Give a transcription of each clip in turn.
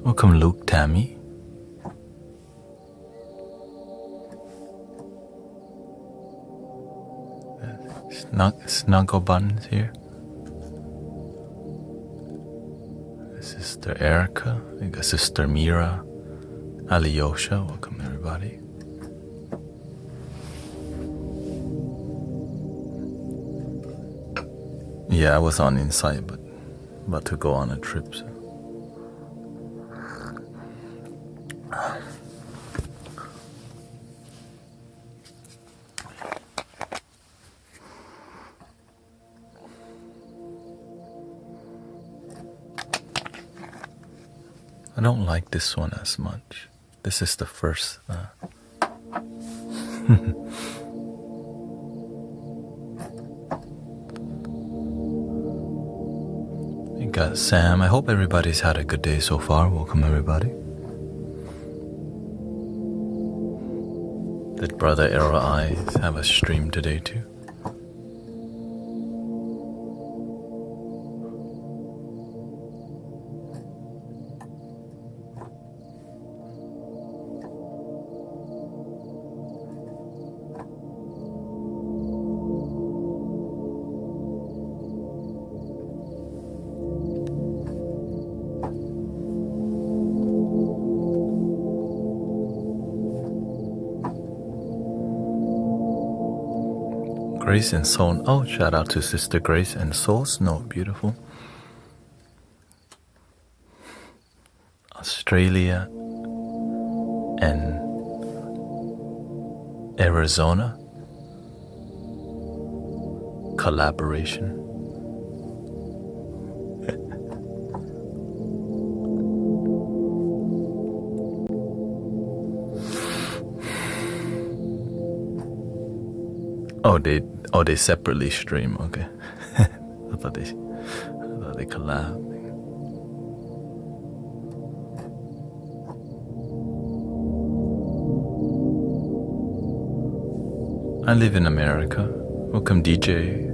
Welcome, Luke, Tammy. Snuggle Buns here. Sister Erica. We got Sister Mira. Alyosha. Welcome, everybody. Yeah, I was on Insight, but about to go on a trip. So. I don't like this one as much. This is the first. We got Sam. I hope everybody's had a good day so far. Welcome, everybody. Did Brother Arrow Eyes have a stream today too? Grace and Soul. Oh, shout out to Sister Grace and Soul Snow. Beautiful. Australia and Arizona. Collaboration. Oh, they separately stream. Okay, I thought they collab. I live in America. Welcome, DJ.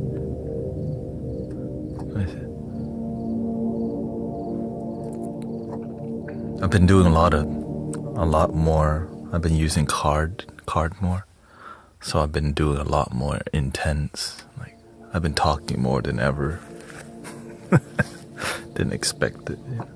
I've been doing a lot more. I've been using card more. So I've been doing a lot more intense. Like I've been talking more than ever. Didn't expect it. You know?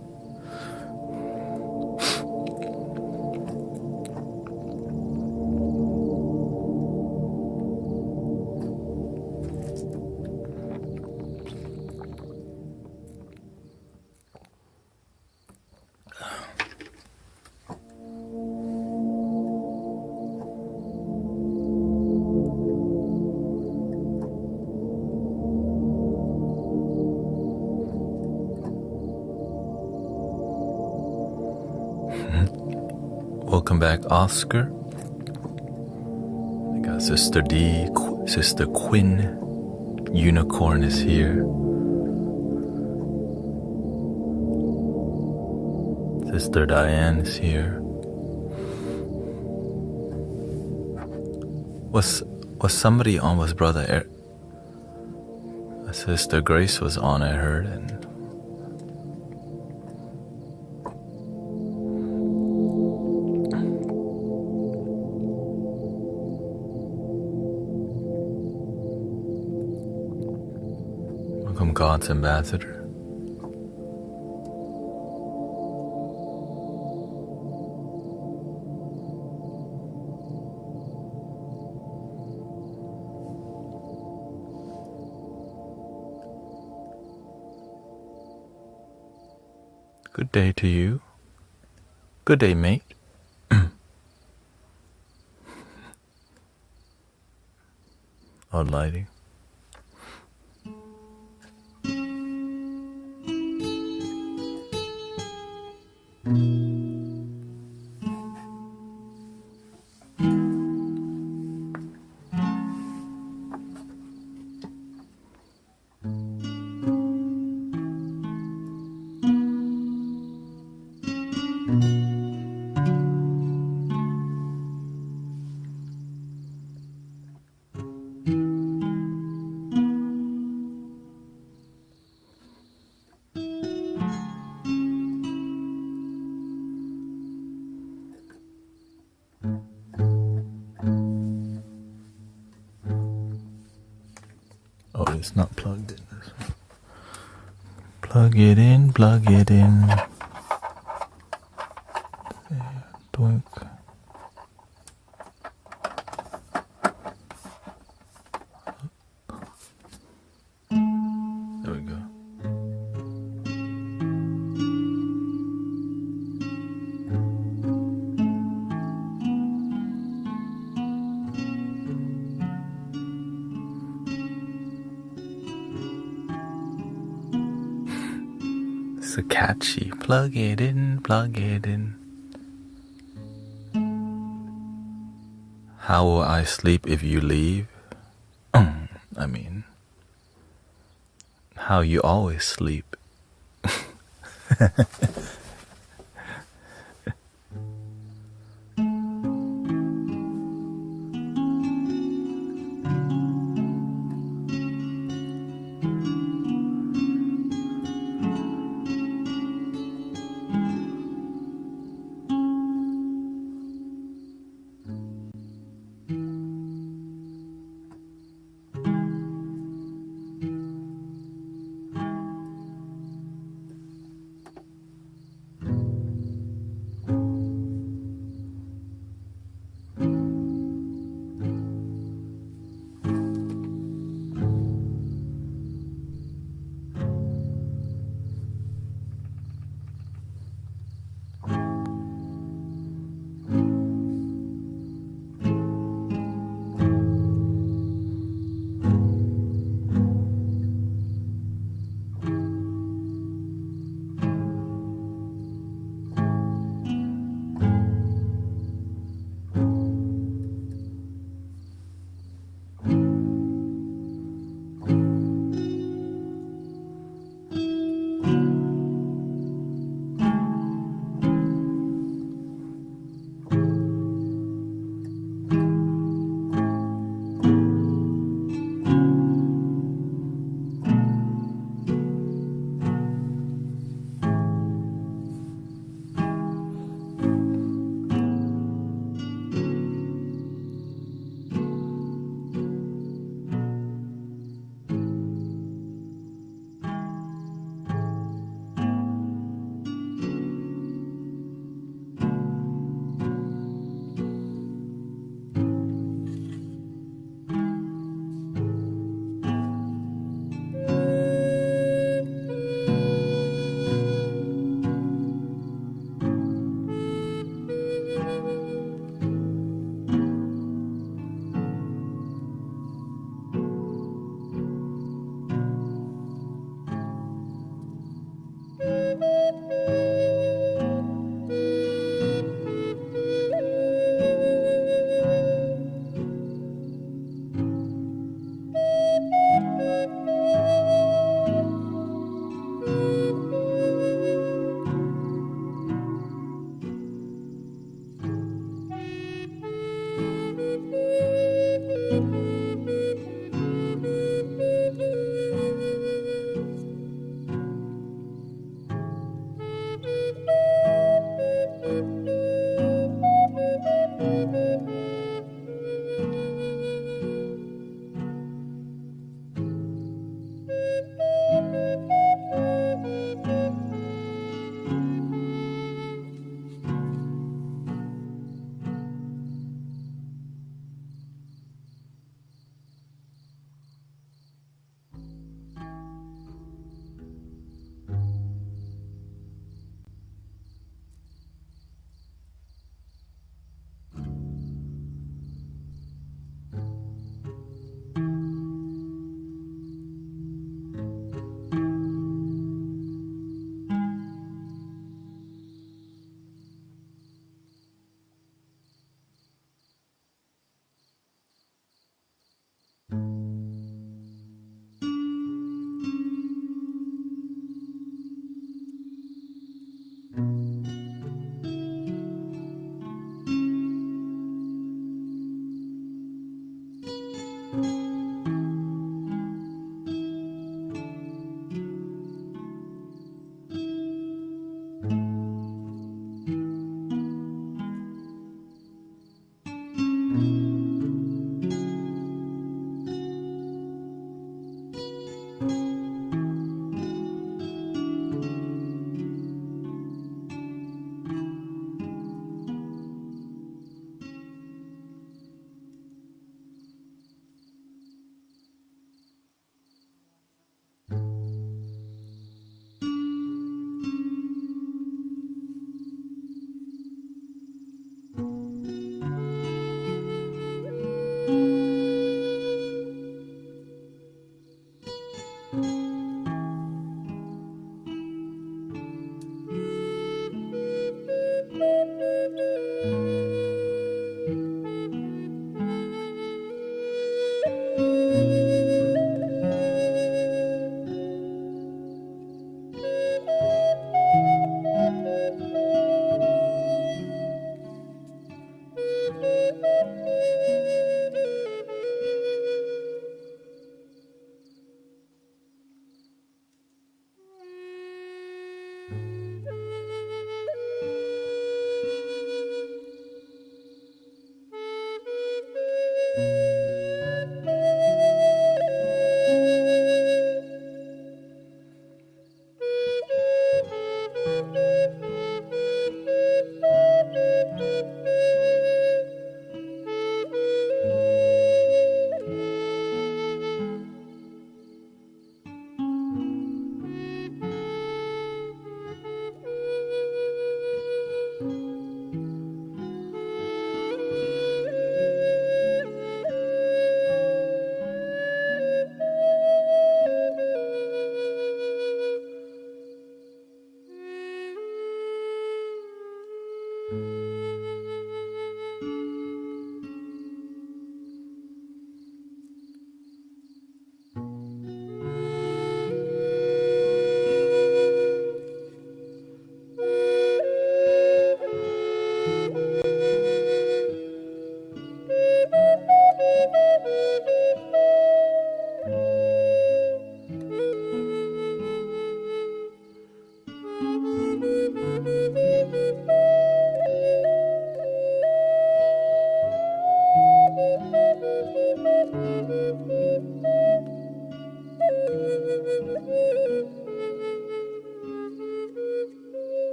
Welcome back, Oscar. I got Sister D, Sister Quinn. Unicorn is here. Sister Diane is here. Was somebody on? Was Brother Sister Grace was on, I heard, and welcome, God's Ambassador. Good day to you. Good day, mate. Odd lighting. it's not plugged in. This one. Plug it in, plug it in. Doink. There we go. So catchy. Plug it in, plug it in. How will I sleep if you leave? I mean, how you always sleep.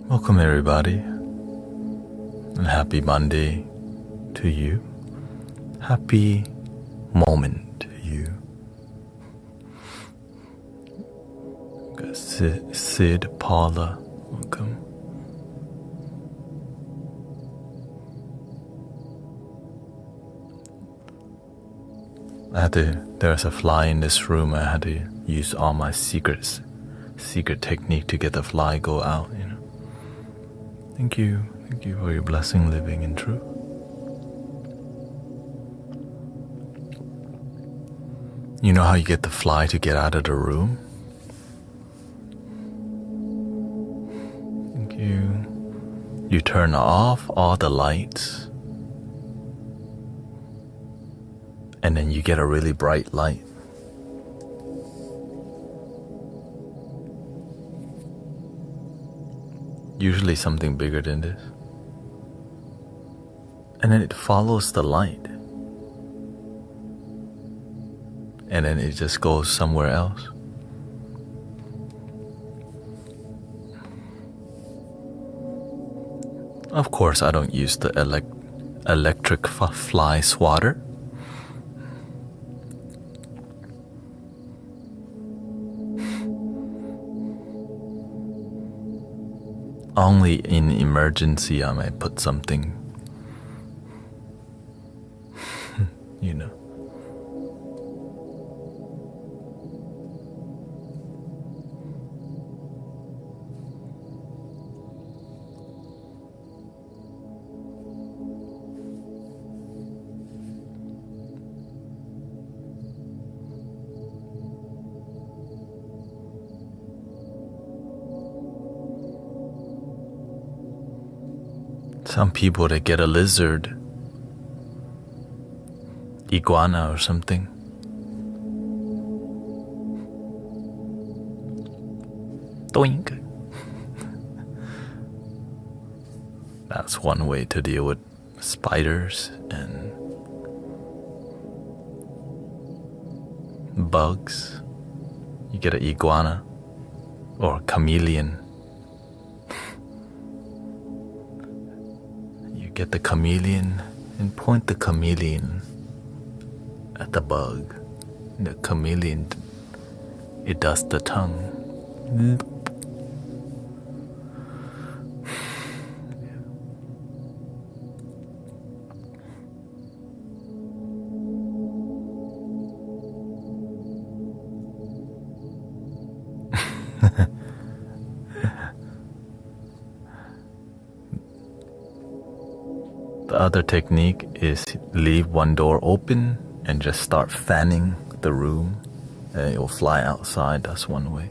Welcome everybody, and happy Monday to you. Happy moment to you. Got Sid, Paula, welcome. There's a fly in this room. I had to use all my secret technique to get the fly go out, you know. Thank you for your blessing, living in truth. You know how you get the fly to get out of the room? Thank you. You turn off all the lights, and then you get a really bright light. Usually something bigger than this. And then it follows the light. And then it just goes somewhere else. Of course, I don't use the electric fly swatter. Only in emergency I might put something, you know. Some people, they get a lizard, iguana or something. Doink. That's one way to deal with spiders and bugs. You get an iguana or a chameleon. Get the chameleon and point the chameleon at the bug. The chameleon, it does the tongue. The other technique is leave one door open and just start fanning the room and it will fly outside. That's one way.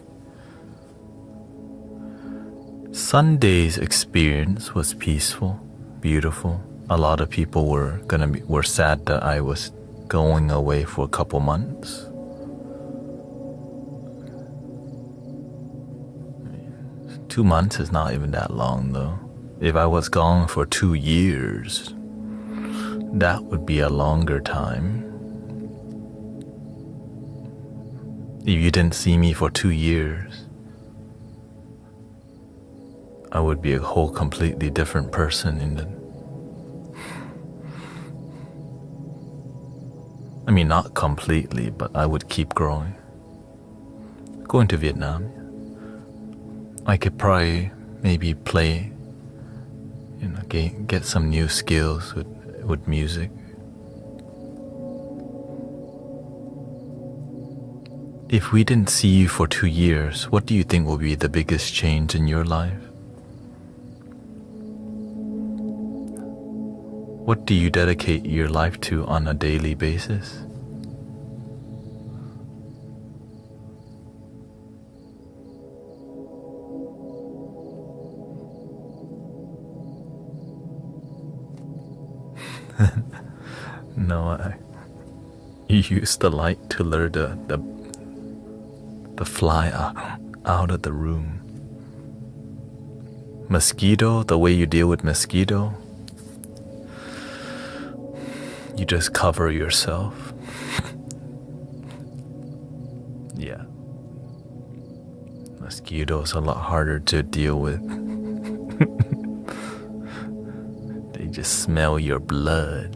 Sunday's experience was peaceful, beautiful. A lot of people were sad that I was going away for a couple months. 2 months is not even that long though. If I was gone for 2 years, that would be a longer time. If you didn't see me for 2 years, I would be a whole completely different person I mean, not completely, but I would keep growing. Going to Vietnam, I could probably maybe play, get some new skills with music. If we didn't see you for 2 years, what do you think will be the biggest change in your life? What do you dedicate your life to on a daily basis? No, you use the light to lure the fly out of the room. Mosquito, the way you deal with mosquito, you just cover yourself. Yeah. Mosquitoes are a lot harder to deal with. They just smell your blood.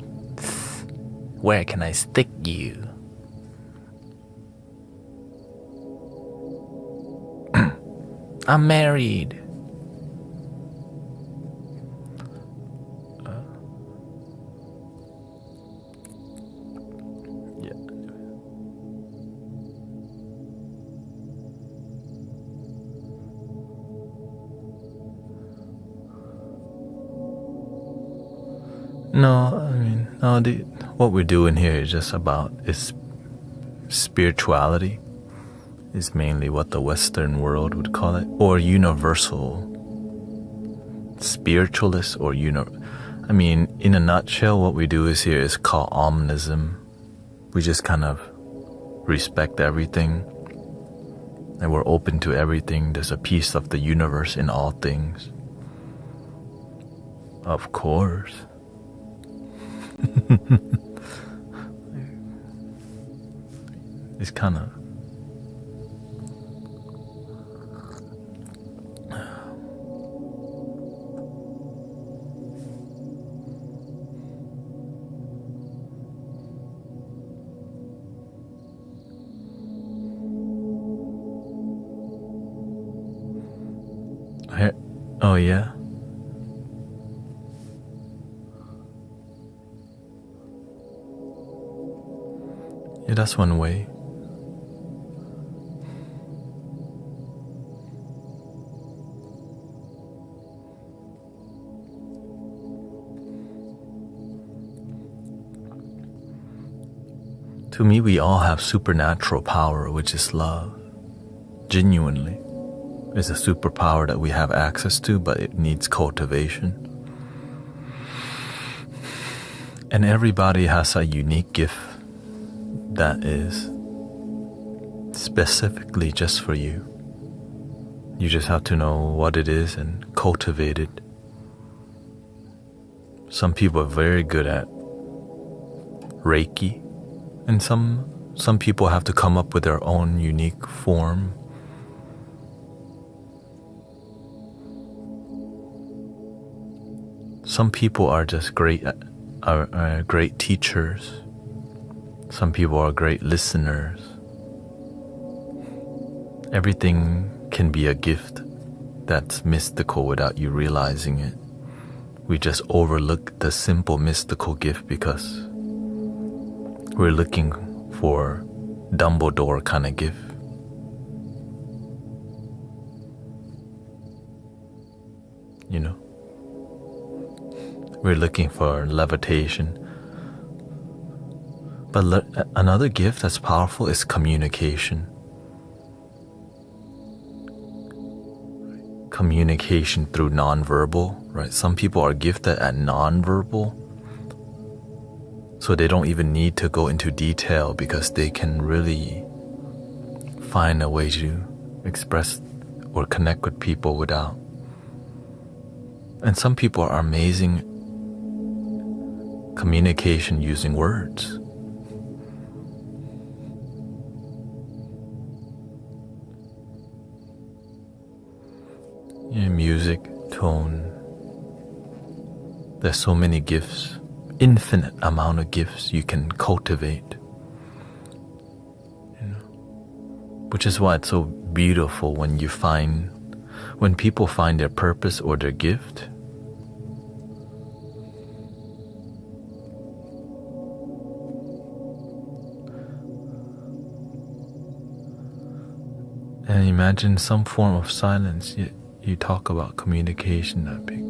Where can I stick you? I'm married. Yeah. What we're doing here is just about spirituality. Is mainly what the Western world would call it, or universal spiritualist, or in a nutshell, what we do is called omnism. We just kind of respect everything, and we're open to everything. There's a piece of the universe in all things. Of course. It's kind of oh yeah. Yeah, that's one way. To me, we all have supernatural power, which is love. Genuinely. It's a superpower that we have access to, but it needs cultivation. And everybody has a unique gift that is specifically just for you. You just have to know what it is and cultivate it. Some people are very good at Reiki, and some people have to come up with their own unique form. Some people are just great teachers. Some people are great listeners. Everything can be a gift that's mystical without you realizing it. We just overlook the simple mystical gift because we're looking for Dumbledore kind of gift. You know? We're looking for levitation. But another gift that's powerful is communication. Communication through nonverbal, right? Some people are gifted at nonverbal, so they don't even need to go into detail because they can really find a way to express or connect with people without. And some people are amazing communication using words. Music, tone. There's so many gifts, infinite amount of gifts you can cultivate. You know? Which is why it's so beautiful when people find their purpose or their gift. And imagine some form of silence. You talk about communication that big.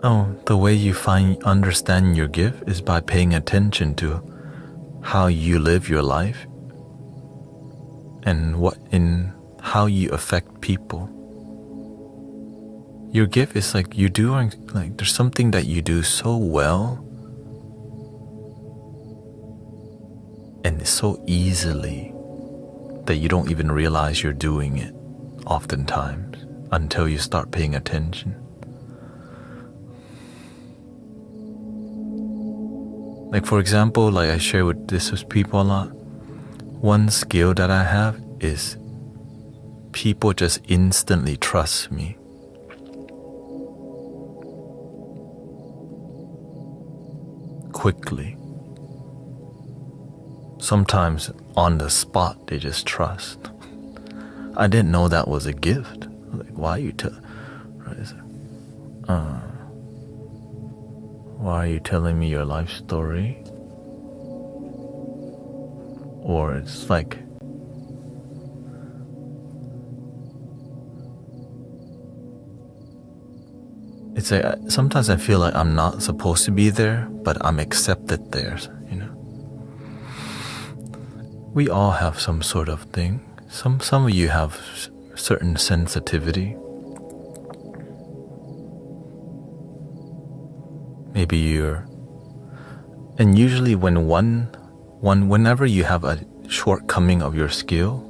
Oh, the way you understand your gift is by paying attention to how you live your life and how you affect people. Your gift is like there's something that you do so well and so easily that you don't even realize you're doing it oftentimes until you start paying attention. Like for example, like I share this with people a lot. One skill that I have is people just instantly trust me. Quickly. Sometimes on the spot they just trust. I didn't know that was a gift. Like, why are you telling me your life story? Or it's like sometimes I feel like I'm not supposed to be there, but I'm accepted there, you know. We all have some sort of thing. Some of you have certain sensitivity. Maybe and usually when one whenever you have a shortcoming of your skill,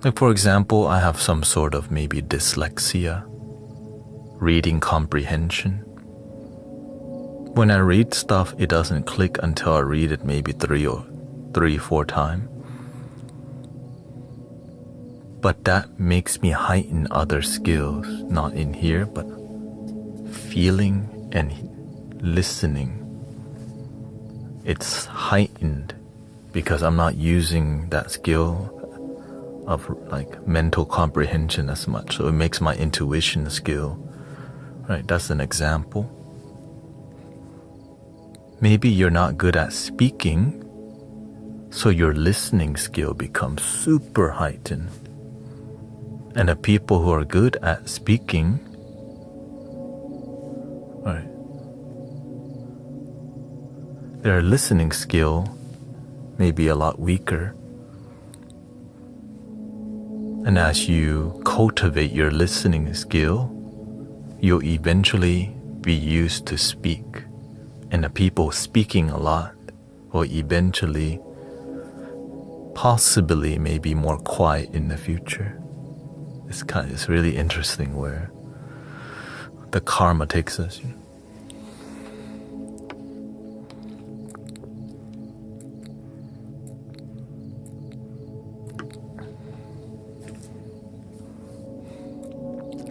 like for example, I have some sort of maybe dyslexia, reading comprehension. When I read stuff, it doesn't click until I read it maybe three, 4 times. But that makes me heighten other skills, not in here, but feeling and listening. It's heightened because I'm not using that skill of like mental comprehension as much. So it makes my intuition skill, right? That's an example. Maybe you're not good at speaking, so your listening skill becomes super heightened. And the people who are good at speaking, right, their listening skill may be a lot weaker. And as you cultivate your listening skill, you'll eventually be used to speak. And the people speaking a lot will eventually, possibly, maybe more quiet in the future. It's really interesting where the karma takes us.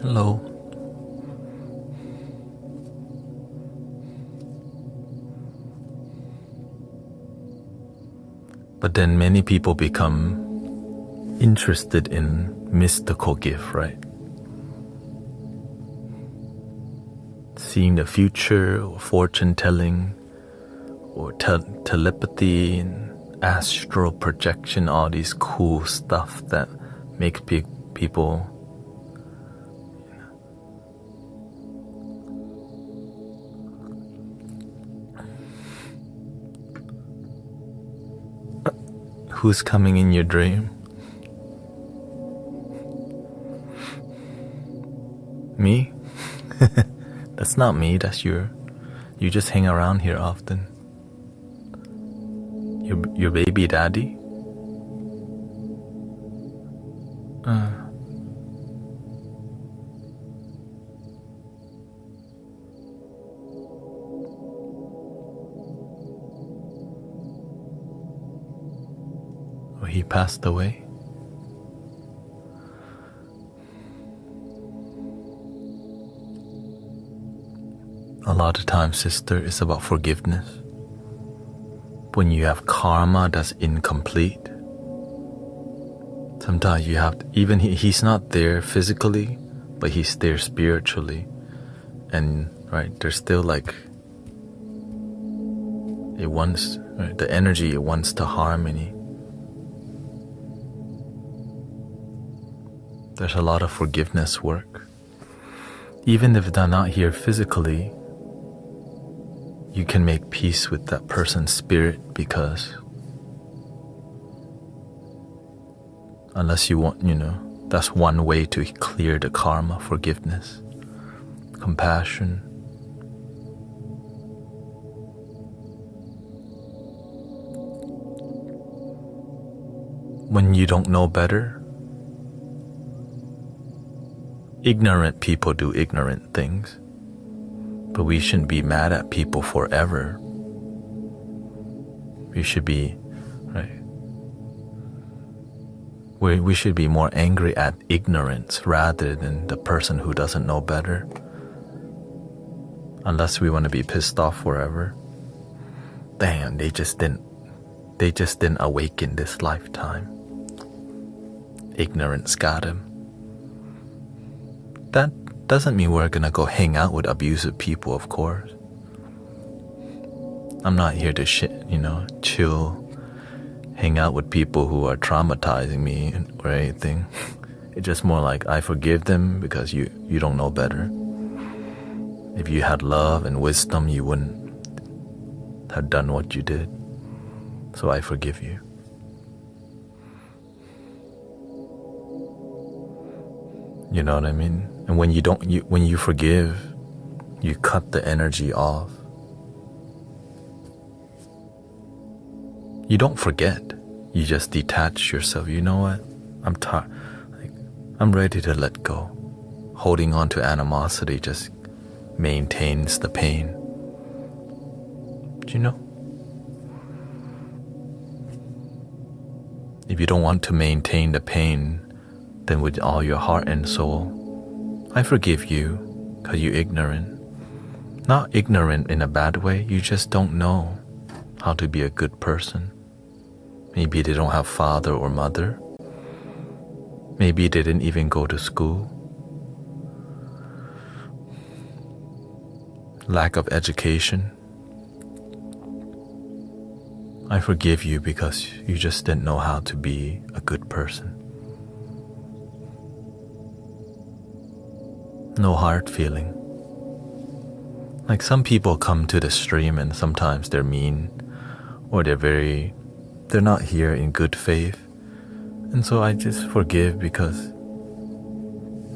Hello. But then many people become interested in mystical gift, right? Seeing the future, or fortune telling, or telepathy, and astral projection, all these cool stuff that makes people who's coming in your dream? Me? That's not me, that's you just hang around here often. Your baby daddy? Oh, he passed away? A lot of times, sister, it's about forgiveness. When you have karma that's incomplete, sometimes you have to, even he's not there physically, but he's there spiritually. And right, there's still like it wants, right, the energy, it wants to harmony. There's a lot of forgiveness work. Even if they're not here physically, you can make peace with that person's spirit, because unless you want, that's one way to clear the karma, forgiveness, compassion. When you don't know better, ignorant people do ignorant things. But we shouldn't be mad at people forever. We should be, right? We should be more angry at ignorance rather than the person who doesn't know better. Unless we want to be pissed off forever. Damn, they just didn't awaken this lifetime. Ignorance got him. That doesn't mean we're gonna go hang out with abusive people, of course. I'm not here to chill, hang out with people who are traumatizing me or anything. It's just more like I forgive them because you don't know better. If you had love and wisdom, you wouldn't have done what you did. So I forgive you. You know what I mean? And when you forgive, you cut the energy off. You don't forget. You just detach yourself. You know what? I'm tired. Like, I'm ready to let go. Holding on to animosity just maintains the pain. Do you know? If you don't want to maintain the pain, then with all your heart and soul, I forgive you because you're ignorant. Not ignorant in a bad way, you just don't know how to be a good person. Maybe they don't have father or mother. Maybe they didn't even go to school. Lack of education. I forgive you because you just didn't know how to be a good person. No hard feeling. Like some people come to the stream and sometimes they're mean or they're not here in good faith. And so I just forgive because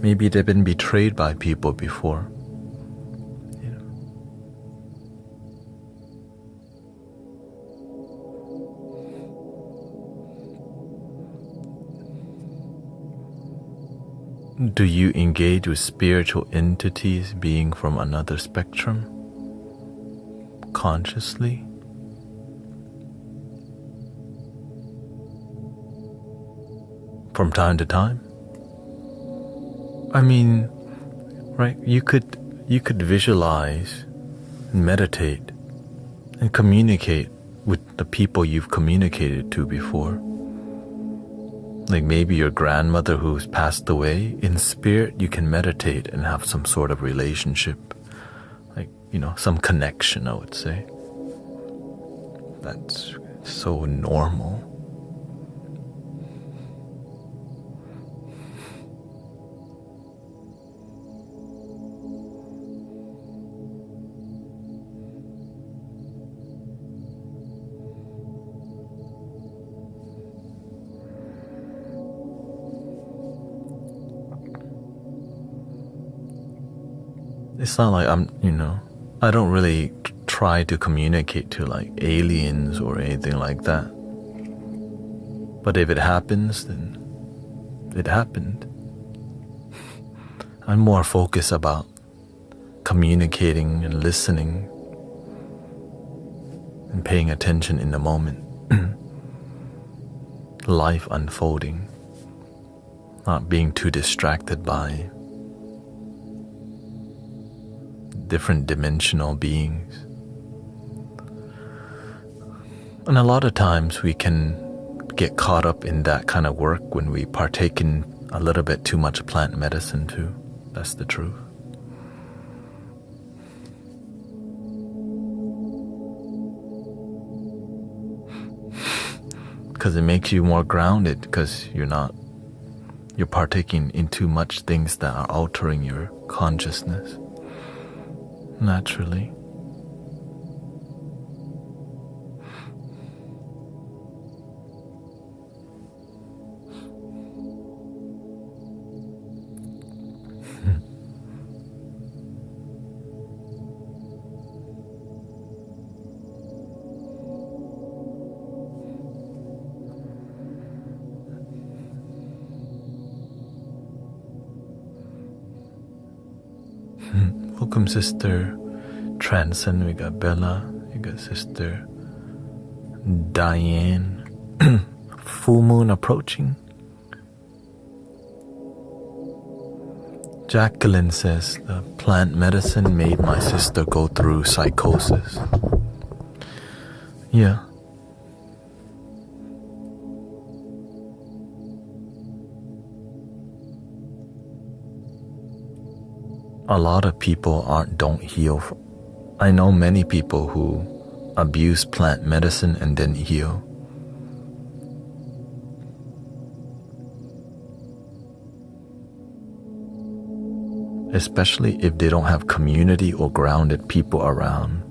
maybe they've been betrayed by people before. You know. Do you engage with spiritual entities being from another spectrum? Consciously? From time to time? I mean, right, you could visualize, meditate, and communicate with the people you've communicated to before. Like maybe your grandmother who's passed away, in spirit you can meditate and have some sort of relationship. Like, some connection, I would say. That's so normal. It's not like I don't really try to communicate to like aliens or anything like that. But if it happens, then it happened. I'm more focused about communicating and listening and paying attention in the moment. Life unfolding, not being too distracted by different dimensional beings. And a lot of times we can get caught up in that kind of work when we partake in a little bit too much plant medicine too. That's the truth. Because it makes you more grounded because you're partaking in too much things that are altering your consciousness. Naturally. Welcome, Sister Transcend. We got Bella. We got Sister Diane. Full moon approaching. Jacqueline says the plant medicine made my sister go through psychosis. Yeah. A lot of people don't heal. I know many people who abuse plant medicine and then heal. Especially if they don't have community or grounded people around.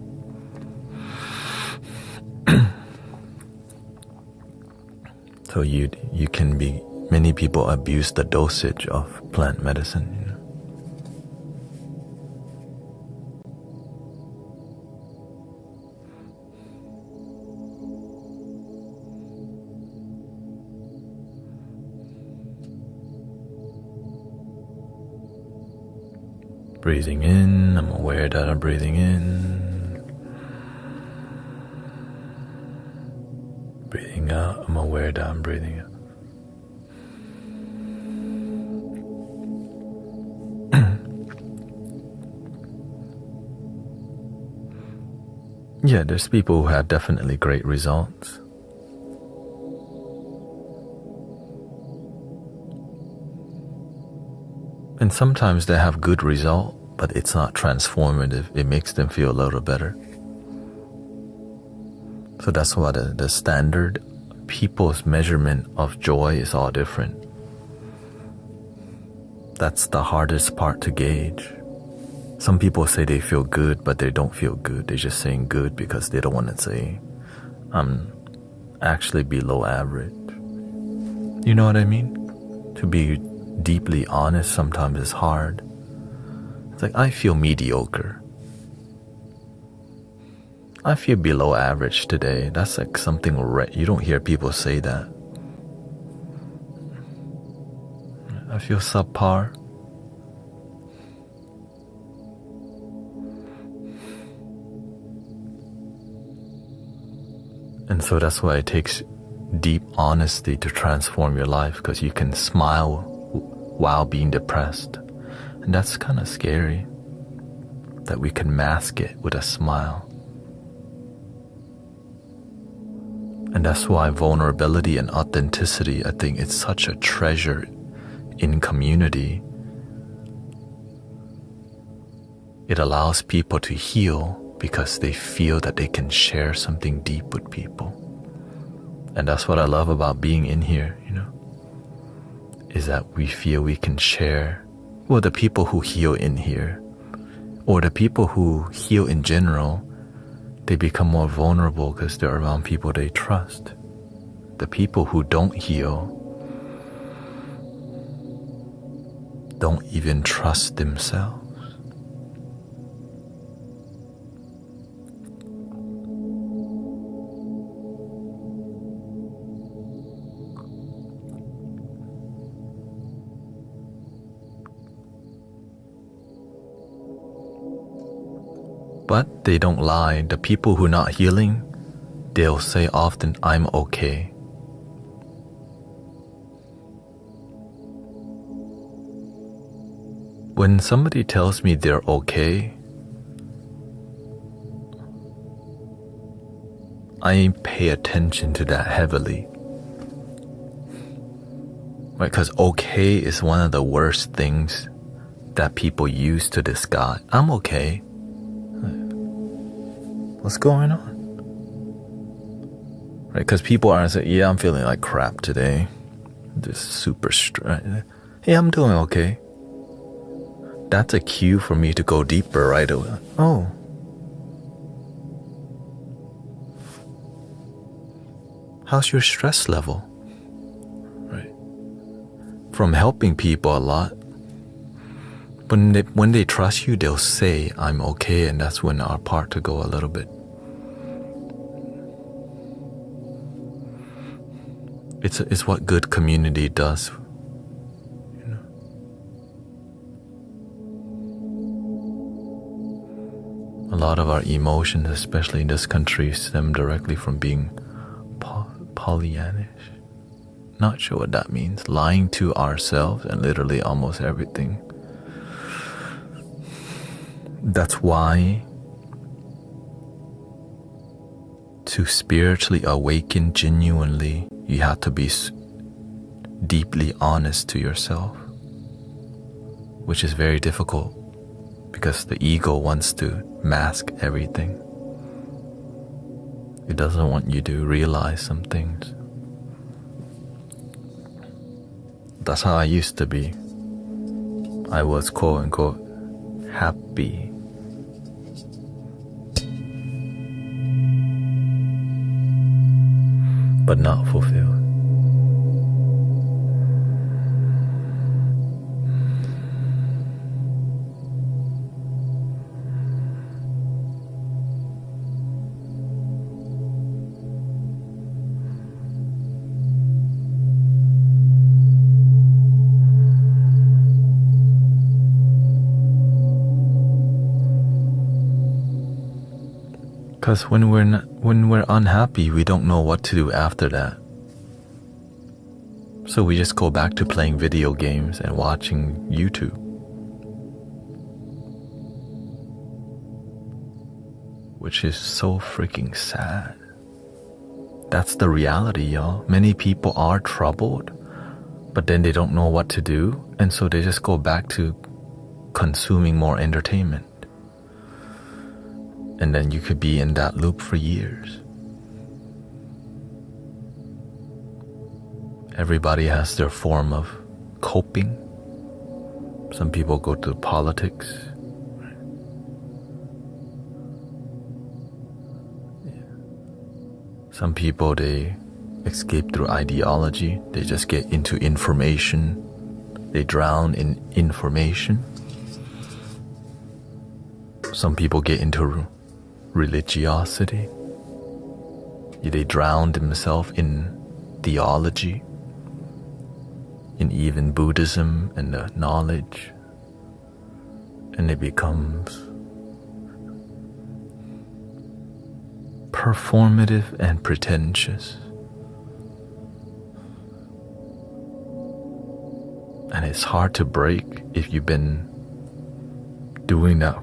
So many people abuse the dosage of plant medicine. Breathing in, I'm aware that I'm breathing in. Breathing out, I'm aware that I'm breathing out. Yeah, there's people who have definitely great results. And sometimes they have good result, but it's not transformative. It makes them feel a little better. So that's why the standard people's measurement of joy is all different. That's the hardest part to gauge. Some people say they feel good, but they don't feel good. They're just saying good because they don't want to say, I'm actually below average. You know what I mean? To be deeply honest sometimes is hard. It's like, I feel mediocre. I feel below average today. That's like something you don't hear people say that. I feel subpar. And so that's why it takes deep honesty to transform your life, because you can smile while being depressed. And that's kind of scary, that we can mask it with a smile. And that's why vulnerability and authenticity, I think it's such a treasure in community. It allows people to heal because they feel that they can share something deep with people. And that's what I love about being in here, is that we feel we can share. Well, the people who heal in here, or the people who heal in general, they become more vulnerable because they're around people they trust. The people who don't heal don't even trust themselves. But they don't lie. The people who are not healing, they'll say often, I'm okay. When somebody tells me they're okay, I pay attention to that heavily. Right? Because okay is one of the worst things that people use to disguise. I'm okay. What's going on? Right? Because people aren't saying, yeah, I'm feeling like crap today. Just super stressed. Hey, I'm doing okay. That's a cue for me to go deeper right away. Oh. How's your stress level? Right? From helping people a lot. When they trust you, they'll say, I'm okay, and that's when our part to go a little bit. It's what good community does. A lot of our emotions, especially in this country, stem directly from being Pollyannish. Not sure what that means. Lying to ourselves and literally almost everything. That's why to spiritually awaken genuinely, you have to be deeply honest to yourself, which is very difficult because the ego wants to mask everything. It doesn't want you to realize some things. That's how I used to be. I was quote unquote happy. But not fulfilled. Because when we're unhappy, we don't know what to do after that. So we just go back to playing video games and watching YouTube. Which is so freaking sad. That's the reality, y'all. Many people are troubled, but then they don't know what to do, and so they just go back to consuming more entertainment. And then you could be in that loop for years. Everybody has their form of coping. Some people go to politics. Some people, they escape through ideology. They just get into information. They drown in information. Some people get into religiosity. They drown themselves in theology, in even Buddhism and the knowledge, and it becomes performative and pretentious. And it's hard to break if you've been doing that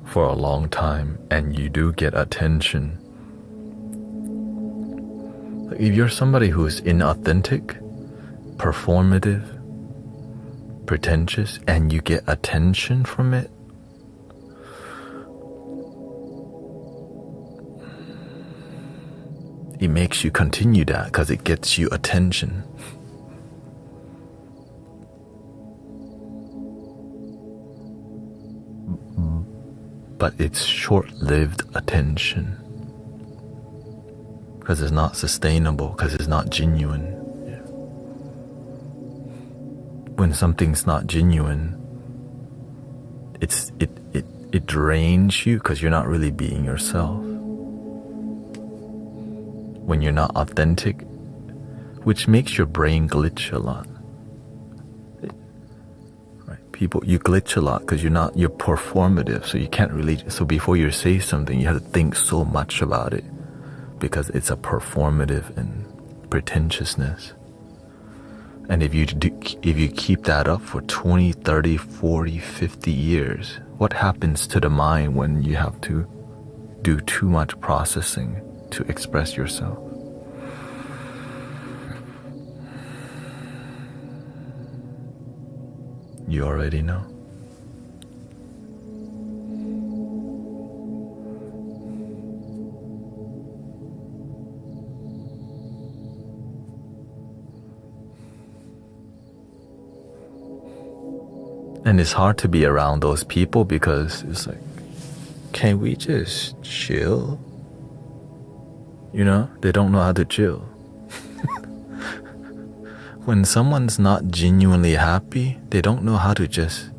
for a long time and you do get attention. If you're somebody who is inauthentic, performative, pretentious, and you get attention from it, it makes you continue that because it gets you attention. But it's short-lived attention because it's not sustainable, because it's not genuine. Yeah. When something's not genuine, it drains you because you're not really being yourself. When you're not authentic, which makes your brain glitch a lot. People, you glitch a lot because you're performative, so you can't really, so before you say something you have to think so much about it because it's a performative and pretentiousness. And if you keep that up for 20, 30, 40, 50 years, what happens to the mind when you have to do too much processing to express yourself? You already know. And it's hard to be around those people because it's like, can we just chill? You know, they don't know how to chill. When someone's not genuinely happy, they don't know how to just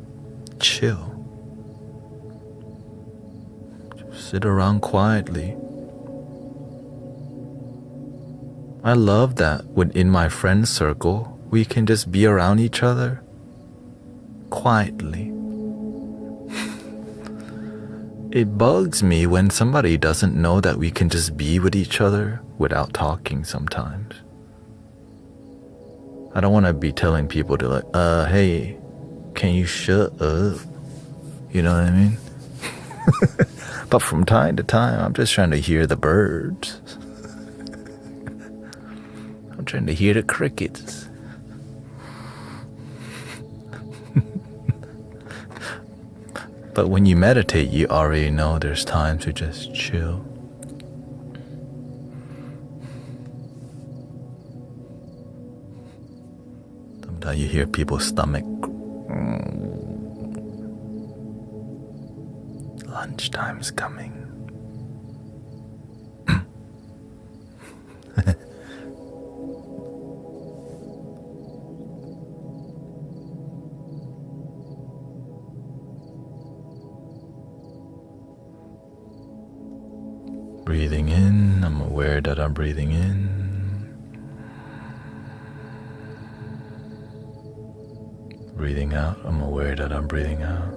chill. Just sit around quietly. I love that in my friend circle, we can just be around each other quietly. It bugs me when somebody doesn't know that we can just be with each other without talking sometimes. I don't want to be telling people to like, hey, can you shut up? You know what I mean? But from time to time, I'm just trying to hear the birds. I'm trying to hear the crickets. But when you meditate, you already know there's time to just chill. Sometimes you hear people's stomach. Lunchtime's coming. Breathing in, I'm aware that I'm breathing in. Breathing out, I'm aware that I'm breathing out.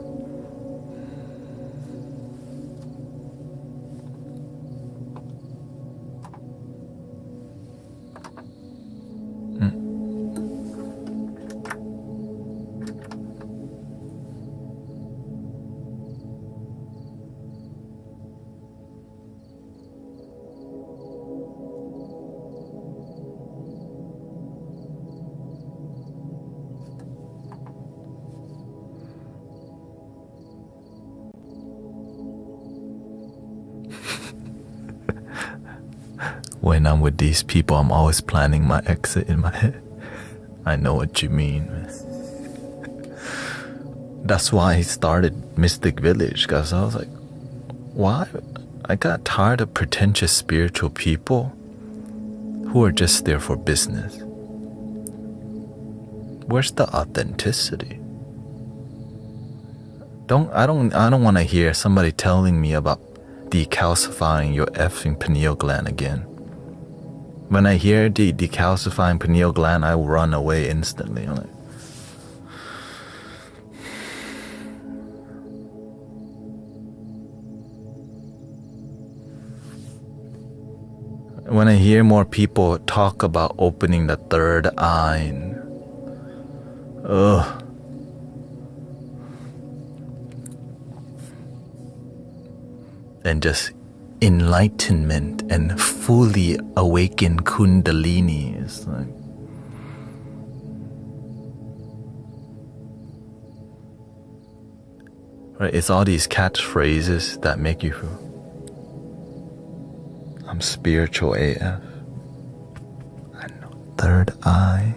when I'm with these people, I'm always planning my exit in my head. I know what you mean, man. That's why I started Mystic Village, because I was like, why? I got tired of pretentious spiritual people who are just there for business. Where's the authenticity? I don't want to hear somebody telling me about decalcifying your effing pineal gland again. When I hear decalcifying pineal gland, I run away instantly. I'm like, when I hear more people talk about opening the third eye, and just enlightenment and fully awakened Kundalini is like, right? It's all these catchphrases that make you feel I'm spiritual AF. I know. Third eye.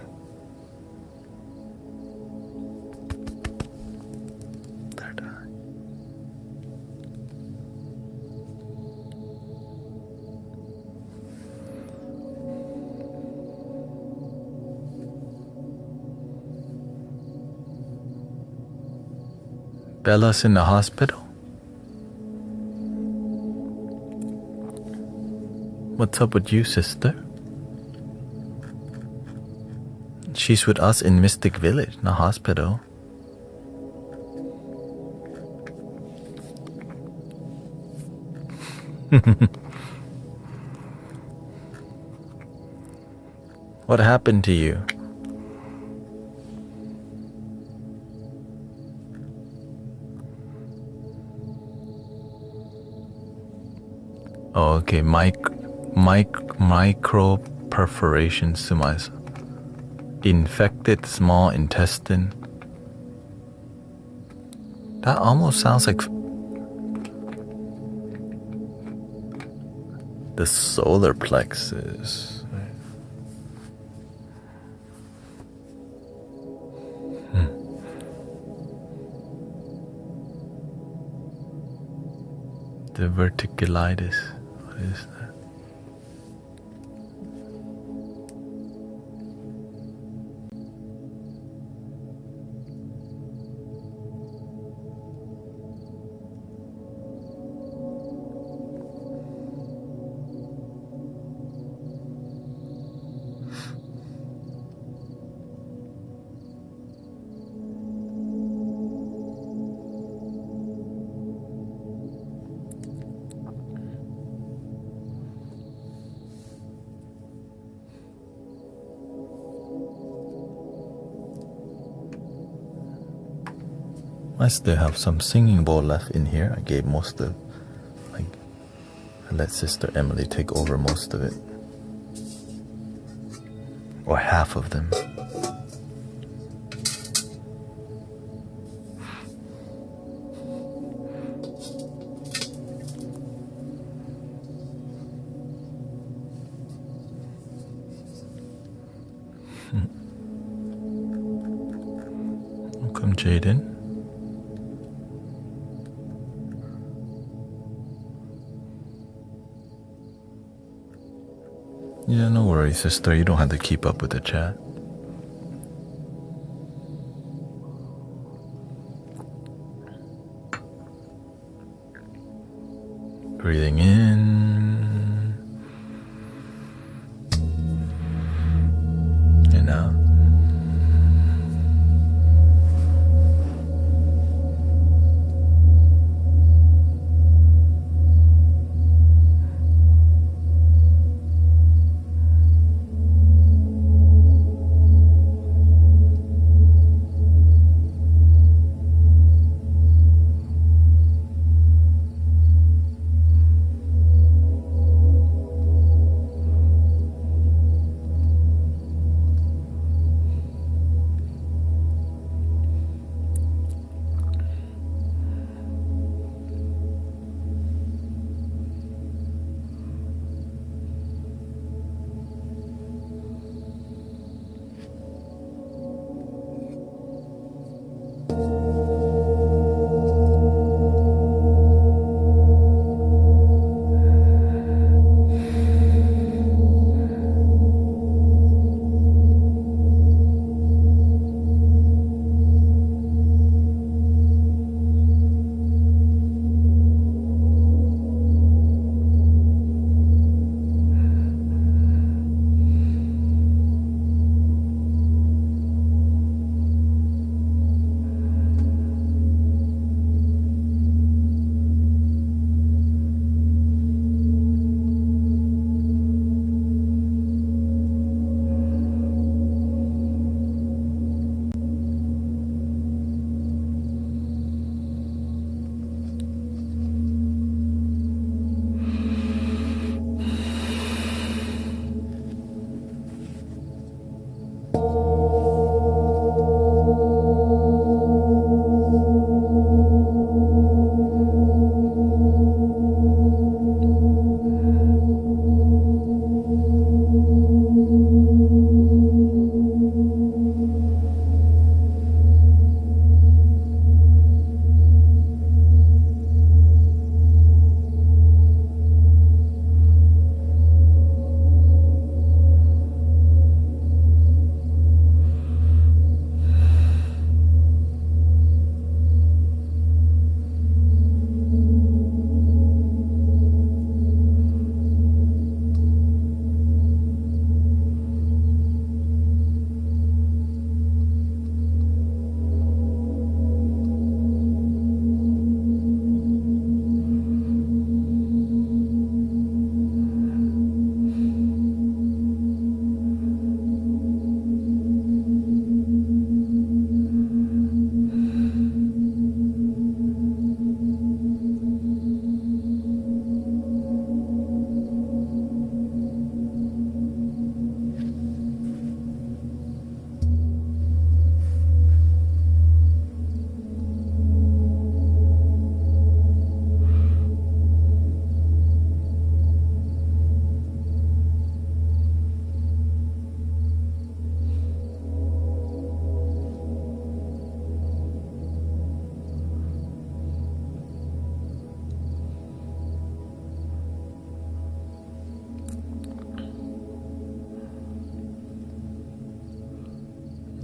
Third eye. Bella's in the hospital. What's up with you, sister? She's with us in Mystic Village, not hospital. What happened to you? Oh, okay, micro perforations to my infected small intestine. That almost sounds like the solar plexus. Diverticulitis. What is that? I still have some singing bowl left in here. I gave most of, I let Sister Emily take over most of it. Or half of them. Welcome, Jaden. Yeah, no worries, sister. You don't have to keep up with the chat. Breathing in and out.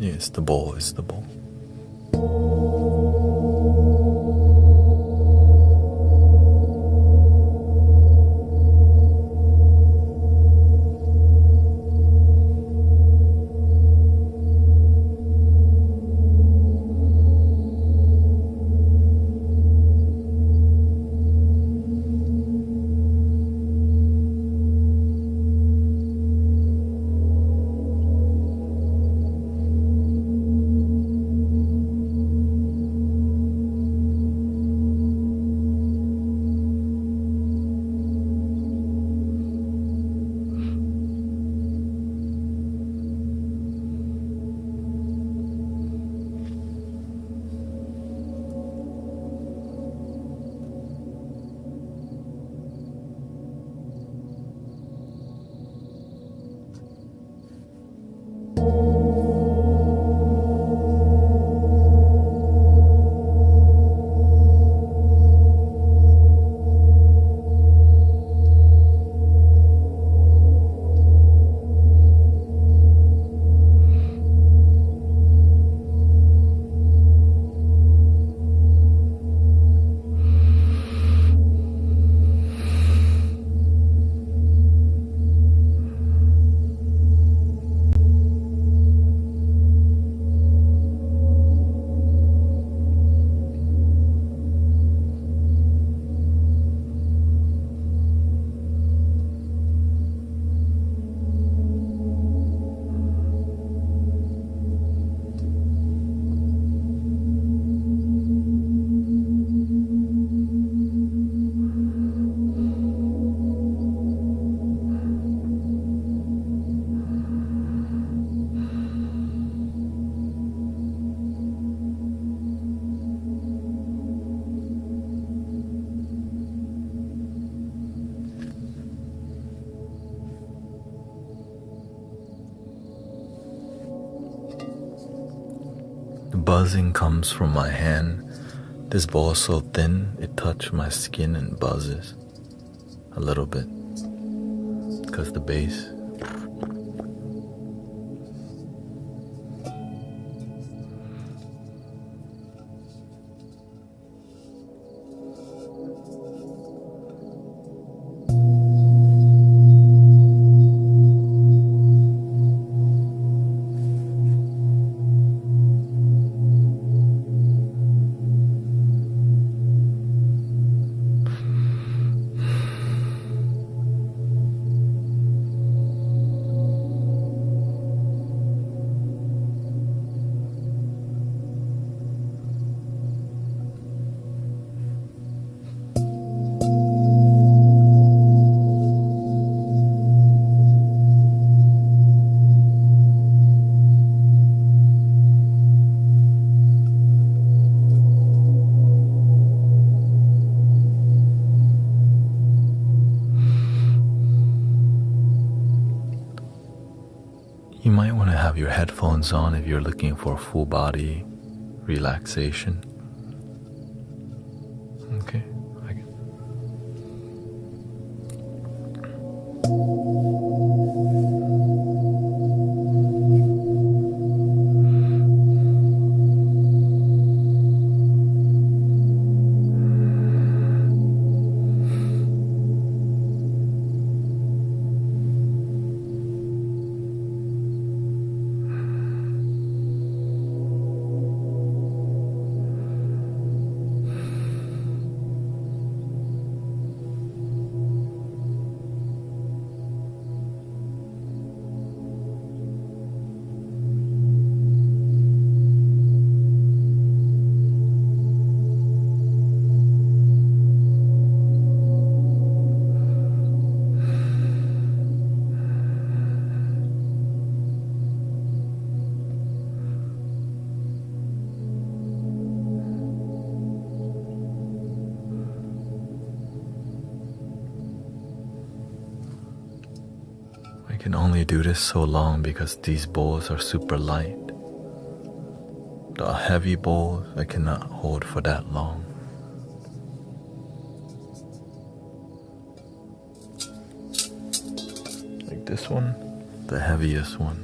Yeah, it's the bowl, it's the bowl. The buzzing comes from my hand. This bowl is so thin, it touches my skin and buzzes a little bit because the bass. You might want to have your headphones on if you're looking for full body relaxation. Okay. I can only do this so long because these bowls are super light. The heavy bowls I cannot hold for that long. Like this one, the heaviest one.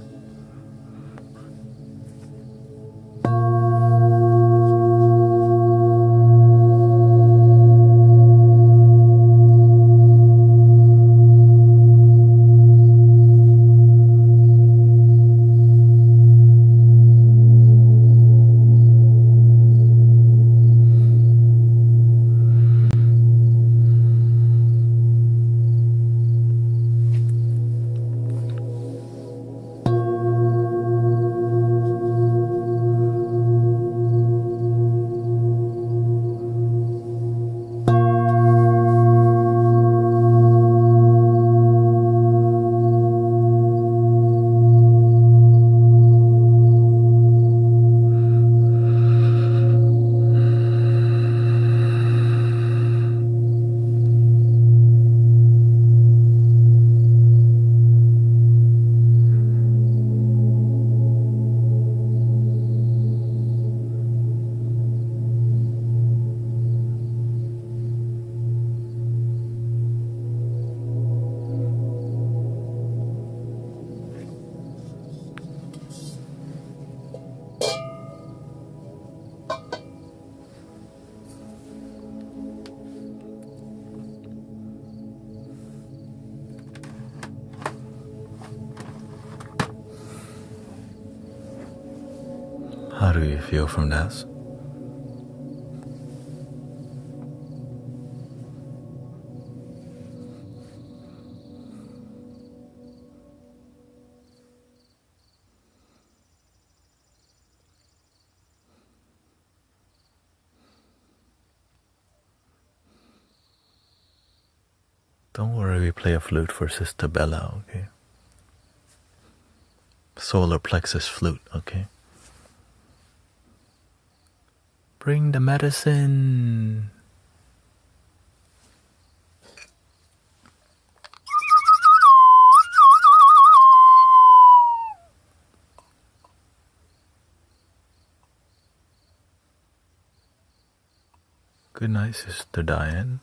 How do you feel from that? Don't worry, we play a flute for Sister Bella, okay? Solar plexus flute, okay? Bring the medicine. Good night, Sister Diane.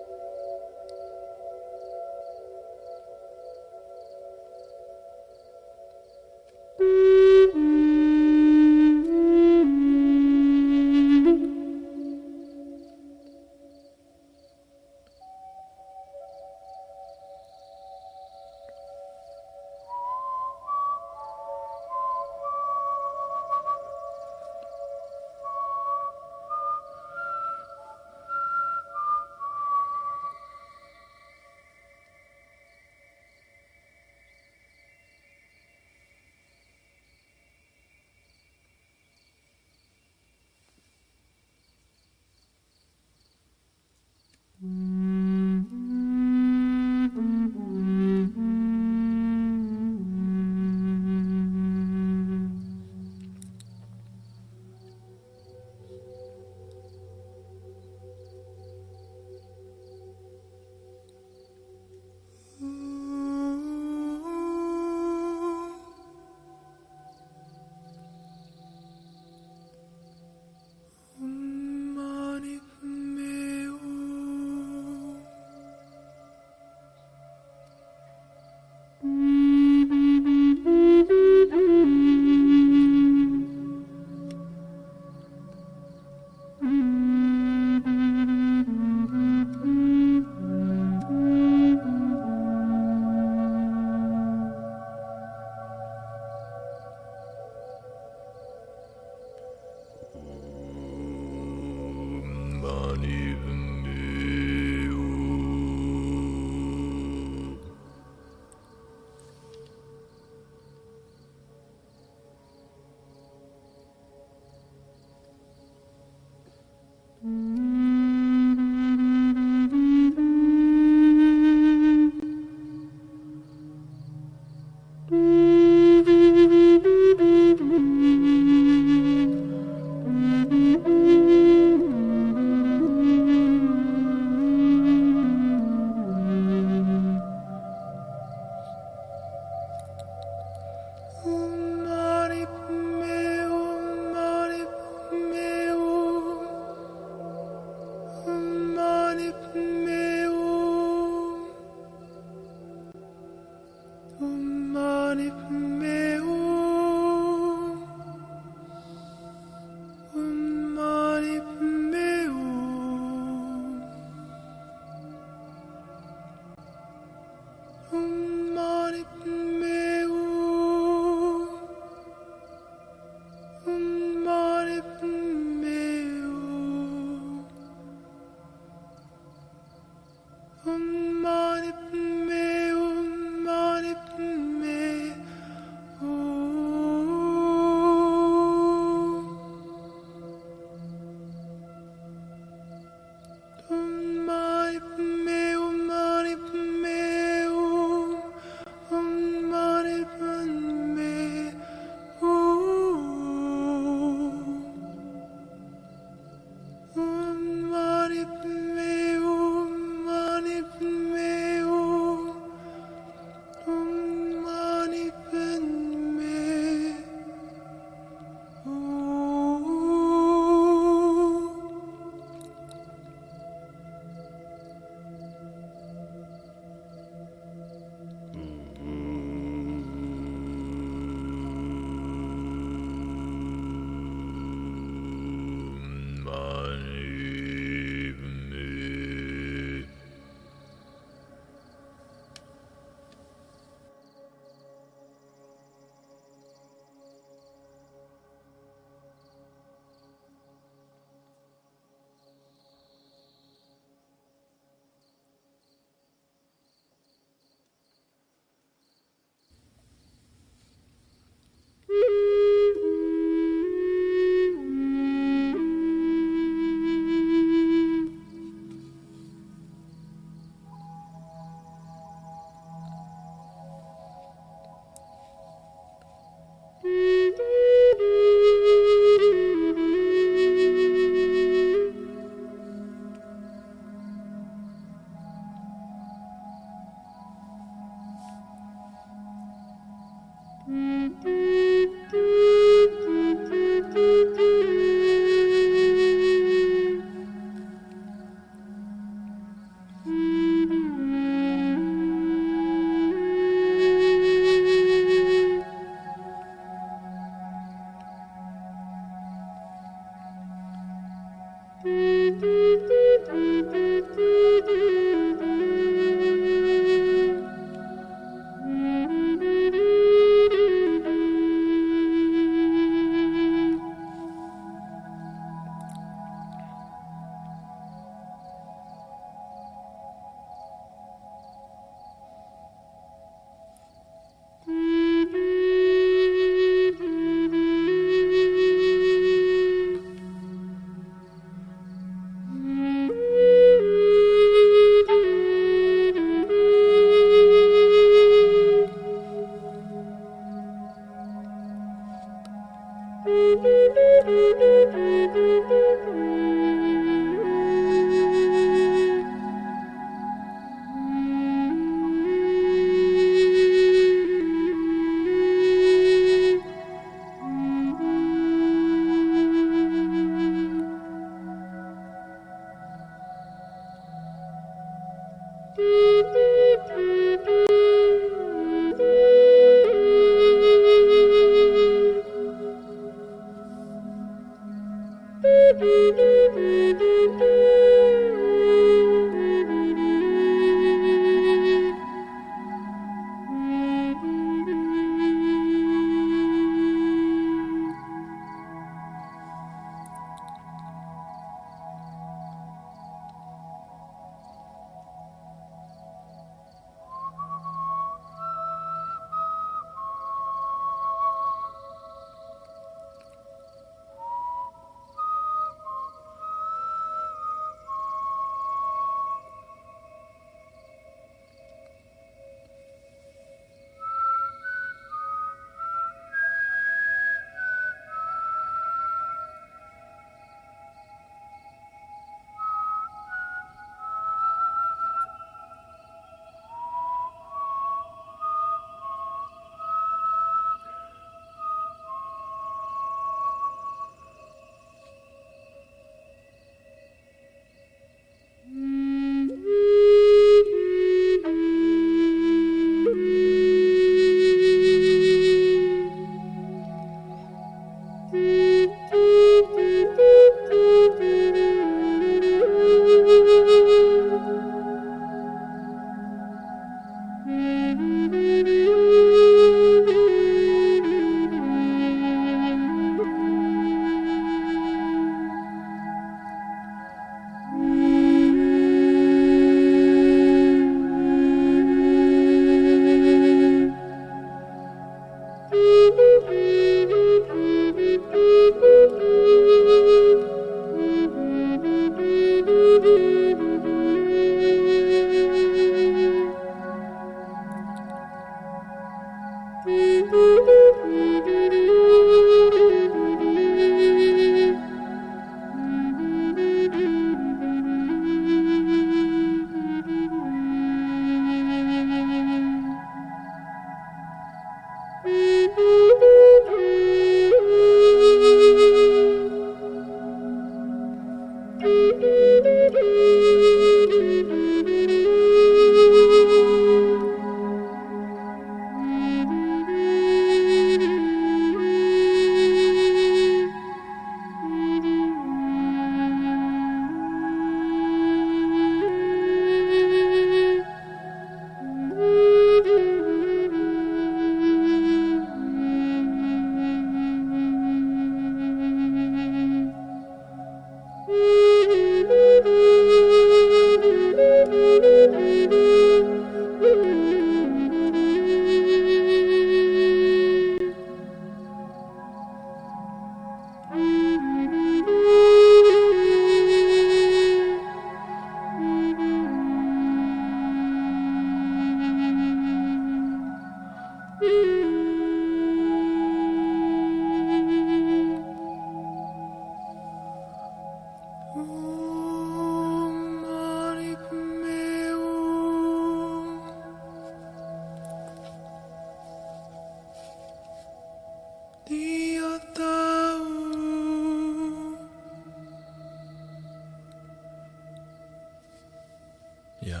Yeah.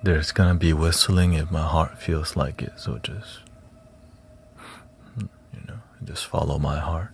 There's gonna be whistling if my heart feels like it, so just follow my heart.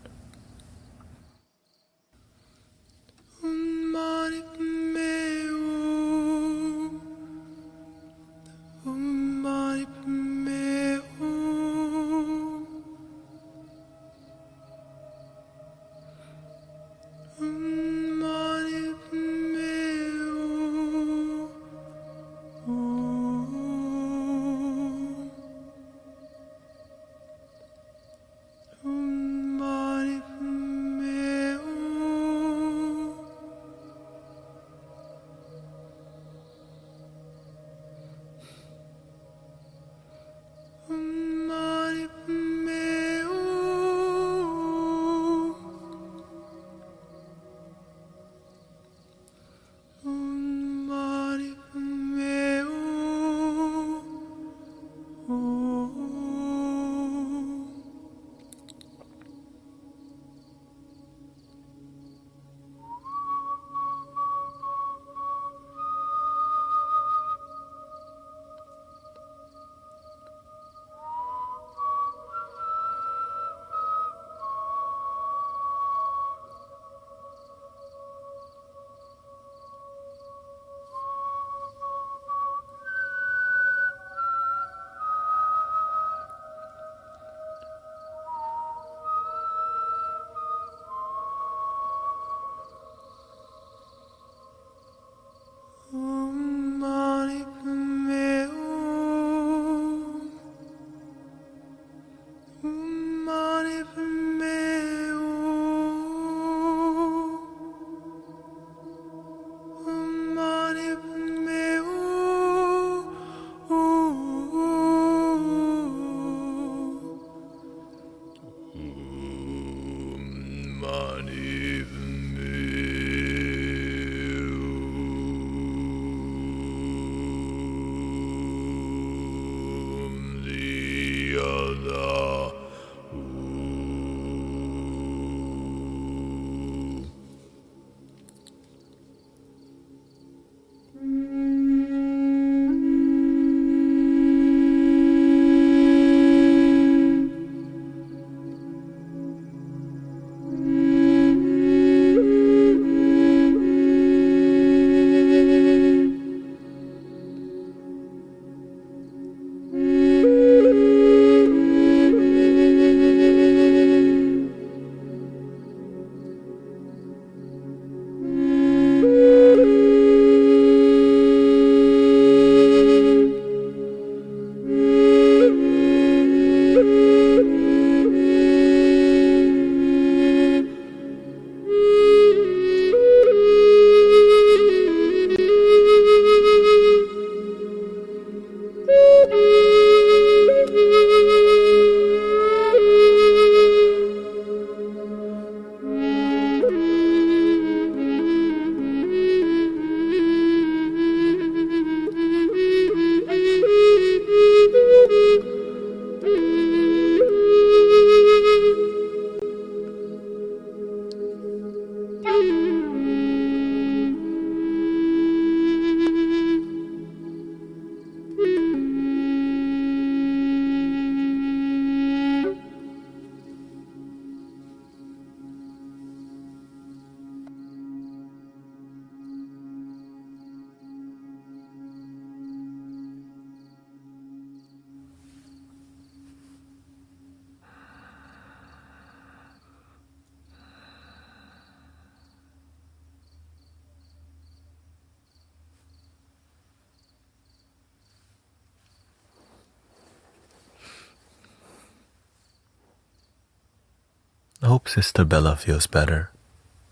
hope Sister Bella feels better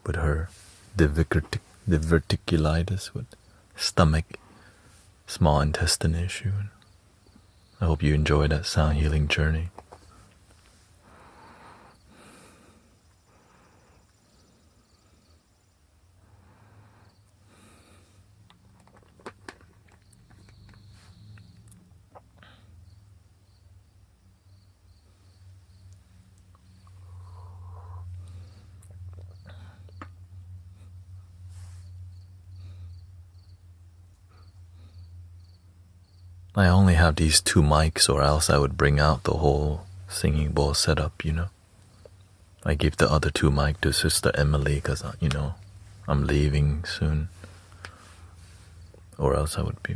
with her diverticulitis, with stomach, small intestine issue. I hope you enjoy that sound healing journey. I only have these 2 mics, or else I would bring out the whole singing bowl setup, I give the other 2 mic to Sister Emily because, I'm leaving soon. Or else I would be...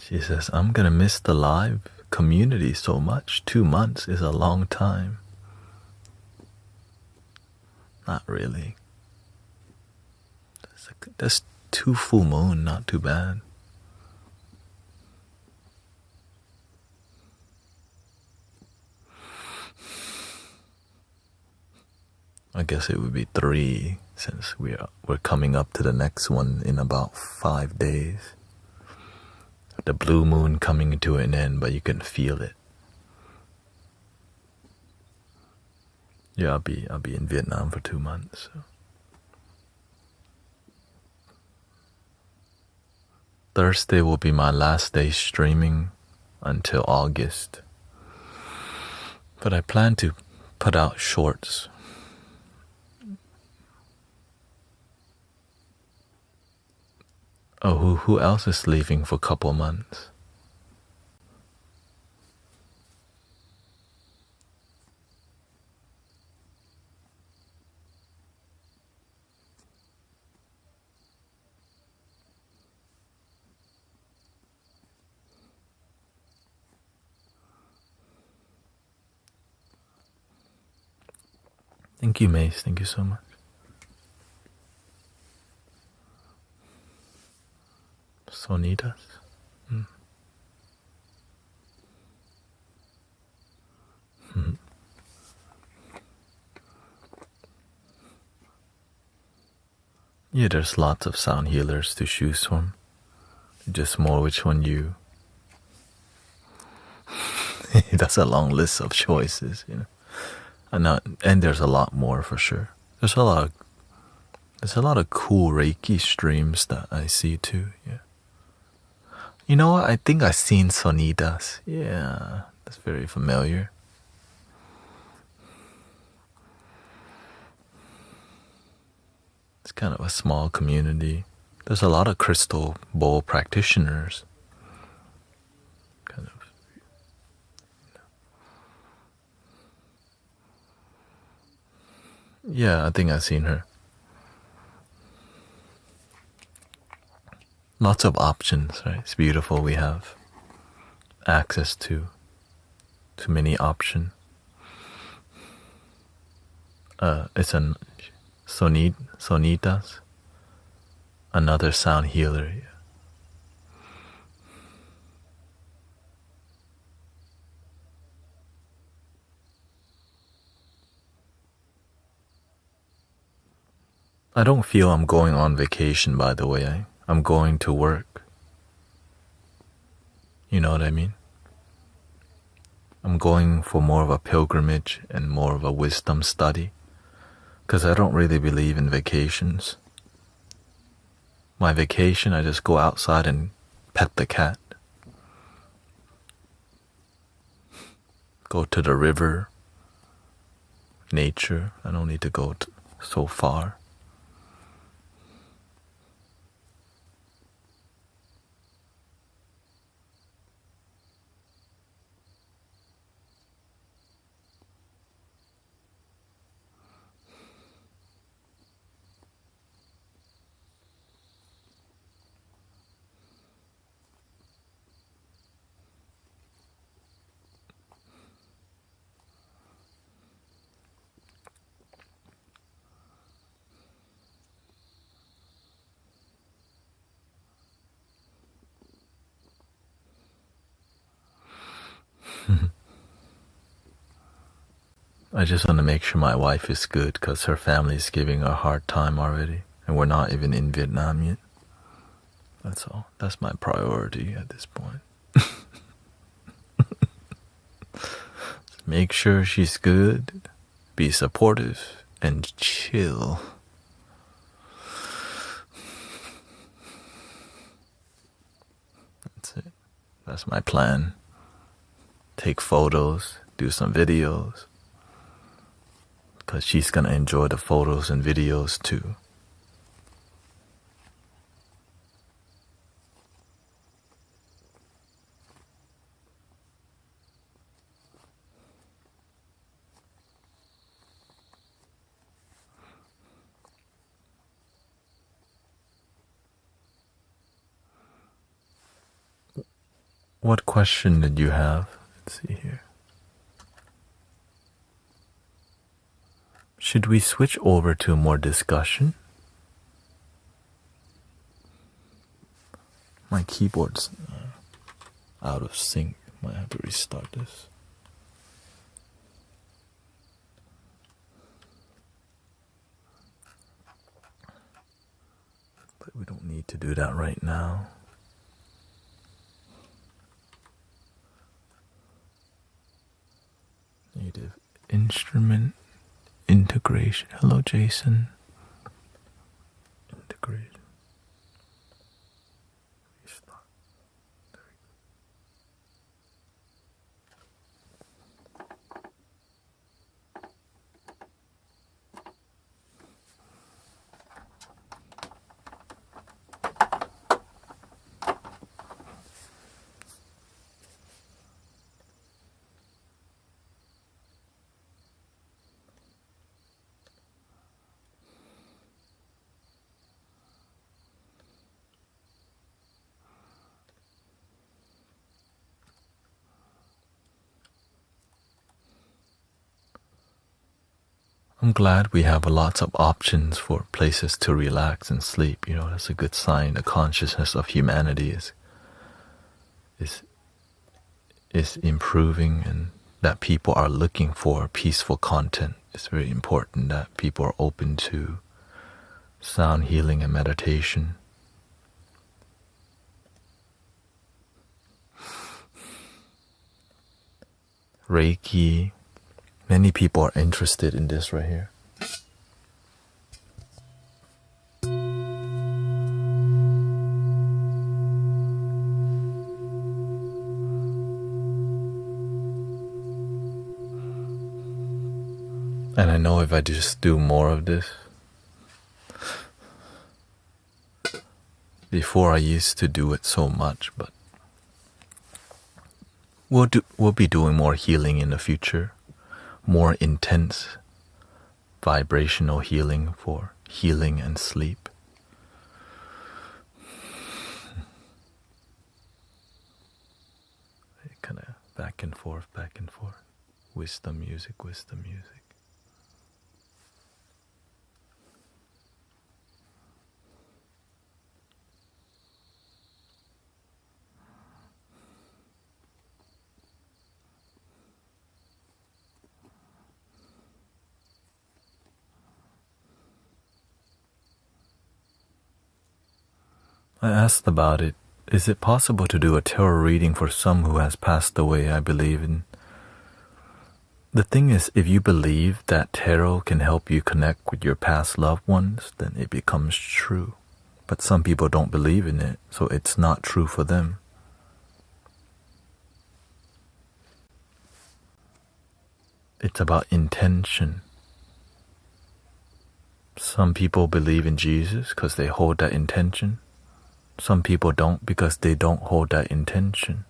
She says, I'm gonna miss the live community so much. 2 months is a long time. Not really. That's 2 full moon, not too bad. I guess it would be 3 since we're coming up to the next one in about 5 days. The blue moon coming to an end, but you can feel it. Yeah, I'll be in Vietnam for 2 months. So. Thursday will be my last day streaming until August. But I plan to put out shorts. Oh, who else is leaving for a couple months? Thank you, Mace. Thank you so much. Sonitas? Yeah, there's lots of sound healers to choose from. Just more which one you... That's a long list of choices, And there's a lot more for sure. There's a lot of cool Reiki streams that I see too, yeah. You know what? I think I've seen Sonitas. Yeah, that's very familiar. It's kind of a small community. There's a lot of crystal bowl practitioners. Kind of. Yeah, I think I've seen her. Lots of options, right? It's beautiful. We have access to many options. It's an Sonitas, another sound healer. Yeah. I don't feel I'm going on vacation, by the way. I'm going to work. You know what I mean? I'm going for more of a pilgrimage and more of a wisdom study. Because I don't really believe in vacations. My vacation, I just go outside and pet the cat. Go to the river, nature. I don't need to go so far. I just want to make sure my wife is good because her family is giving her a hard time already. And we're not even in Vietnam yet. That's all. That's my priority at this point. Make sure she's good, be supportive, and chill. That's it. That's my plan. Take photos, do some videos. Because she's going to enjoy the photos and videos too. What question did you have? Let's see here. Should we switch over to more discussion? My keyboard's out of sync. Might have to restart this. But we don't need to do that right now. Native instrument integration. Hello, Jason. Integration. Restart. There we go. I'm glad we have lots of options for places to relax and sleep. You know, that's a good sign. The consciousness of humanity is improving, and that people are looking for peaceful content. It's very important that people are open to sound healing and meditation. Reiki. Many people are interested in this right here. And I know if I just do more of this, before I used to do it so much, but we'll be doing more healing in the future. More intense vibrational healing for healing and sleep. Kind of back and forth, back and forth. Wisdom music, wisdom music. I asked about it. Is it possible to do a tarot reading for some who has passed away? I believe in. The thing is, if you believe that tarot can help you connect with your past loved ones, then it becomes true. But some people don't believe in it, so it's not true for them. It's about intention. Some people believe in Jesus because they hold that intention. Some people don't because they don't hold that intention.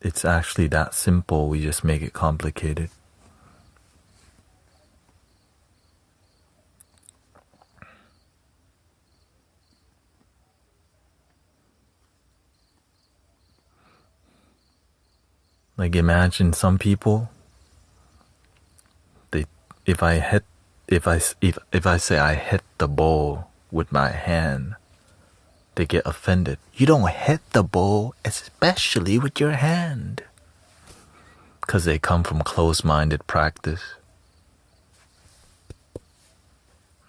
It's actually that simple, we just make it complicated. Like imagine some people, if I say I hit the ball with my hand, they get offended. You don't hit the bowl, especially with your hand. Because they come from closed-minded practice.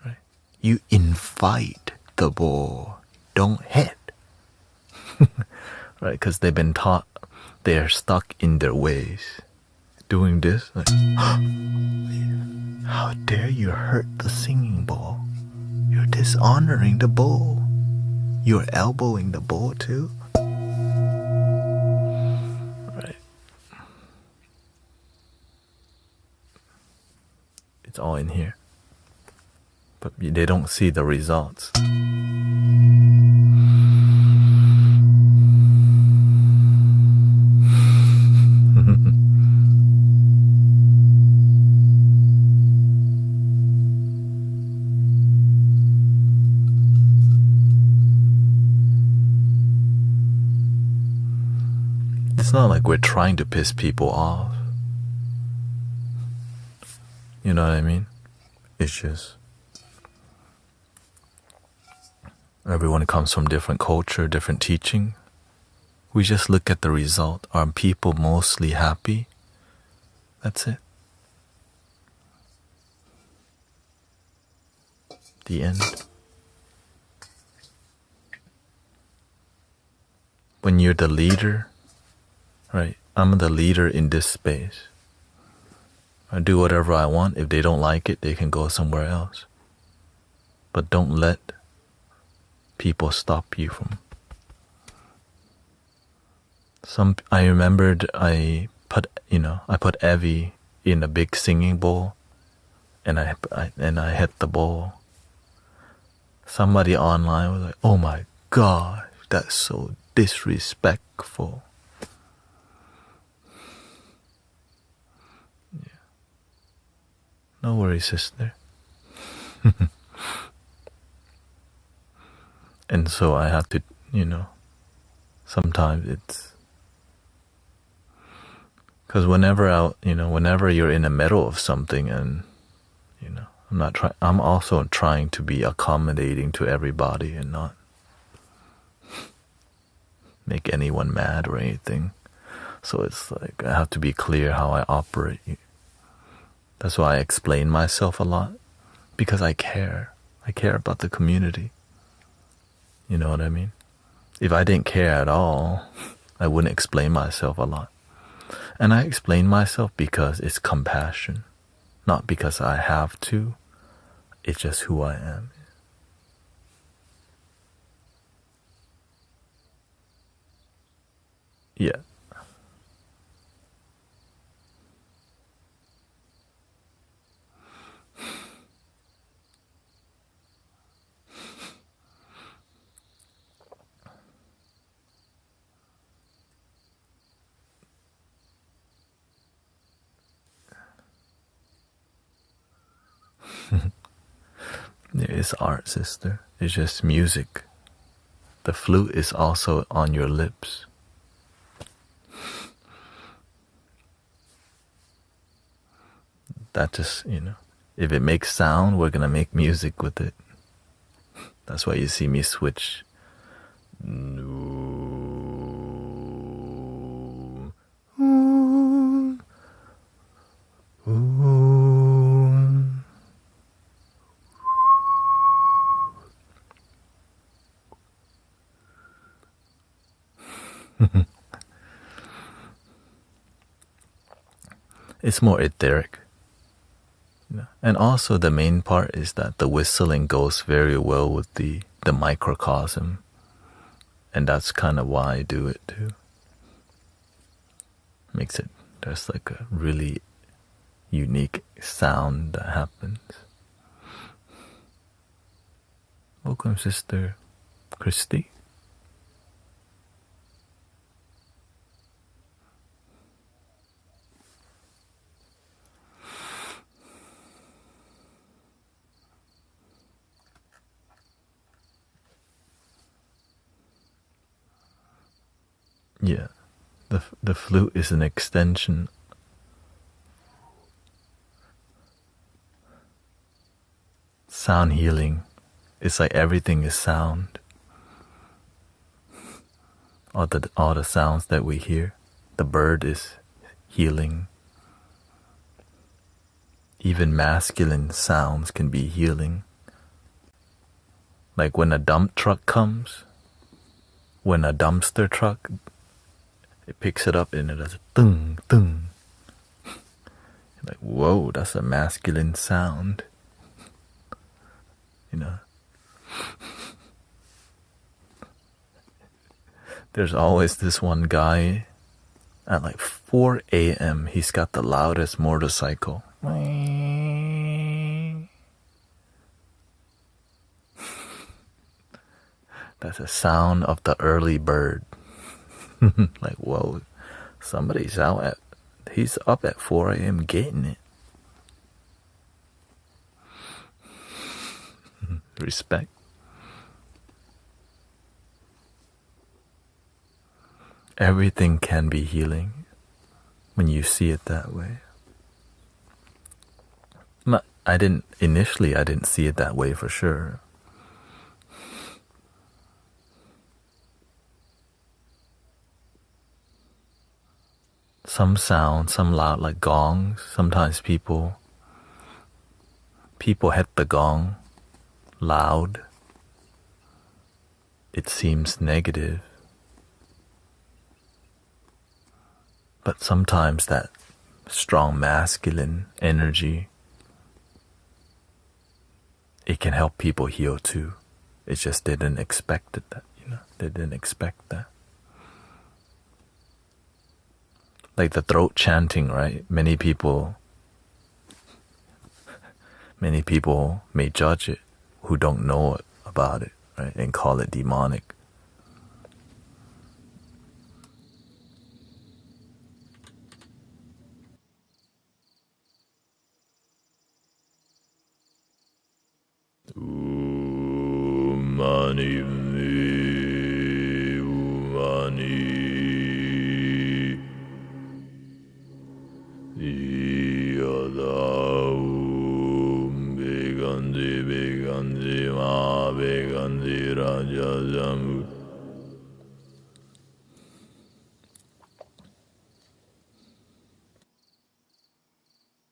Right? You invite the bowl, don't hit. Right? Because they've been taught they're stuck in their ways. Doing this, like, how dare you hurt the singing bowl? You're dishonoring the bowl. You're elbowing the bowl too. Right. It's all in here. But they don't see the results. It's not like we're trying to piss people off. You know what I mean? It's just everyone comes from different culture, different teaching. We just look at the result. Are people mostly happy? That's it. The end. When you're the leader, right? I'm the leader in this space. I do whatever I want. If they don't like it, they can go somewhere else. But don't let people stop you from. I remembered I put Evie in a big singing bowl, and I hit the bowl. Somebody online was like, "Oh my gosh, that's so disrespectful." Yeah. No worries, sister. And so I have to, sometimes it's because whenever you're in the middle of something, and I'm also trying to be accommodating to everybody and not make anyone mad or anything. So it's like I have to be clear how I operate. That's why I explain myself a lot, because I care. I care about the community. You know what I mean? If I didn't care at all, I wouldn't explain myself a lot. And I explain myself because it's compassion, not because I have to. It's just who I am. Yeah. It's art, sister. It's just music. The flute is also on your lips. That just, if it makes sound, we're gonna make music with it. That's why you see me switch. It's more etheric. And also the main part is that the whistling goes very well with the microcosm. And that's kind of why I do it too. Makes it, there's like a really unique sound that happens. Welcome, Sister Christy. Yeah, the flute is an extension. Sound healing. It's like everything is sound. all the sounds that we hear. The bird is healing. Even masculine sounds can be healing. Like when a dump truck comes, when a dumpster truck, it picks it up and it does a thung, thung. Like, whoa, that's a masculine sound. You know? There's always this one guy at like 4 a.m. He's got the loudest motorcycle. That's the sound of the early bird. Like, whoa, he's up at 4 a.m. getting it. Respect. Everything can be healing when you see it that way. Initially I didn't see it that way for sure. Some sound, some loud like gongs. Sometimes people hit the gong loud. It seems negative. But sometimes that strong masculine energy, it can help people heal too. It just didn't expect it, they didn't expect that. Like the throat chanting, right? Many people may judge it who don't know about it, right? And call it demonic. Umani me, umani yada begandi ma begandi raja jamu.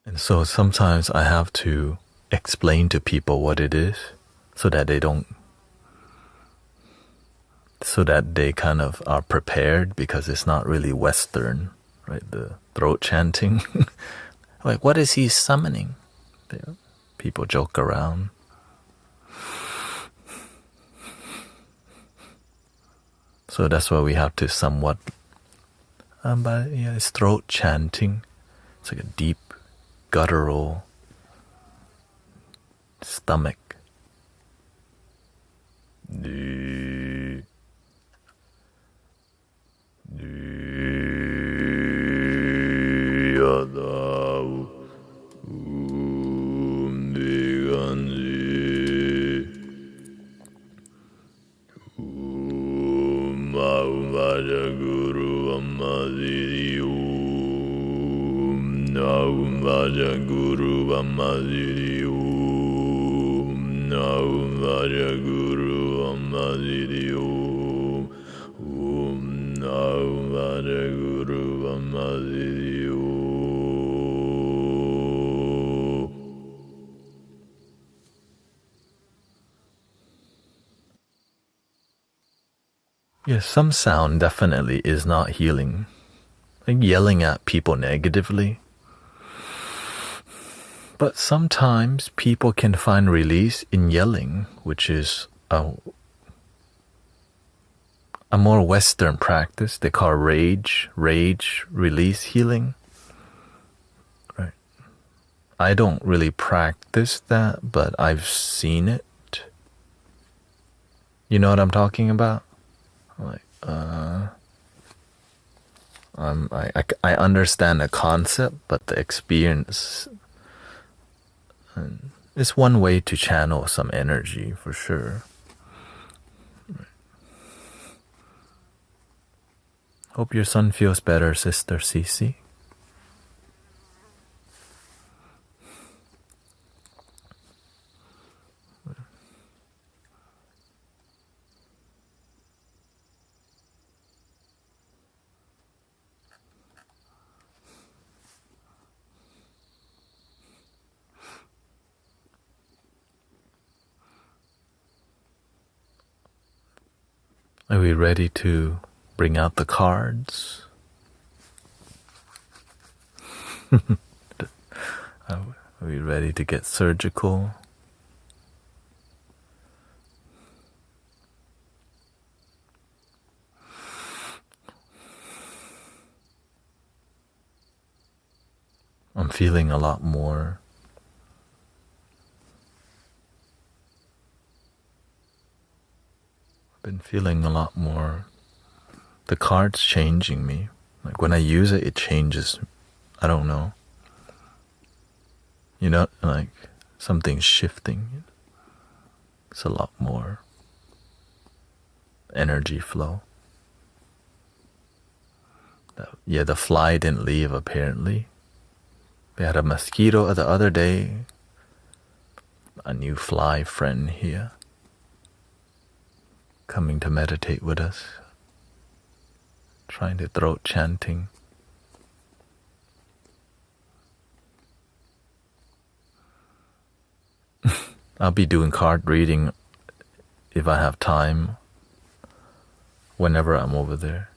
And so sometimes I have to explain to people what it is so that they kind of are prepared, because it's not really Western, right? The throat chanting. Like, what is he summoning? People joke around. So that's why we have to somewhat, but yeah, it's throat chanting. It's like a deep, guttural stomach. Yes, some sound definitely is not healing. Like yelling at people negatively. But sometimes people can find release in yelling, which is a more Western practice. They call rage release healing. Right. I don't really practice that, but I've seen it. You know what I'm talking about? Like, I understand the concept, but the experience, it's one way to channel some energy for sure. Hope your son feels better, Sister Cece. Are we ready to bring out the cards? Are we ready to get surgical? I'm feeling a lot more been feeling a lot more. The card's changing me. Like when I use it, it changes. I don't know. You know, like something's shifting. It's a lot more energy flow. Yeah, the fly didn't leave apparently. We had a mosquito the other day. A new fly friend here. Coming to meditate with us. Trying to throat chanting. I'll be doing card reading if I have time. Whenever I'm over there.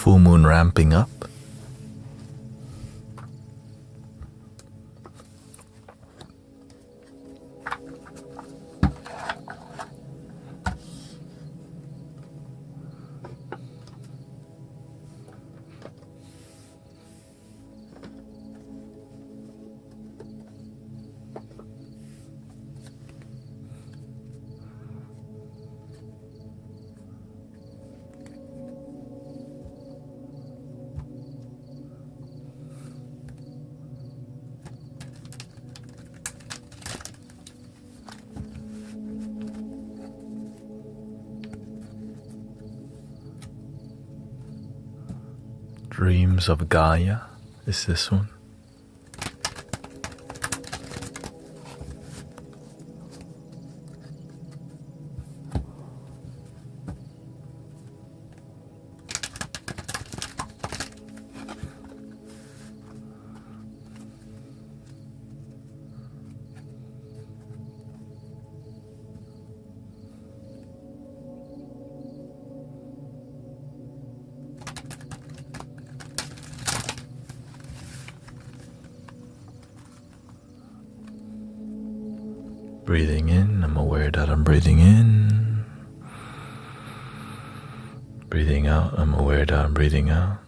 Full moon ramping up. Dreams of Gaia is this one. Breathing in, I'm aware that I'm breathing in. Breathing out, I'm aware that I'm breathing out.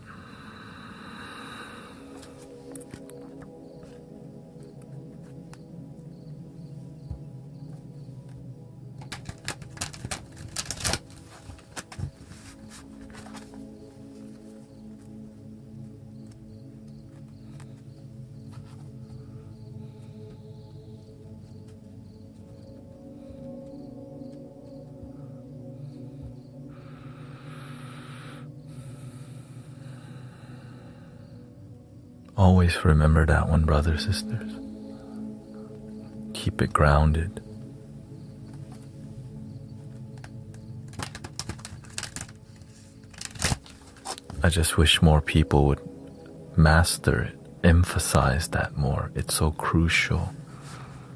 Always remember that one, brothers, sisters. Keep it grounded. I just wish more people would master it, emphasize that more. It's so crucial.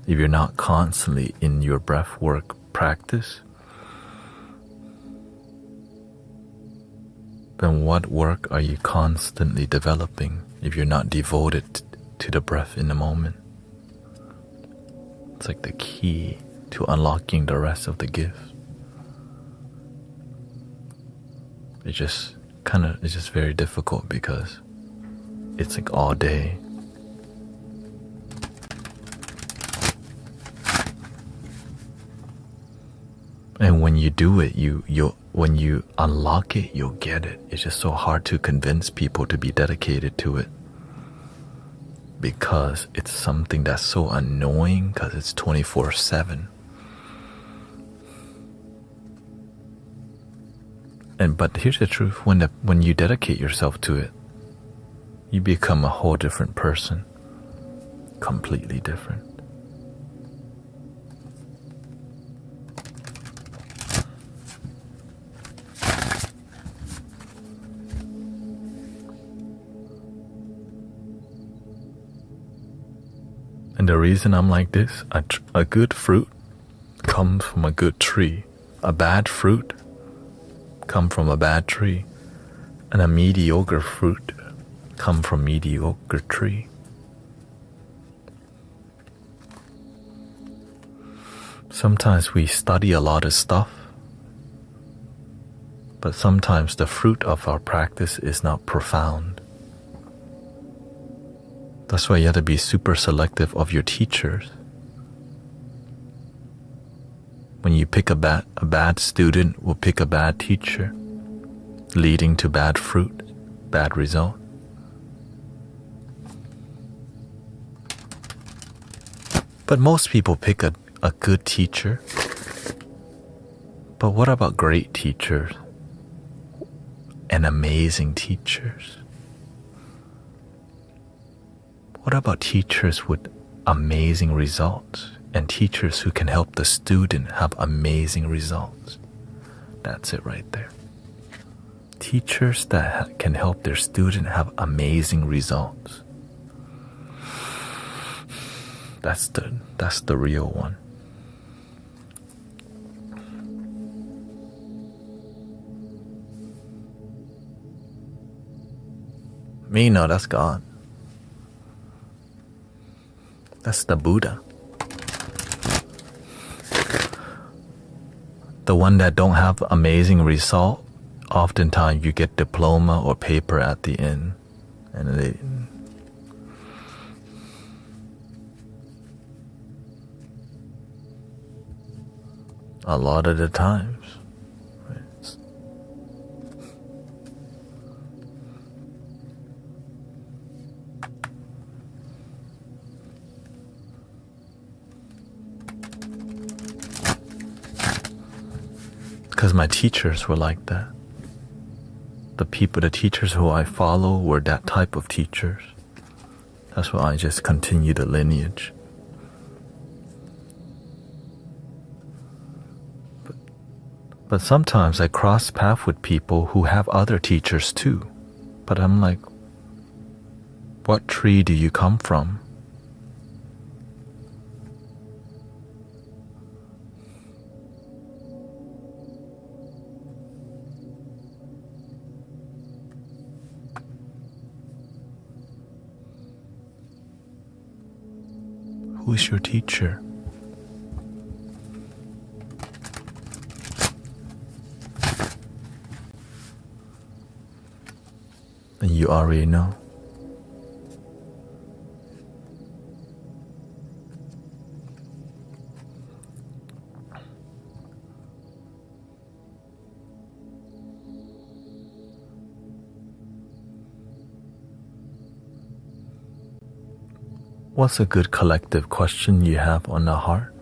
If you're not constantly in your breath work practice, then what work are you constantly developing if you're not devoted to the breath in the moment? It's like the key to unlocking the rest of the gift. It's just very difficult because it's like all day. And when you do it, when you unlock it, you'll get it. It's just so hard to convince people to be dedicated to it because it's something that's so annoying because it's 24/7. But here's the truth: when you dedicate yourself to it, you become a whole different person, completely different. And the reason I'm like this, a good fruit comes from a good tree. A bad fruit comes from a bad tree. And a mediocre fruit comes from mediocre tree. Sometimes we study a lot of stuff, but sometimes the fruit of our practice is not profound. That's why you have to be super selective of your teachers. When you pick a bad student will pick a bad teacher, leading to bad fruit, bad result. But most people pick a good teacher. But what about great teachers and amazing teachers? What about teachers with amazing results and teachers who can help the student have amazing results? That's it right there. Teachers that can help their student have amazing results. That's the real one. Me, no, that's God. That's the Buddha. The one that don't have amazing result, oftentimes you get diploma or paper at the end, and a lot of the times. Because my teachers were like that. The teachers who I follow were that type of teachers. That's why I just continue the lineage. But sometimes I cross paths with people who have other teachers too. But I'm like, what tree do you come from? Who is your teacher? And you already know. What's a good collective question you have on the heart?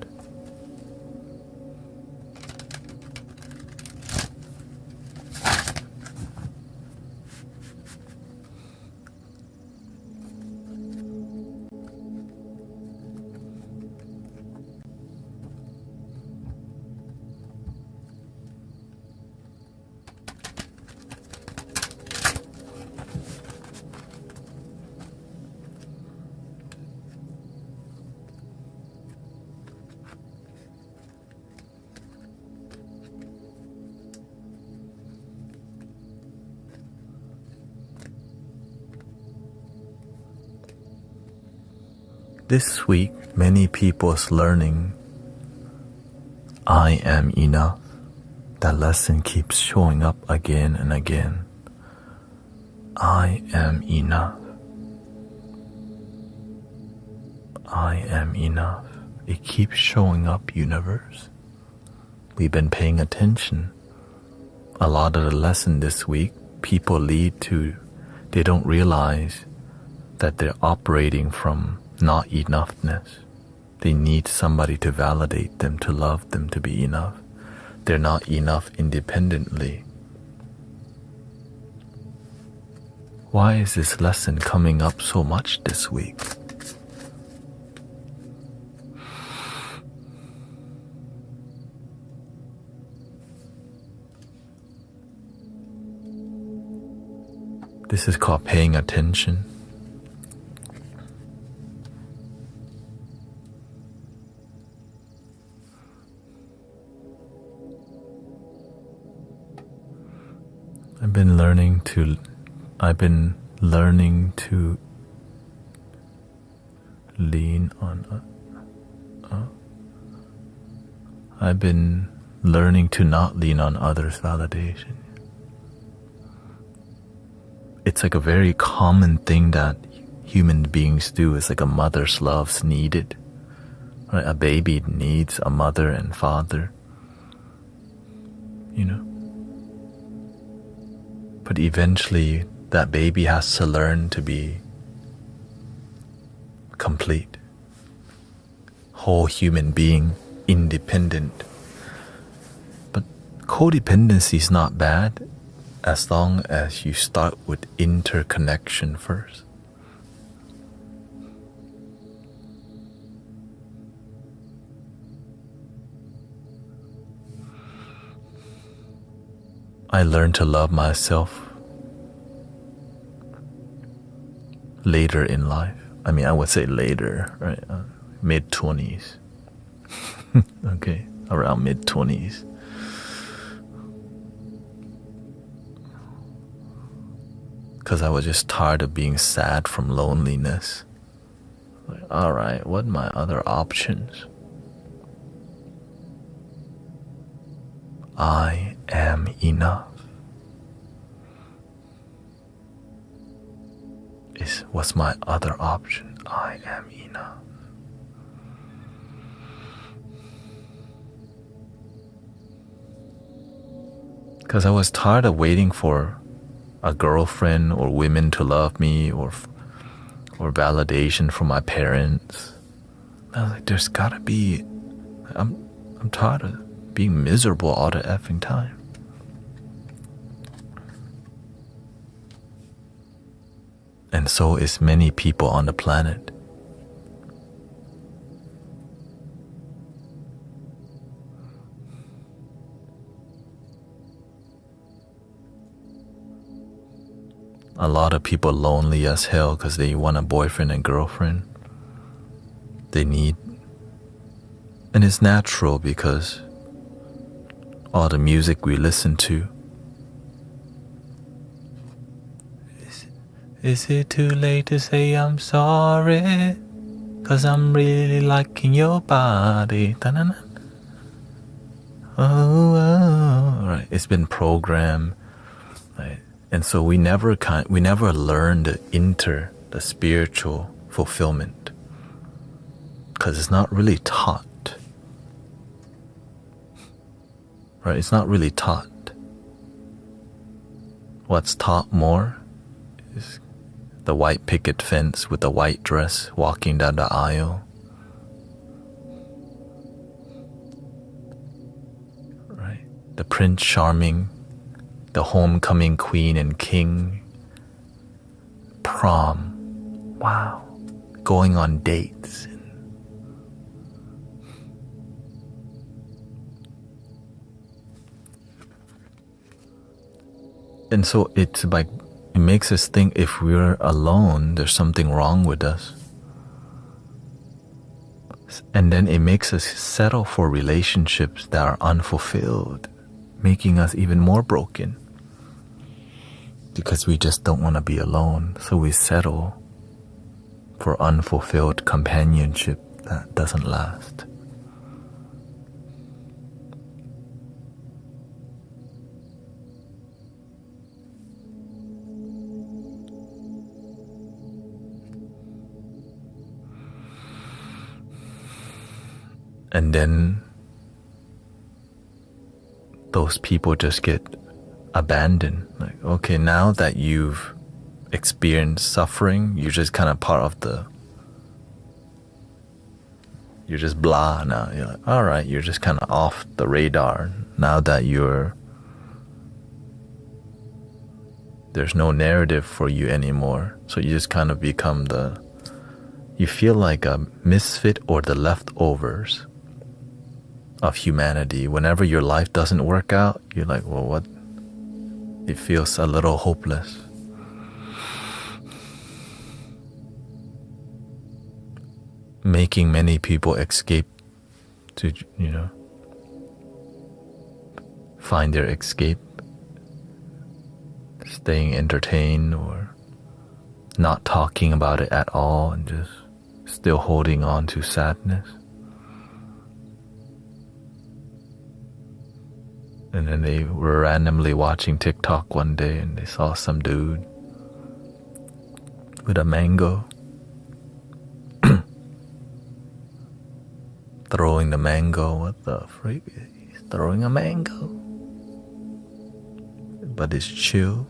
This week, many people's learning I am enough. That lesson keeps showing up again and again. I am enough. I am enough. It keeps showing up, universe. We've been paying attention. A lot of the lesson this week, people lead to, they don't realize that they're operating from not enoughness. They need somebody to validate them, to love them, to be enough. They're not enough independently. Why is this lesson coming up so much this week? This is called paying attention. I've been learning to lean on. I've been learning to not lean on others' validation. It's like a very common thing that human beings do. It's like a mother's love's needed. Right? A baby needs a mother and father. You know? But eventually, that baby has to learn to be complete, whole human being, independent. But codependency is not bad as long as you start with interconnection first. I learned to love myself later in life. I mean, I would say later, right? Mid-20s. Okay, around mid-20s. Because I was just tired of being sad from loneliness. Like, all right, what are my other options? I am enough. What's my other option? I am enough. Because I was tired of waiting for a girlfriend or women to love me or validation from my parents. I was like, there's gotta be. I'm tired of being miserable all the effing time. And so is many people on the planet. A lot of people lonely as hell because they want a boyfriend and girlfriend. They need, and it's natural because all the music we listen to. Is it too late to say I'm sorry? 'Cause I'm really liking your body. Ta-na-na. Oh, right. It's been programmed, right? And so we never learn the spiritual fulfillment, because it's not really taught. Right? It's not really taught. What's taught more is the white picket fence with the white dress walking down the aisle. Right? The Prince Charming, the homecoming queen and king, prom, wow, going on dates. And so it's like, it makes us think if we're alone, there's something wrong with us. And then it makes us settle for relationships that are unfulfilled, making us even more broken. Because we just don't want to be alone, so we settle for for unfulfilled companionship that doesn't last. And then those people just get abandoned. Like, okay, now that you've experienced suffering, you're just kind of part of you're just blah now. You're like, all right, you're just kind of off the radar now that there's no narrative for you anymore. So you just kind of become you feel like a misfit or the leftovers of humanity. Whenever your life doesn't work out, you're like, well, what? It feels a little hopeless. Making many people escape to, find their escape, staying entertained or not talking about it at all and just still holding on to sadness. And then they were randomly watching TikTok one day and they saw some dude with a mango throwing the mango. What the freak? He's throwing a mango. But it's chill.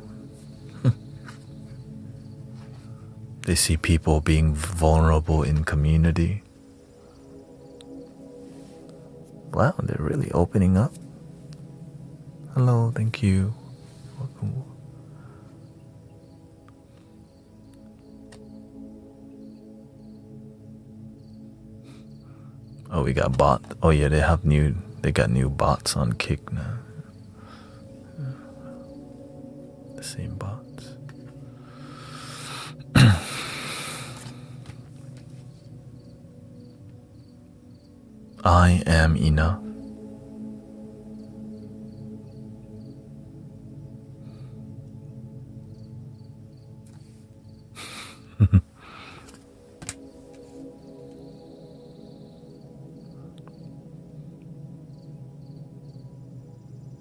They see people being vulnerable in community. Wow, they're really opening up. Hello, thank you. Welcome. Oh, we got bot. Oh yeah, they got new bots on Kick now. The same bots. I am enough.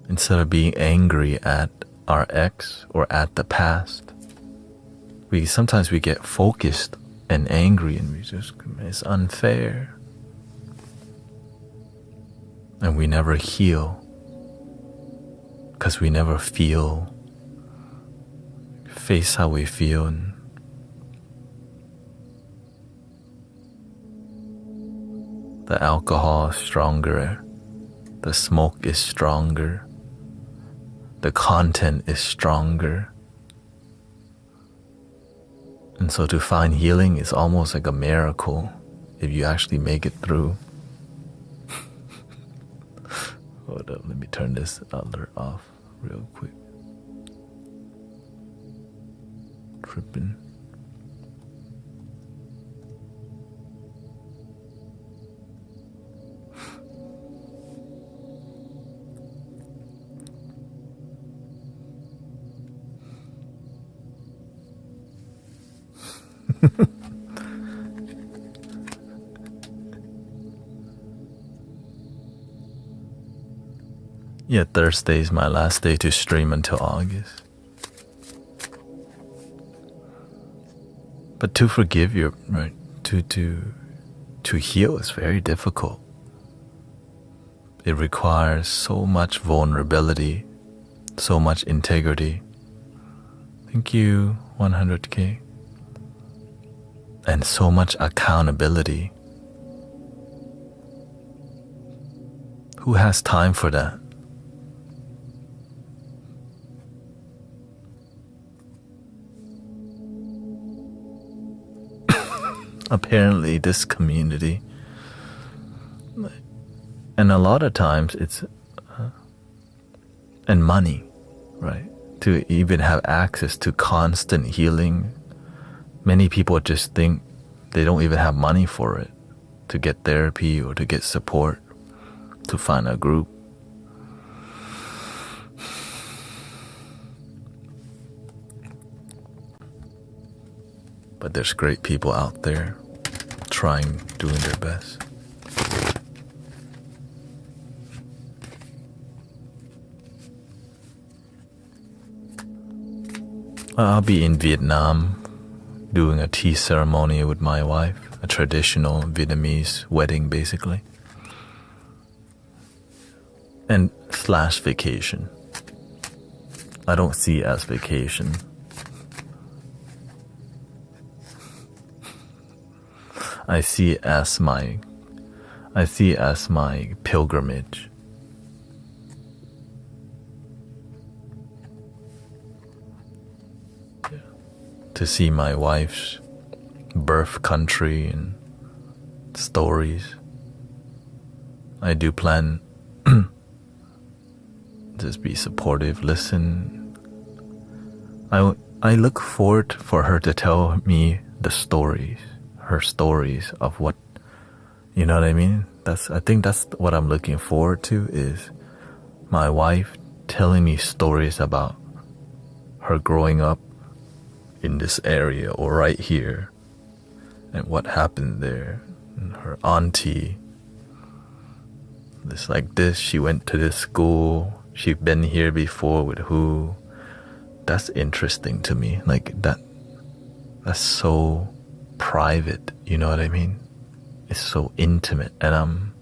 Instead of being angry at our ex or at the past, sometimes we get focused and angry and it's unfair. And we never heal because we never face how we feel. And the alcohol is stronger, the smoke is stronger, the content is stronger. And so to find healing is almost like a miracle if you actually make it through. Hold up, let me turn this alert off real quick. Tripping. Yeah, Thursday is my last day to stream until August. But to forgive to heal is very difficult. It requires so much vulnerability, so much integrity. Thank you, 100K. And so much accountability. Who has time for that? Apparently this community, and a lot of times it's and money, right, to even have access to constant healing. Many people just think they don't even have money for it, to get therapy or to get support, to find a group. But But there's great people out there doing their best. I'll be in Vietnam doing a tea ceremony with my wife, a traditional Vietnamese wedding basically. And / vacation. I don't see it as vacation. I see it as my pilgrimage. Yeah. To see my wife's birth country and stories. I do plan just be supportive, listen. I look forward for her to tell me the stories, her stories of what, you know what I mean? I think that's what I'm looking forward to, is my wife telling me stories about her growing up in this area or right here and what happened there, and her auntie. It's like this, she went to this school, she's been here before with who. That's interesting to me. Like that's so private, you know what I mean? It's so intimate, and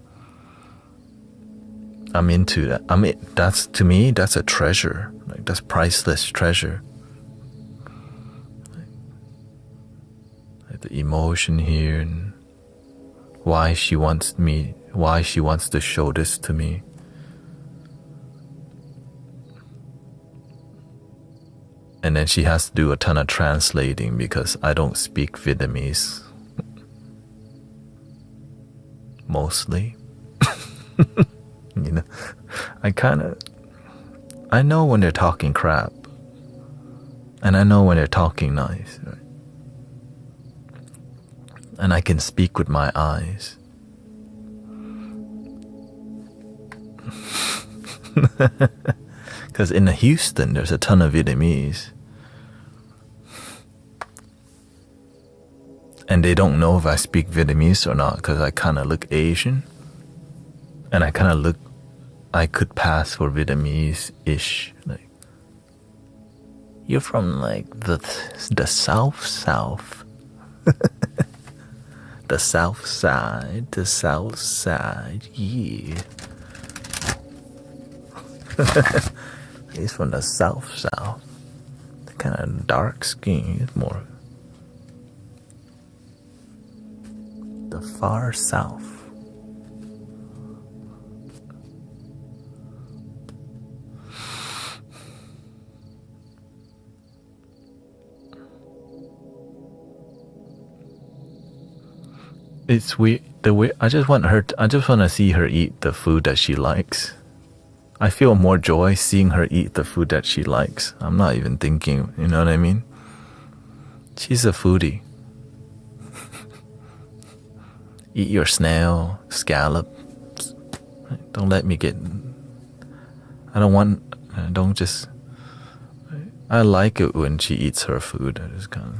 I'm into that. That's, to me, that's a treasure. Like, that's priceless treasure. Like the emotion here, and why she wants to show this to me. And then she has to do a ton of translating because I don't speak Vietnamese. Mostly. You know, I know when they're talking crap. And I know when they're talking nice. Right? And I can speak with my eyes. Because in Houston, there's a ton of Vietnamese. And they don't know if I speak Vietnamese or not, because I kind of look Asian. And I could pass for Vietnamese-ish. Like, you're from like the south. The south side, yeah. He's from the south. Kind of dark skin. He's more the far south. It's weird. I just want to see her eat the food that she likes. I feel more joy seeing her eat the food that she likes. I'm not even thinking, you know what I mean? She's a foodie. Eat your snail, scallop. Don't let me get... I like it when she eats her food. I just kind of...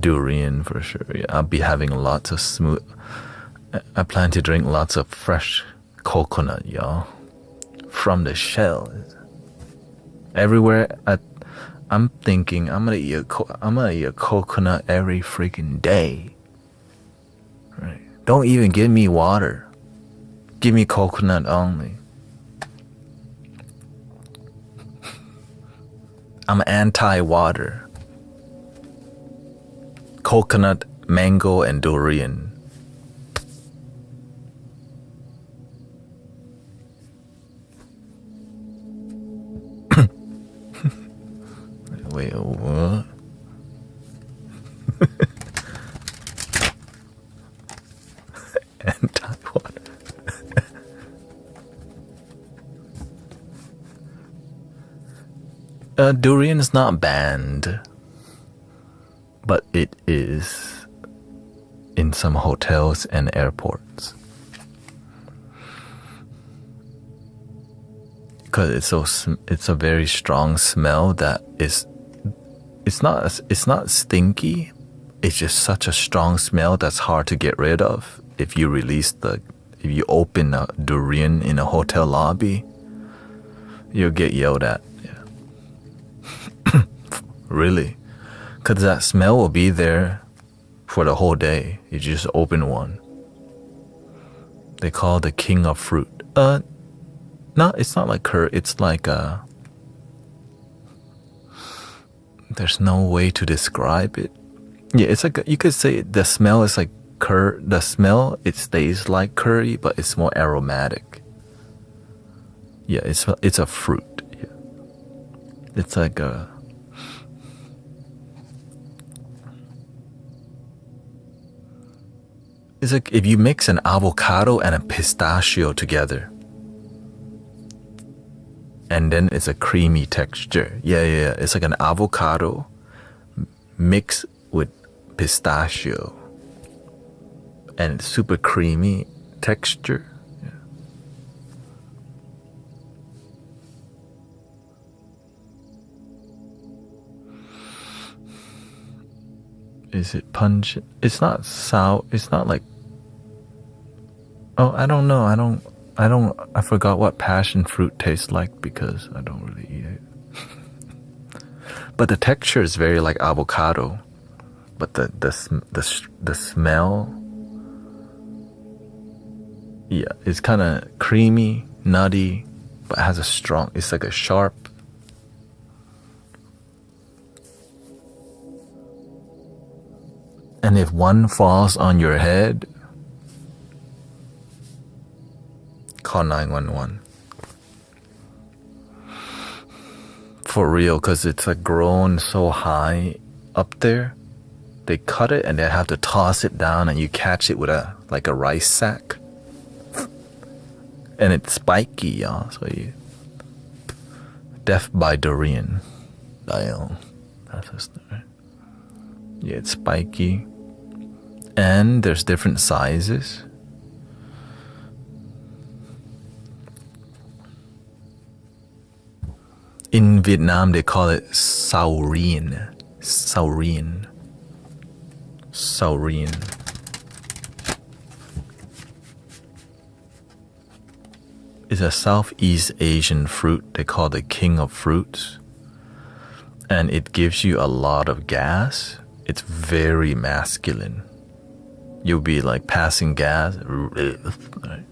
Durian for sure. Yeah, I'll be having lots of smooth... I plan to drink lots of fresh coconut, y'all. From the shell. Everywhere I'm thinking I'm gonna eat a coconut every freaking day. Right? Don't even give me water. Give me coconut only. I'm anti-water. Coconut, mango, and durian. Wait, what? Anti-water. Durian is not banned, but it is in some hotels and airports. because it's a very strong smell that it's not stinky. It's just such a strong smell that's hard to get rid of. If you open a durian in a hotel lobby, you'll get yelled at. Yeah. Really, because that smell will be there for the whole day. You just open one. They call it the king of fruit. No, it's not like curry. It's like there's no way to describe it. Yeah, it's like you could say the smell is like the smell, it stays like curry, but it's more aromatic. Yeah, it's a fruit. Yeah. It's like it's like if you mix an avocado and a pistachio together, and then it's a creamy texture. Yeah. It's like an avocado mixed with pistachio, and it's super creamy texture. Yeah. Is it pungent? It's not sour. It's not like. Oh, I don't know. I forgot what passion fruit tastes like because I don't really eat it. But the texture is very like avocado. But the smell, yeah, it's kind of creamy, nutty, but has a strong. It's like a sharp. And if one falls on your head, call 911. For real, because it's like grown so high up there. They cut it and they have to toss it down, and you catch it with a rice sack. And it's spiky, y'all. So you death by durian. That's his name. Yeah, it's spiky. And there's different sizes. In Vietnam, they call it saurien. Saurien. It's a Southeast Asian fruit they call the king of fruits. And it gives you a lot of gas. It's very masculine. You'll be like passing gas. Right?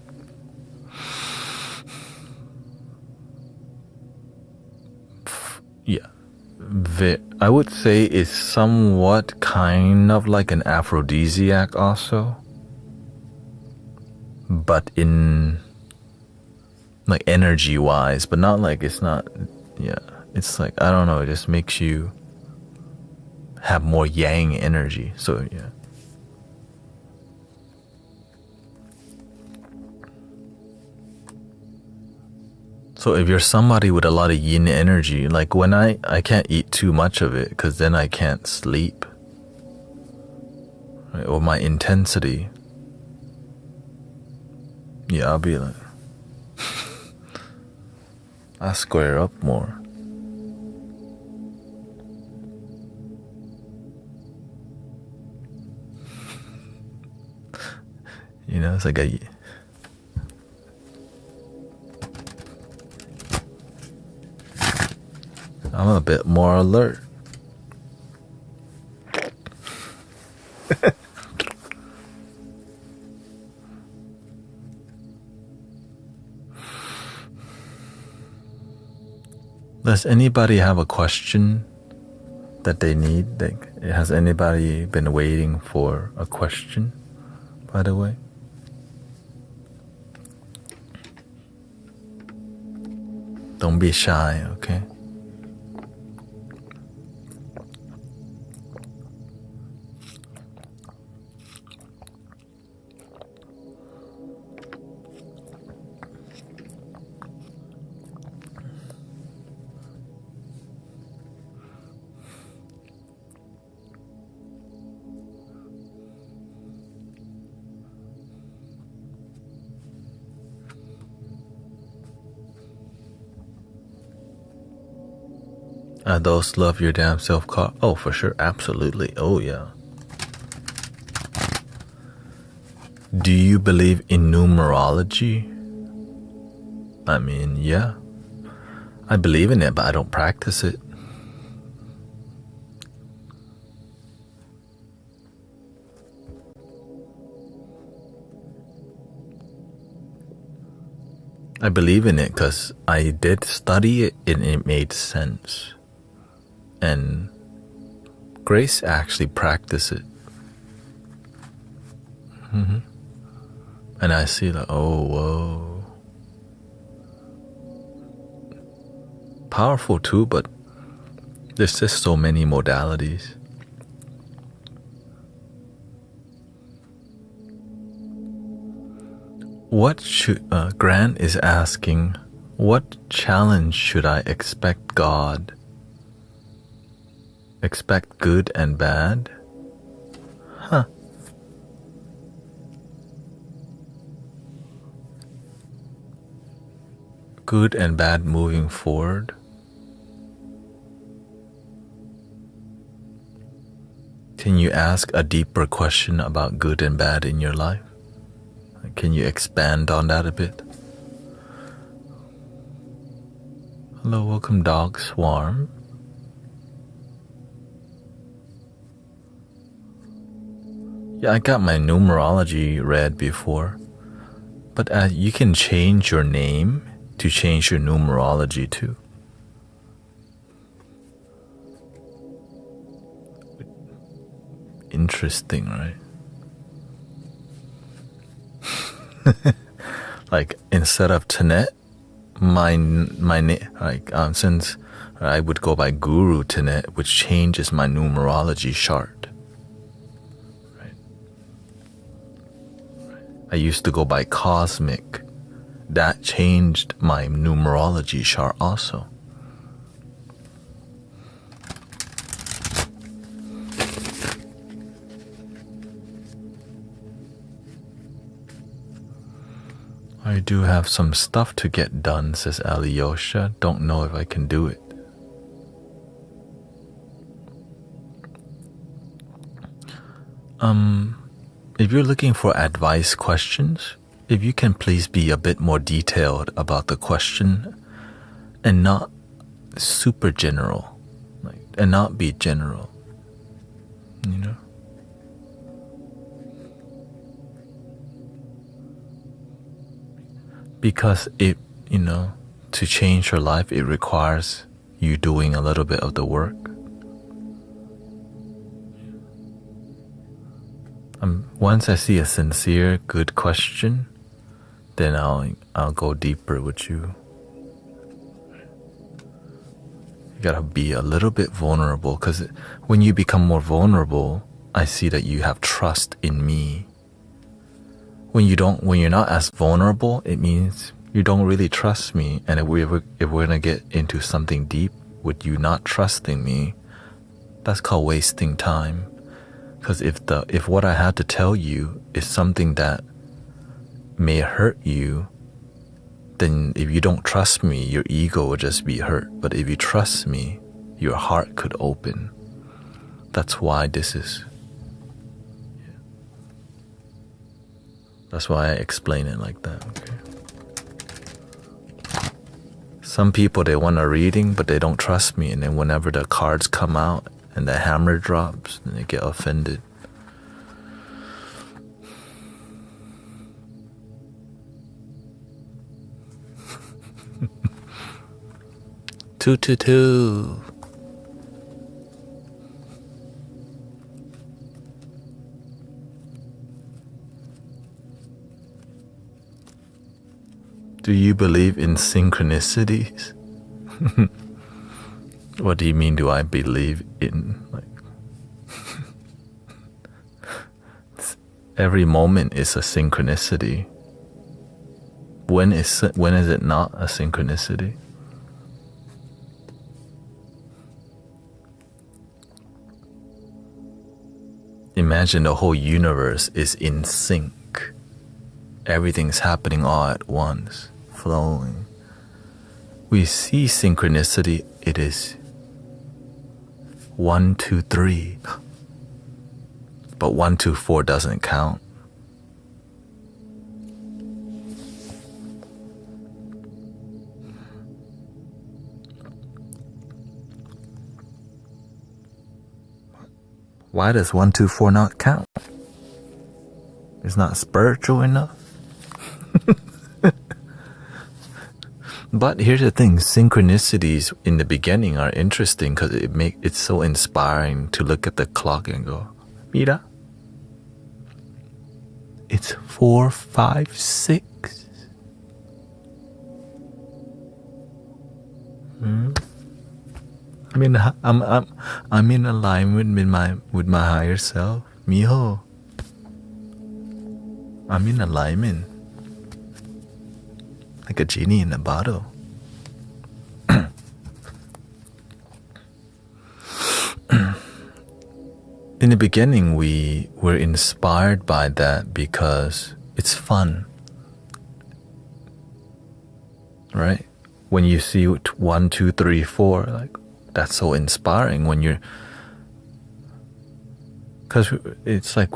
Yeah. I would say it's somewhat kind of like an aphrodisiac also. But in like energy wise, but not like it's not, yeah. It's like, I don't know, it just makes you have more yang energy. So yeah. So if you're somebody with a lot of yin energy, like when I can't eat too much of it because then I can't sleep, right? Or my intensity, yeah, I'll be like, I'll square up more. You know, it's like I'm a bit more alert. Does anybody have a question that they need? Like, has anybody been waiting for a question, by the way? Don't be shy, okay? Those love your damn self card. Oh, for sure. Absolutely. Oh, yeah. Do you believe in numerology? I mean, yeah. I believe in it, but I don't practice it. I believe in it because I did study it and it made sense. And Grace actually practiced it. Mm-hmm. And I see like, oh, whoa. Powerful too, but there's just so many modalities. What should Grant is asking, what challenge should I expect God? Expect good and bad? Huh. Good and bad moving forward? Can you ask a deeper question about good and bad in your life? Can you expand on that a bit? Hello, welcome Dog Swarm. Yeah, I got my numerology read before. But you can change your name to change your numerology too. Interesting, right? Like instead of Thanet, my name, like since I would go by Guru Thanet, which changes my numerology chart. Right. I used to go by Cosmic. That changed my numerology chart also. I do have some stuff to get done, says Alyosha. Don't know if I can do it. If you're looking for advice questions, if you can please be a bit more detailed about the question and not super general, like, and not be general, you know? Because it, you know, to change your life, it requires you doing a little bit of the work. Once I see a sincere, good question, then I'll go deeper with you. You gotta be a little bit vulnerable, because when you become more vulnerable, I see that you have trust in me. When you're not as vulnerable, it means you don't really trust me. And if we're gonna get into something deep with you not trusting me, that's called wasting time. Because if what I had to tell you is something that may hurt you, then if you don't trust me, your ego will just be hurt. But if you trust me, your heart could open. That's why this is. That's why I explain it like that. Okay. Some people, they want a reading, but they don't trust me. And then whenever the cards come out and the hammer drops, then they get offended. Two. Do you believe in synchronicities? What do you mean, do I believe in? Like, every moment is a synchronicity. When is it not a synchronicity? Imagine the whole universe is in sync. Everything's happening all at once, flowing. We see synchronicity, it is 1, 2, 3. But 1, 2, 4 doesn't count. Why does 1, 2, 4 not count? It's not spiritual enough. But here's the thing, synchronicities in the beginning are interesting because it's so inspiring to look at the clock and go, mira, it's 4, 5, 6. I'm in alignment with my higher self, mijo. I'm in alignment, like a genie in a bottle. In the beginning, we were inspired by that because it's fun, right? When you see 1, 2, 3, 4, like that's so inspiring when you're, because it's like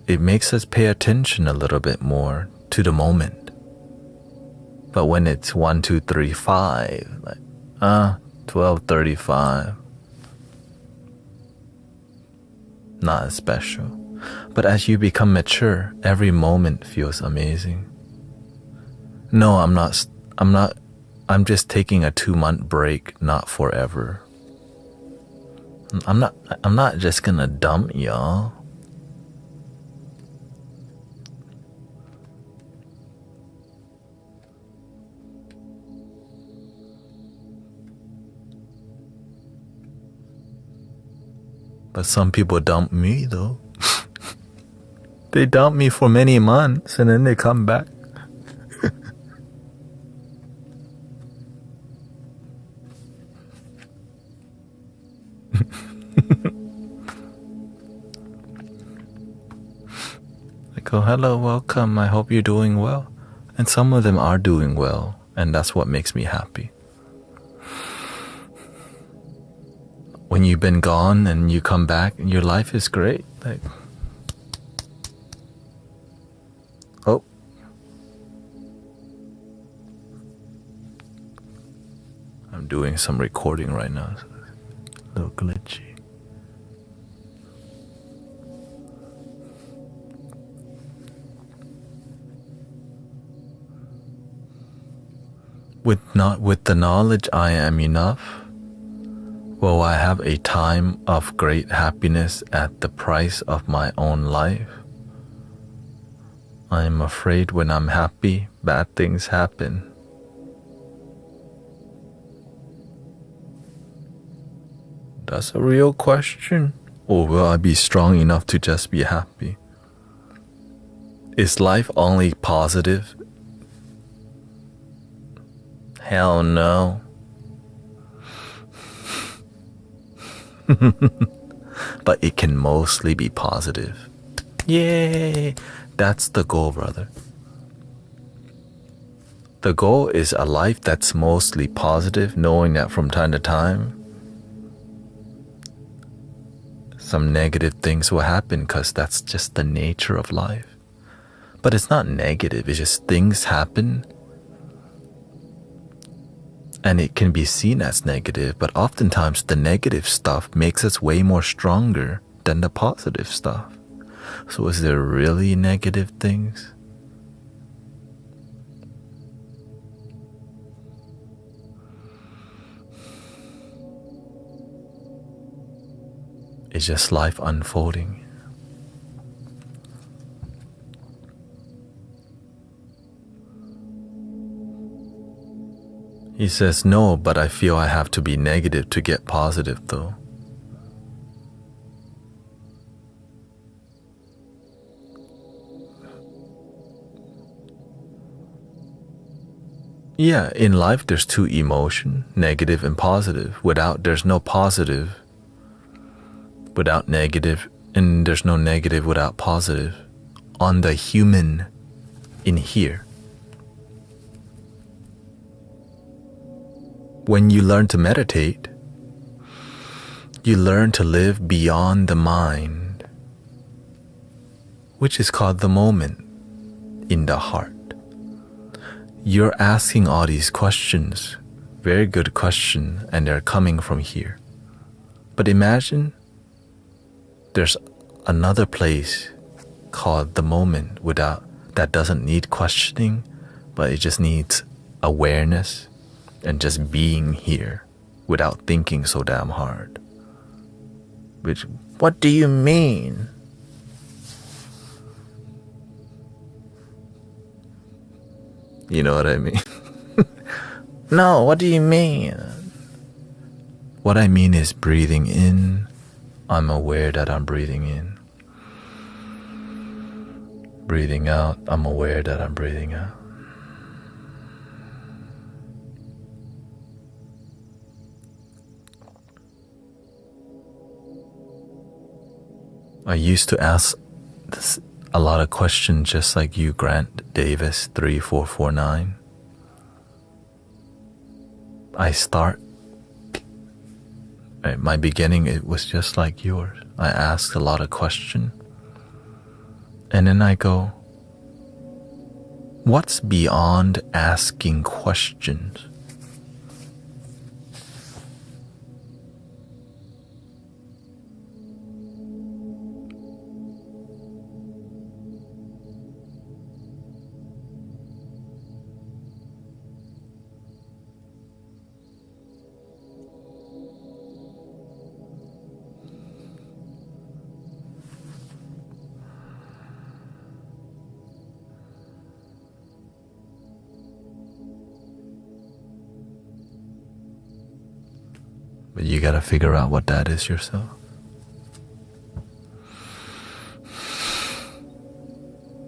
it makes us pay attention a little bit more to the moment. But when it's 1, 2, 3, 5, like 12:35, not as special. But as you become mature, every moment feels amazing. No, I'm just taking a 2-month break, not forever. I'm not just gonna dump y'all. But some people dump me though. They dump me for many months and then they come back. Like, oh, hello, welcome, I hope you're doing well. And some of them are doing well, and that's what makes me happy. When you've been gone and you come back and your life is great, like, oh, I'm doing some recording right now, so it's a little glitchy. With the knowledge I am enough, will I have a time of great happiness at the price of my own life? I am afraid when I'm happy, bad things happen. That's a real question. Or will I be strong enough to just be happy? Is life only positive? Hell no. But it can mostly be positive. Yay! That's the goal, brother. The goal is a life that's mostly positive, knowing that from time to time some negative things will happen because that's just the nature of life. But it's not negative, it's just things happen and it can be seen as negative, but oftentimes the negative stuff makes us way more stronger than the positive stuff. So is there really negative things? It's just life unfolding. He says, no, but I feel I have to be negative to get positive though. Yeah, in life there's two emotions, negative and positive. There's no positive without negative, and there's no negative without positive. On the human in here. When you learn to meditate, You learn to live beyond the mind, which is called the moment in the heart. You're asking all these questions, very good questions, and they're coming from here. But imagine there's another place called the moment that doesn't need questioning, but it just needs awareness and just being here without thinking so damn hard. Which, what do you mean? You know what I mean? No, what do you mean? What I mean is breathing in, I'm aware that I'm breathing in. Breathing out, I'm aware that I'm breathing out. I used to ask a lot of questions just like you, Grant Davis 3449. I start, at my beginning, it was just like yours. I asked a lot of questions. And then I go, what's beyond asking questions? But you gotta figure out what that is yourself.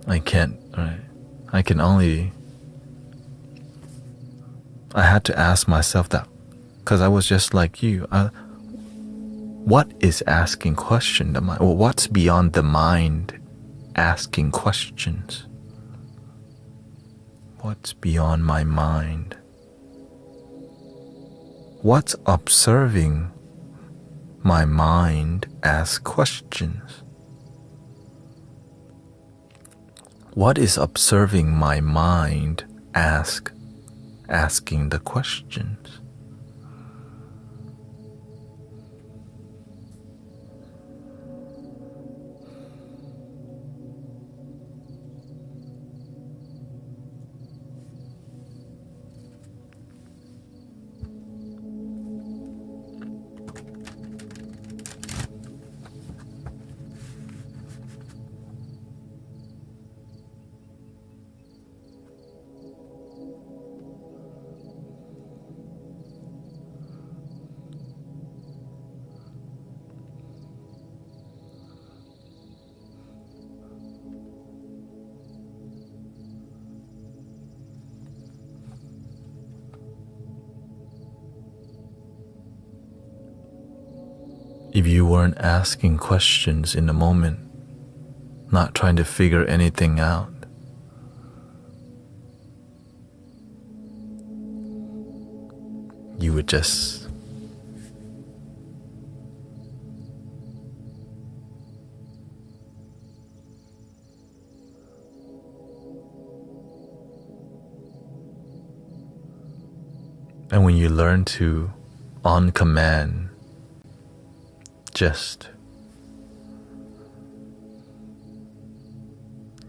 I can't, right? I had to ask myself that, because I was just like you. What is asking question? What's beyond the mind asking questions? What's beyond my mind? What's observing my mind ask questions? What is observing my mind asking the questions? If you weren't asking questions in the moment, not trying to figure anything out, you would just and when you learn to, on command,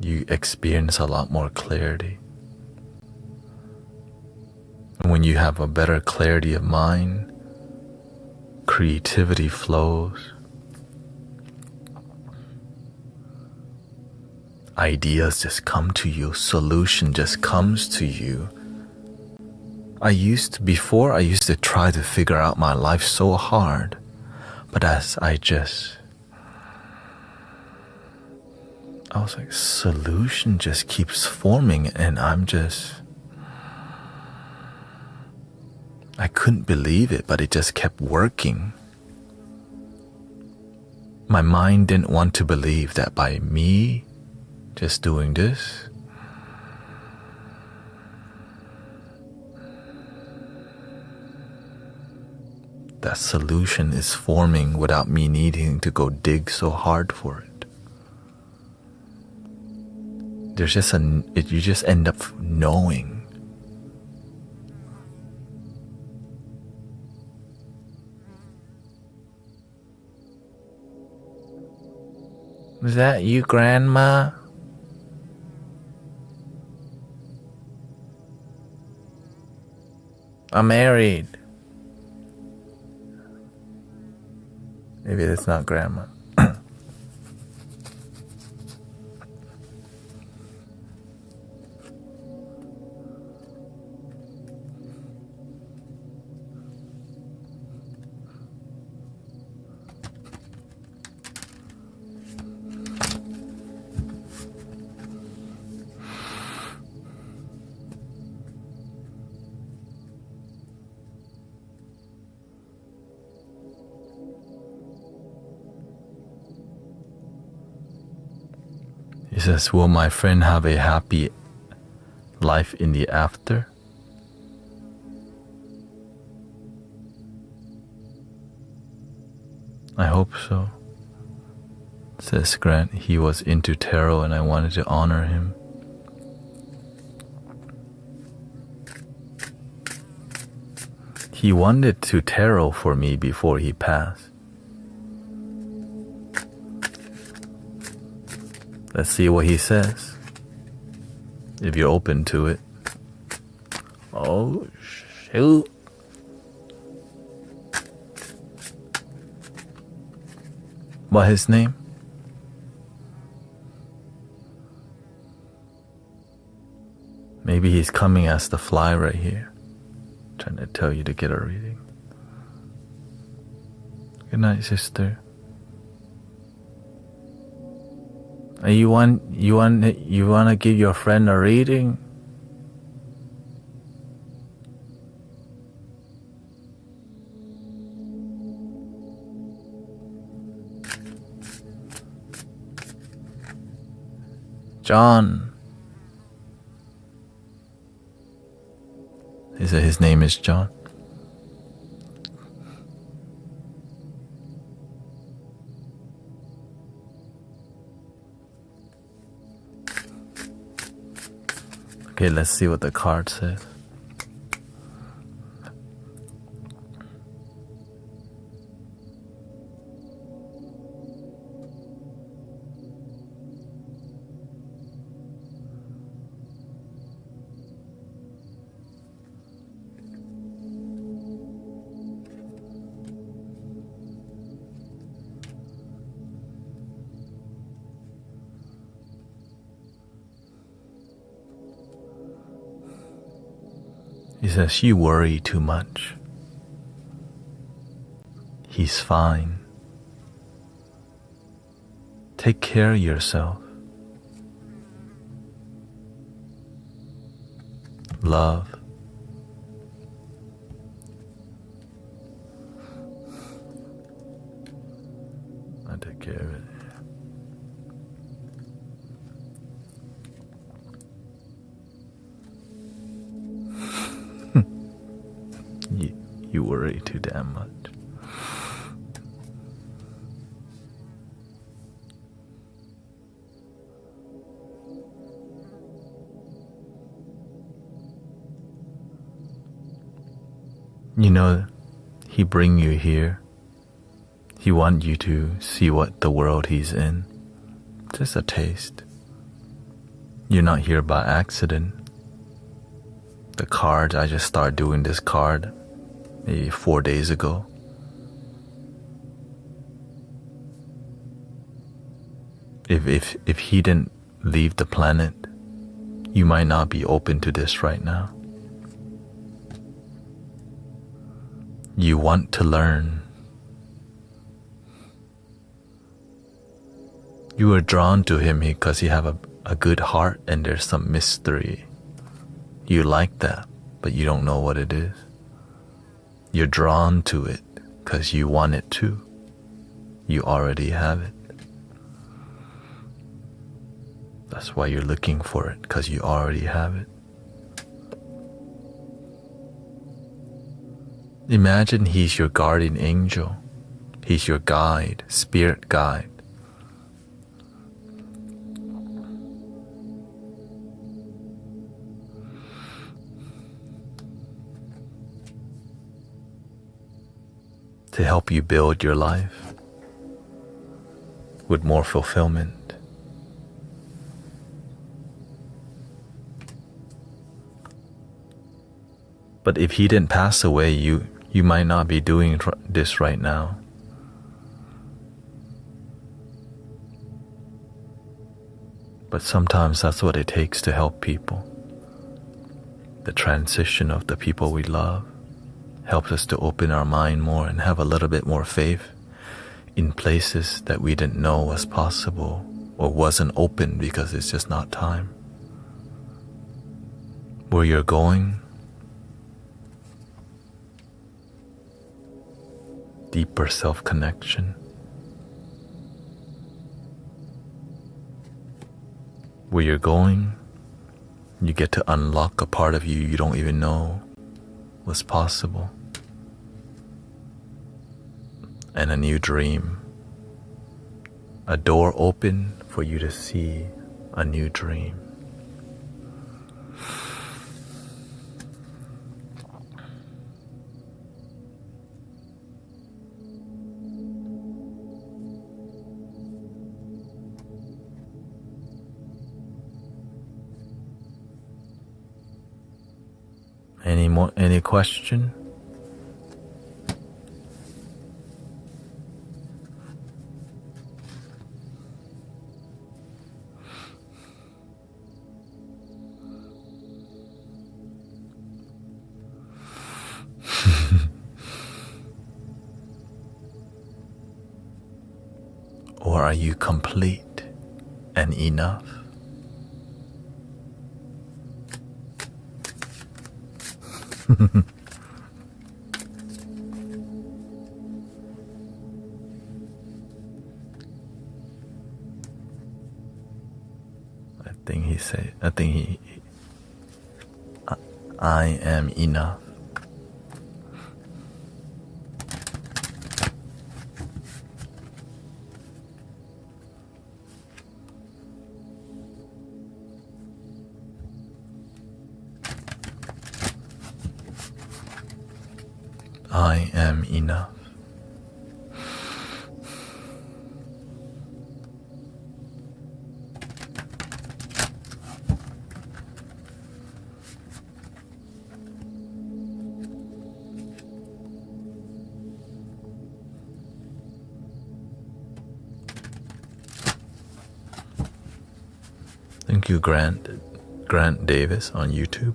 you experience a lot more clarity. And when you have a better clarity of mind, creativity flows. Ideas just come to you, solution just comes to you. Before I used to try to figure out my life so hard, but as I was like, solution just keeps forming, and I couldn't believe it, but it just kept working. My mind didn't want to believe that by me just doing this, that solution is forming without me needing to go dig so hard for it. There's just you just end up knowing. Is that you, Grandma? I'm married. Maybe that's not Grandma. He says, will my friend have a happy life in the after? I hope so. Says Grant, he was into tarot and I wanted to honor him. He wanted to tarot for me before he passed. Let's see what he says, if you're open to it. Oh, shoot. What his name? Maybe he's coming as the fly right here, trying to tell you to get a reading. Good night, sister. You want to give your friend a reading? John. He said his name is John. Okay, let's see what the card says. He says, you worry too much. He's fine. Take care of yourself. Love. I take care of it. You worry too damn much. You know, he bring you here. He want you to see what the world he's in. Just a taste. You're not here by accident. The cards, I just started doing this card maybe 4 days ago. If he didn't leave the planet, you might not be open to this right now. You want to learn. You are drawn to him because you have a good heart and there's some mystery. You like that, but you don't know what it is. You're drawn to it because you want it too. You already have it. That's why you're looking for it, because you already have it. Imagine he's your guardian angel. He's your guide, spirit guide. To help you build your life with more fulfillment. But if he didn't pass away, you might not be doing this right now. But sometimes that's what it takes to help people. The transition of the people we love helps us to open our mind more and have a little bit more faith in places that we didn't know was possible or wasn't open because it's just not time. Where you're going, deeper self-connection. Where you're going, you get to unlock a part of you don't even know was possible. And a new dream. A door open for you to see a new dream. Any question? Or are you complete and enough? I think I am enough. I am enough. Thank you, Grant Davis on YouTube.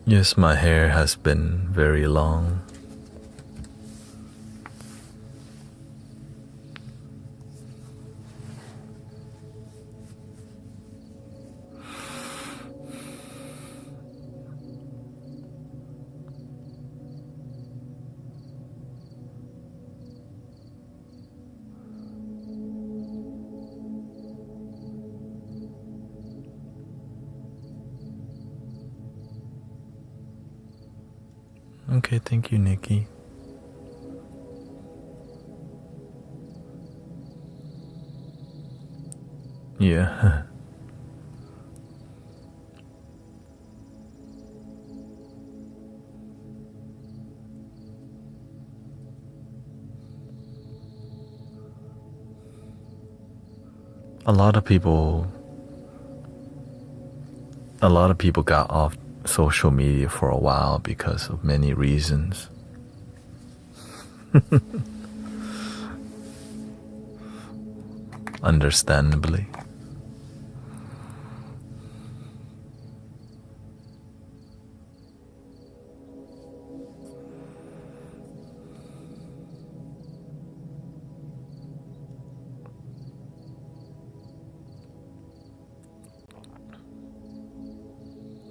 Yes, my hair has been very long. Okay, thank you, Nikki. Yeah. A lot of people got off social media for a while because of many reasons. Understandably.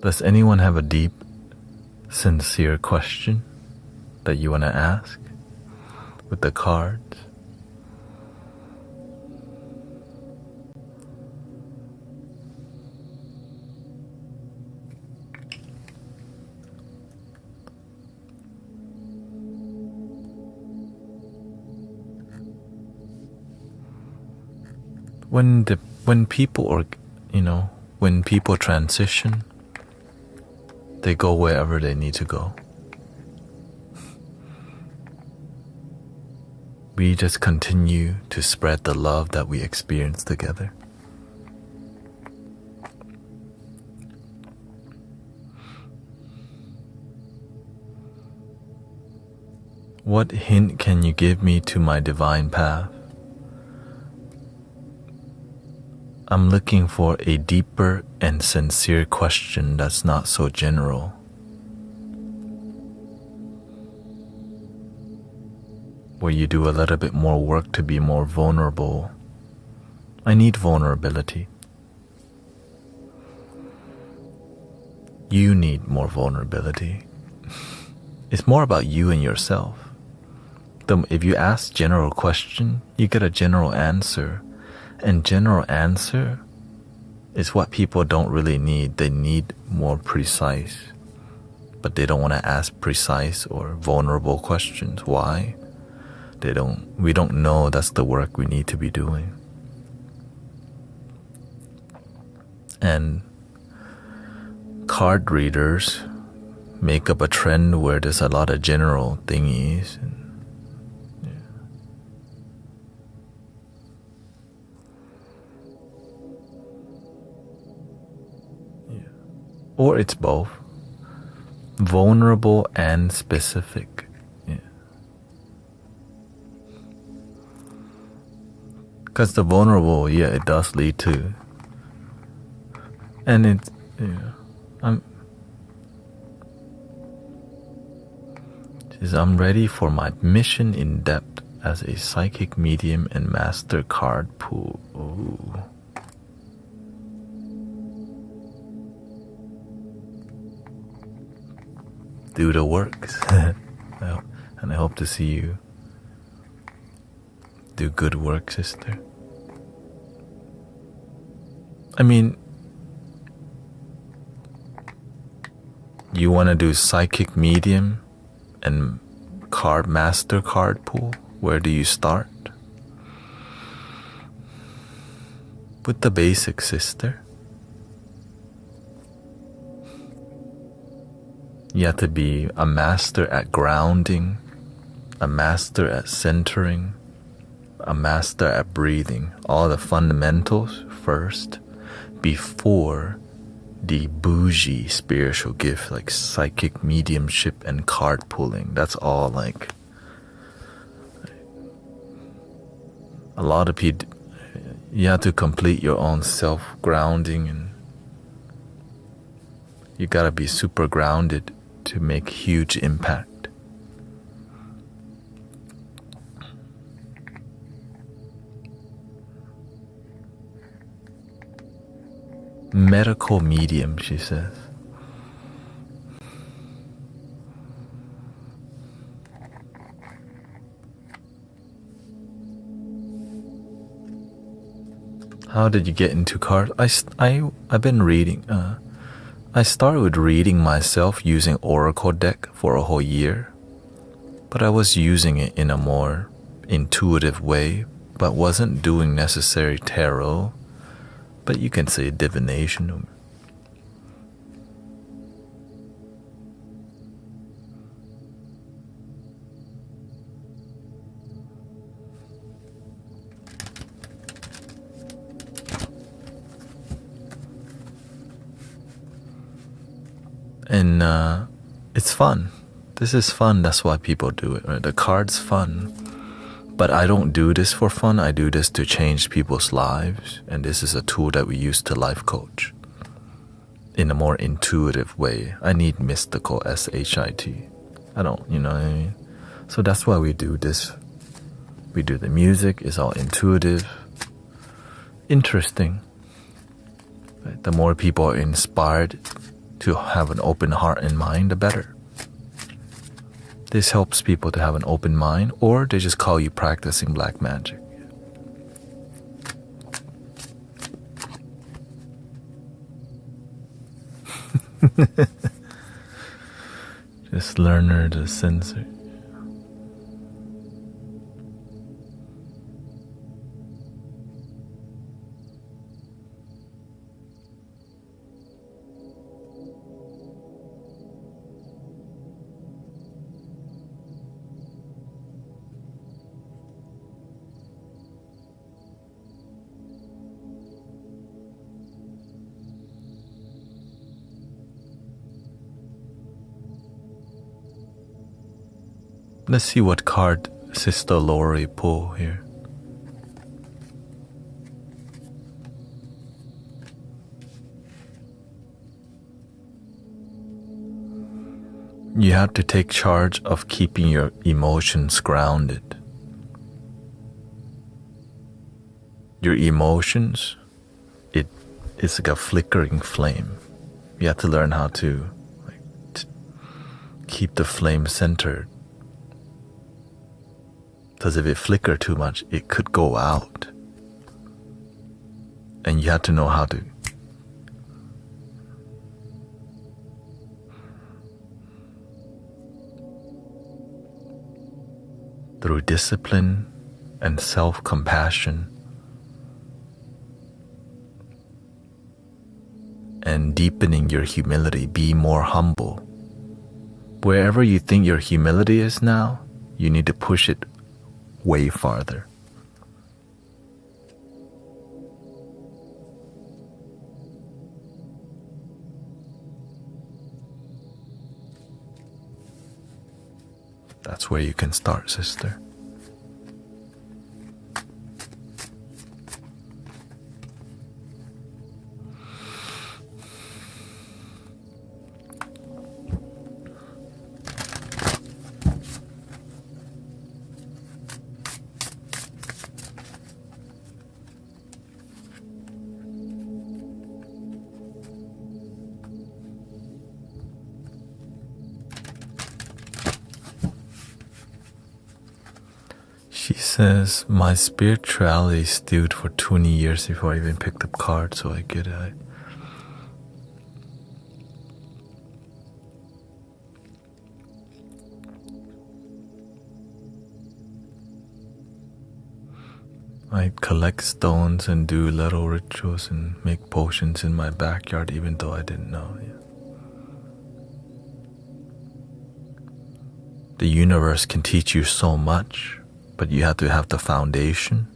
Does anyone have a deep, sincere question that you want to ask with the cards? when people are, when people transition, they go wherever they need to go. We just continue to spread the love that we experience together. What hint can you give me to my divine path? I'm looking for a deeper and sincere question that's not so general. Where you do a little bit more work to be more vulnerable. I need vulnerability. You need more vulnerability. It's more about you and yourself. If you ask general question, you get a general answer. And general answer is what people don't really need. They need more precise. But they don't want to ask precise or vulnerable questions. Why? We don't know that's the work we need to be doing. And card readers make up a trend where there's a lot of general thingies. Or it's both. Vulnerable and specific. Because the vulnerable, it does lead to, and it's, I'm ready for my mission in depth as a psychic medium and master card pool. Ooh. Do the works. And I hope to see you do good work, sister. I mean, you want to do psychic medium and master card pool? Where do you start? With the basics, sister. You have to be a master at grounding, a master at centering, a master at breathing. All the fundamentals first before the bougie spiritual gift like psychic mediumship and card pulling. That's all like a lot of people. You have to complete your own self-grounding, and you gotta be super grounded to make huge impact. Medical medium, she says. How did you get into cards? I've been reading. I started with reading myself using Oracle deck for a whole year, but I was using it in a more intuitive way, but wasn't doing necessary tarot. But you can say divination. And it's fun. This is fun. That's why people do it. Right? The card's fun. But I don't do this for fun. I do this to change people's lives. And this is a tool that we use to life coach in a more intuitive way. I need mystical, S-H-I-T. I don't, you know what I mean? So that's why we do this. We do the music. It's all intuitive. Interesting. Right? The more people are inspired to have an open heart and mind, the better. This helps people to have an open mind, or they just call you practicing black magic. Just learner to censor. Let's see what card Sister Lori pull here. You have to take charge of keeping your emotions grounded. Your emotions, it's like a flickering flame. You have to learn how to keep the flame centered. Because if it flickers too much, it could go out. And you have to know how to through discipline and self-compassion and deepening your humility, be more humble. Wherever you think your humility is now, you need to push it way farther. That's where you can start, sister. She says, my spirituality stewed for 20 years before I even picked up cards, so I get it. I collect stones and do little rituals and make potions in my backyard even though I didn't know. The universe can teach you so much, but you have to have the foundation,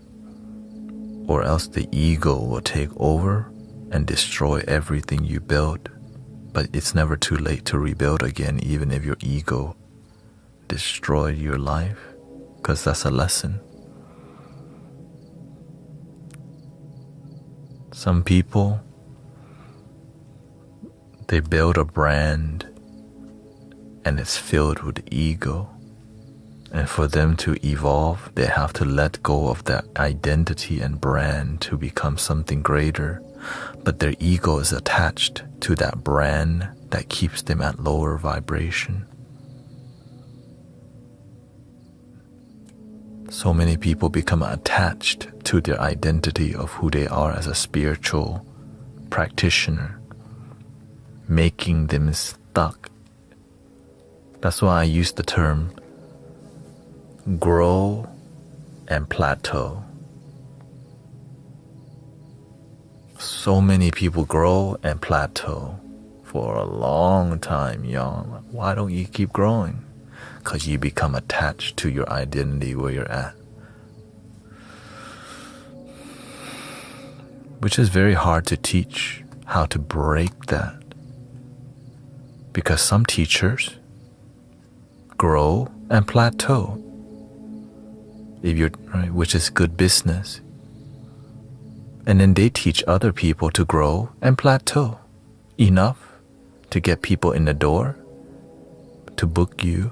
or else the ego will take over and destroy everything you build. But it's never too late to rebuild again, even if your ego destroyed your life, because that's a lesson. Some people, they build a brand and it's filled with ego. And for them to evolve, they have to let go of that identity and brand to become something greater. But their ego is attached to that brand that keeps them at lower vibration. So many people become attached to their identity of who they are as a spiritual practitioner, making them stuck. That's why I use the term grow and plateau. So many people grow and plateau for a long time, y'all. Why don't you keep growing? Because you become attached to your identity where you're at. Which is very hard to teach how to break that. Because some teachers grow and plateau. If you're right, which is good business. And then they teach other people to grow and plateau enough to get people in the door to book you.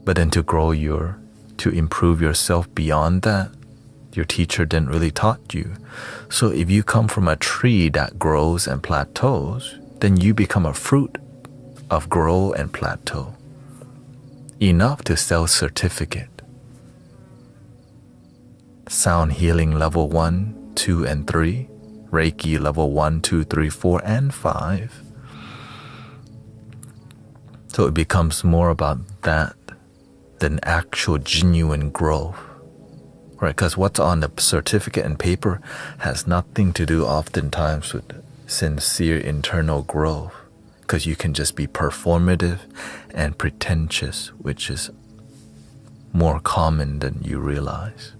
But then to improve yourself beyond that, your teacher didn't really taught you. So if you come from a tree that grows and plateaus, then you become a fruit of grow and plateau. Enough to sell certificate. Sound healing level 1, 2, and 3. Reiki level 1, 2, 3, 4, and 5. So it becomes more about that than actual genuine growth. Right, because what's on the certificate and paper has nothing to do oftentimes with sincere internal growth, because you can just be performative and pretentious, which is more common than you realize.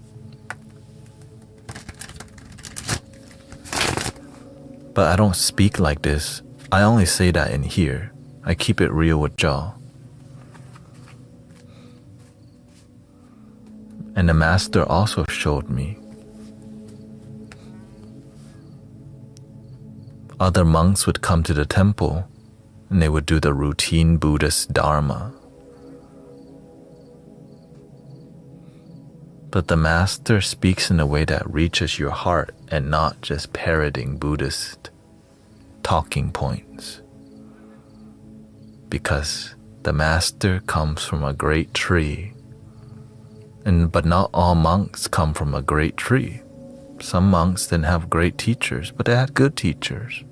But I don't speak like this. I only say that in here. I keep it real with y'all. And the master also showed me other monks would come to the temple and they would do the routine Buddhist dharma. But the master speaks in a way that reaches your heart and not just parroting Buddhist talking points. Because the master comes from a great tree. But not all monks come from a great tree. Some monks didn't have great teachers, but they had good teachers.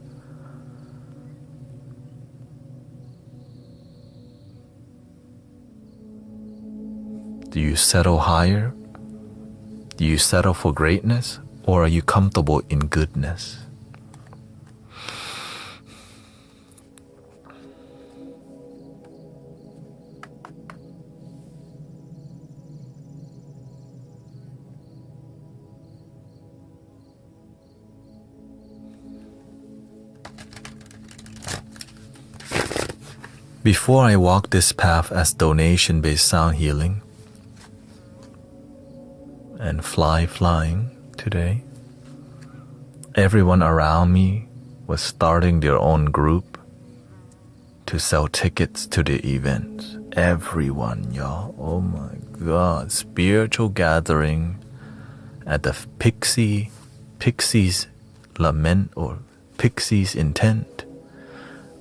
Do you settle higher? Do you settle for greatness? Or are you comfortable in goodness? Before I walked this path as donation-based sound healing and flying today, everyone around me was starting their own group to sell tickets to the events. Everyone, y'all. Oh my God. Spiritual gathering at the Pixie's Lament or Pixie's Intent.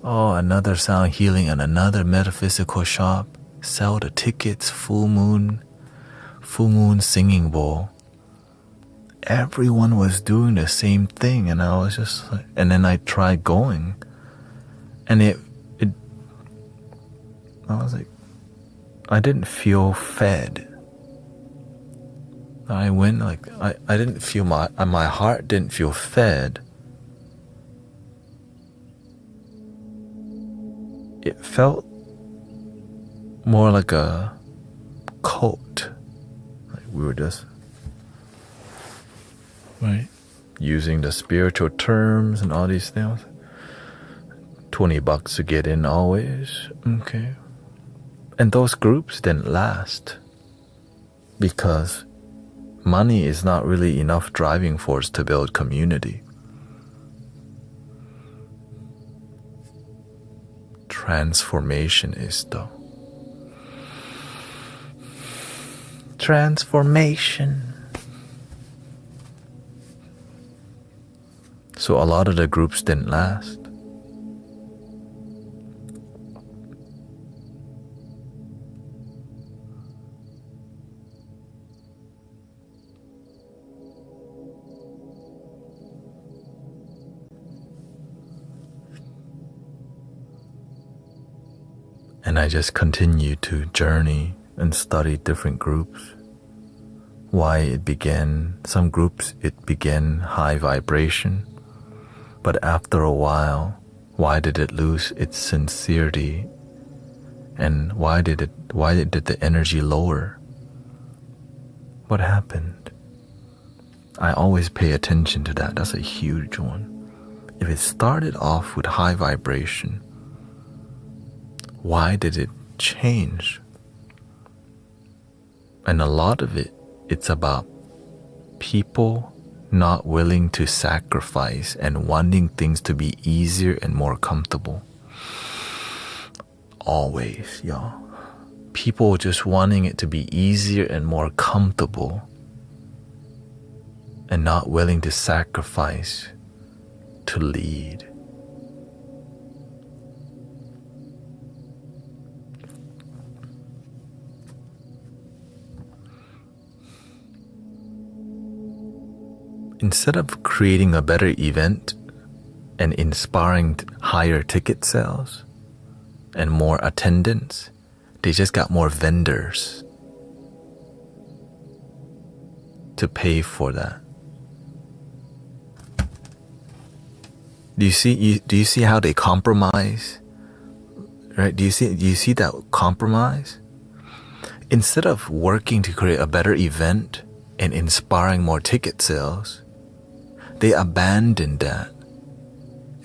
Oh, another sound healing and another metaphysical shop. Sell the tickets, full moon singing bowl. Everyone was doing the same thing, and I was just like, and then I tried going, and I was like, I didn't feel fed. I went like, I didn't feel my heart didn't feel fed. It felt more like a cult. Like we were just, right, using the spiritual terms and all these things. $20 to get in always. Okay. And those groups didn't last because money is not really enough driving force to build community. Transformation is though. Transformation. So a lot of the groups didn't last. And I just continued to journey and study different groups. Why it began, some groups it began high vibration, but after a while, why did it lose its sincerity? And why did the energy lower? What happened? I always pay attention to that. That's a huge one. If it started off with high vibration, why did it change? And a lot of it's about people not willing to sacrifice and wanting things to be easier and more comfortable. Always, y'all. People just wanting it to be easier and more comfortable and not willing to sacrifice to lead. Instead of creating a better event and inspiring higher ticket sales and more attendance, they just got more vendors to pay for that. Do you see how they compromise? Right? Do you see that compromise? Instead of working to create a better event and inspiring more ticket sales, they abandoned that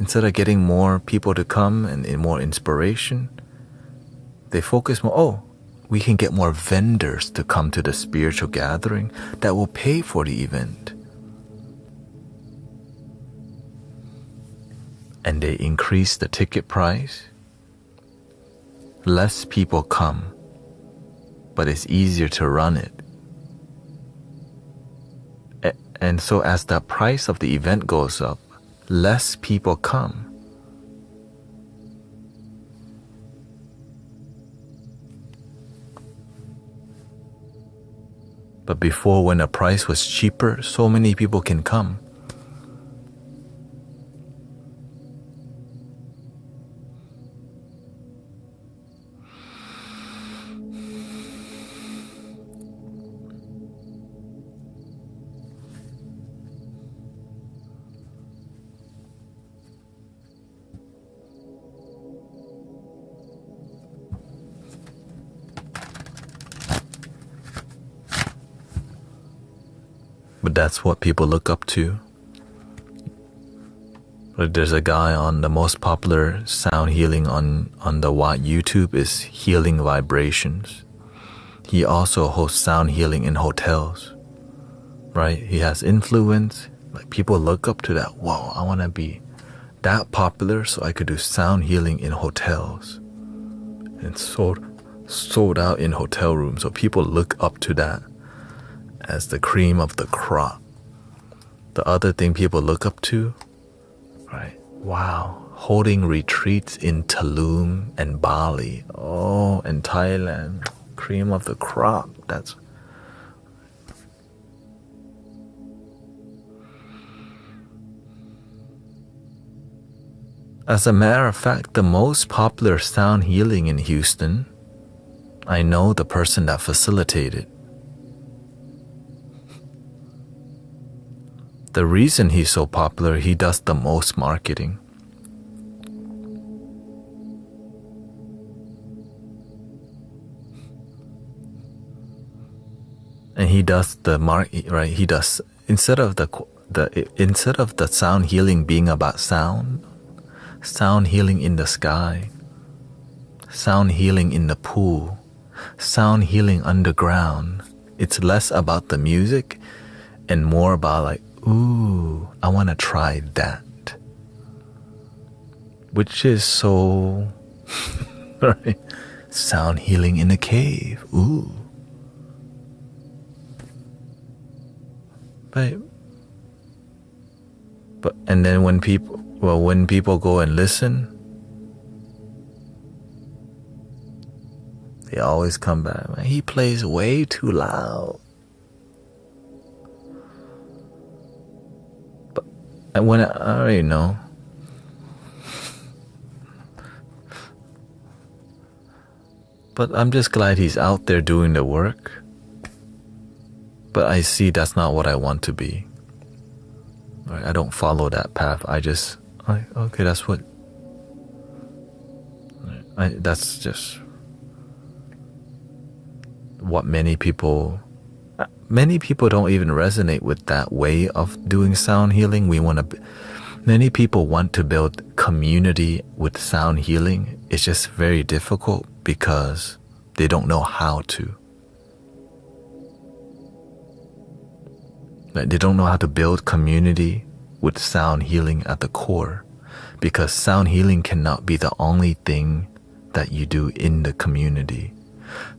Instead of getting more people to come and more inspiration, they focus more, oh, we can get more vendors to come to the spiritual gathering that will pay for the event. And they increase the ticket price. Less people come, but it's easier to run it. And so as the price of the event goes up, less people come. But before, when the price was cheaper, so many people can come. But that's what people look up to. Like there's a guy on the most popular sound healing on the YouTube is Healing Vibrations. He also hosts sound healing in hotels, right? He has influence. Like people look up to that. Whoa, I want to be that popular so I could do sound healing in hotels. And sold out in hotel rooms. So people look up to that as the cream of the crop. The other thing people look up to, right? Wow, holding retreats in Tulum and Bali. Oh, and Thailand, cream of the crop. That's as a matter of fact, the most popular sound healing in Houston, I know the person that facilitated. The reason he's so popular, he does the most marketing. And he does the right? He does instead of the sound healing being about sound healing in the sky, sound healing in the pool, sound healing underground. It's less about the music and more about like, ooh, I want to try that. Which is so, right? Sound healing in a cave. Ooh. But and then when people go and listen, they always come back. He plays way too loud. And when I already know, but I'm just glad he's out there doing the work. But I see that's not what I want to be. Right? I don't follow that path. Okay, that's what. That's just what many people don't even resonate with that way of doing sound healing. Many people want to build community with sound healing. It's just very difficult because they don't know how to. Like they don't know how to build community with sound healing at the core, because sound healing cannot be the only thing that you do in the community.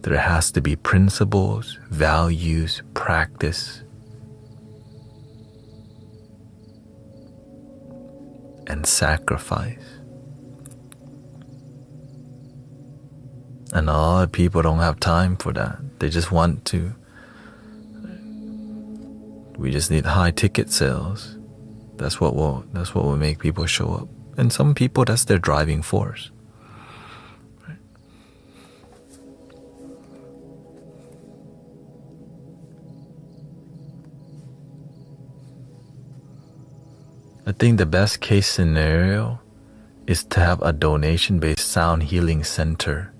There has to be principles, values, practice, and sacrifice. And a lot of people don't have time for that. They just want to. We just need high ticket sales. That's what will make people show up. And some people, that's their driving force. I think the best case scenario is to have a donation-based sound healing center.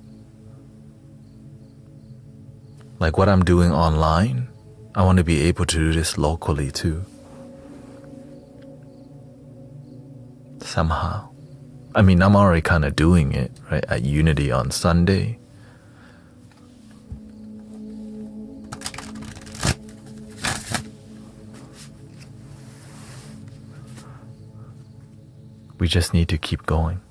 Like what I'm doing online, I want to be able to do this locally too. somehow. I mean, I'm already kind of doing it, right, at Unity on Sunday. We just need to keep going.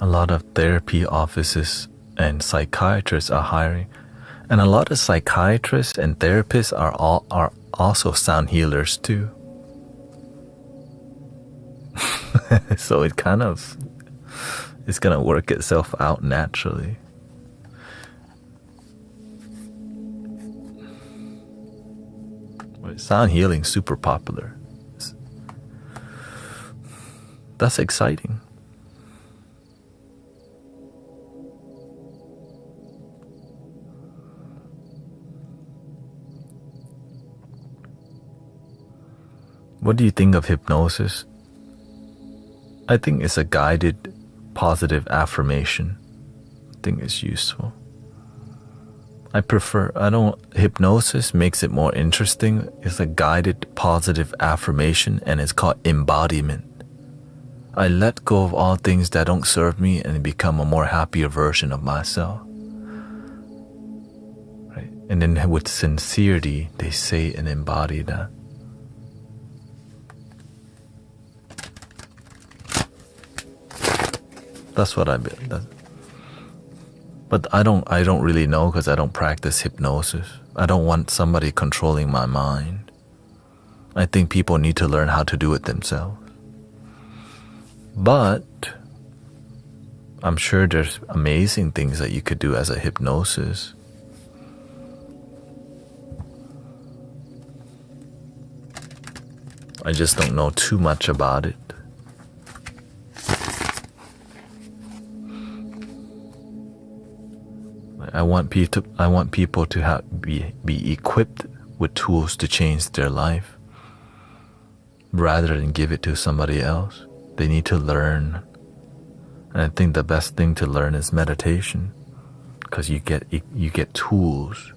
A lot of therapy offices and psychiatrists are hiring, and a lot of psychiatrists and therapists are also sound healers too. So it kind of is gonna work itself out naturally. Sound healing super popular. That's exciting. What do you think of hypnosis? I think it's a guided positive affirmation. I think it's useful. Hypnosis makes it more interesting. It's a guided positive affirmation and it's called embodiment. I let go of all things that don't serve me and become a more happier version of myself. Right? And then with sincerity, they say and embody that. That's what I've been. But I don't really know because I don't practice hypnosis. I don't want somebody controlling my mind. I think people need to learn how to do it themselves. But I'm sure there's amazing things that you could do as a hypnosis. I just don't know too much about it. I want people to be equipped with tools to change their life rather than give it to somebody else. They need to learn. And I think the best thing to learn is meditation because you get tools.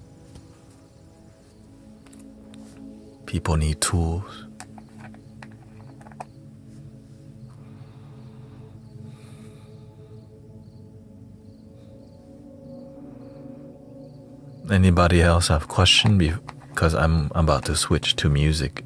People need tools. Anybody else have a question? Because I'm about to switch to music.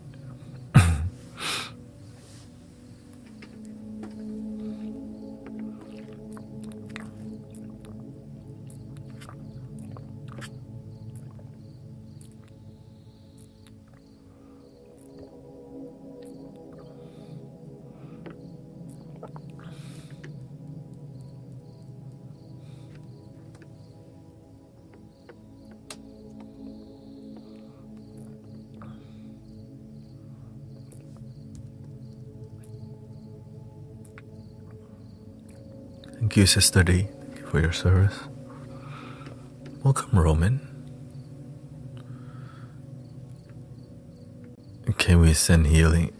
Thank you, Sister D. Thank you for your service. Welcome, Roman. Can we send healing?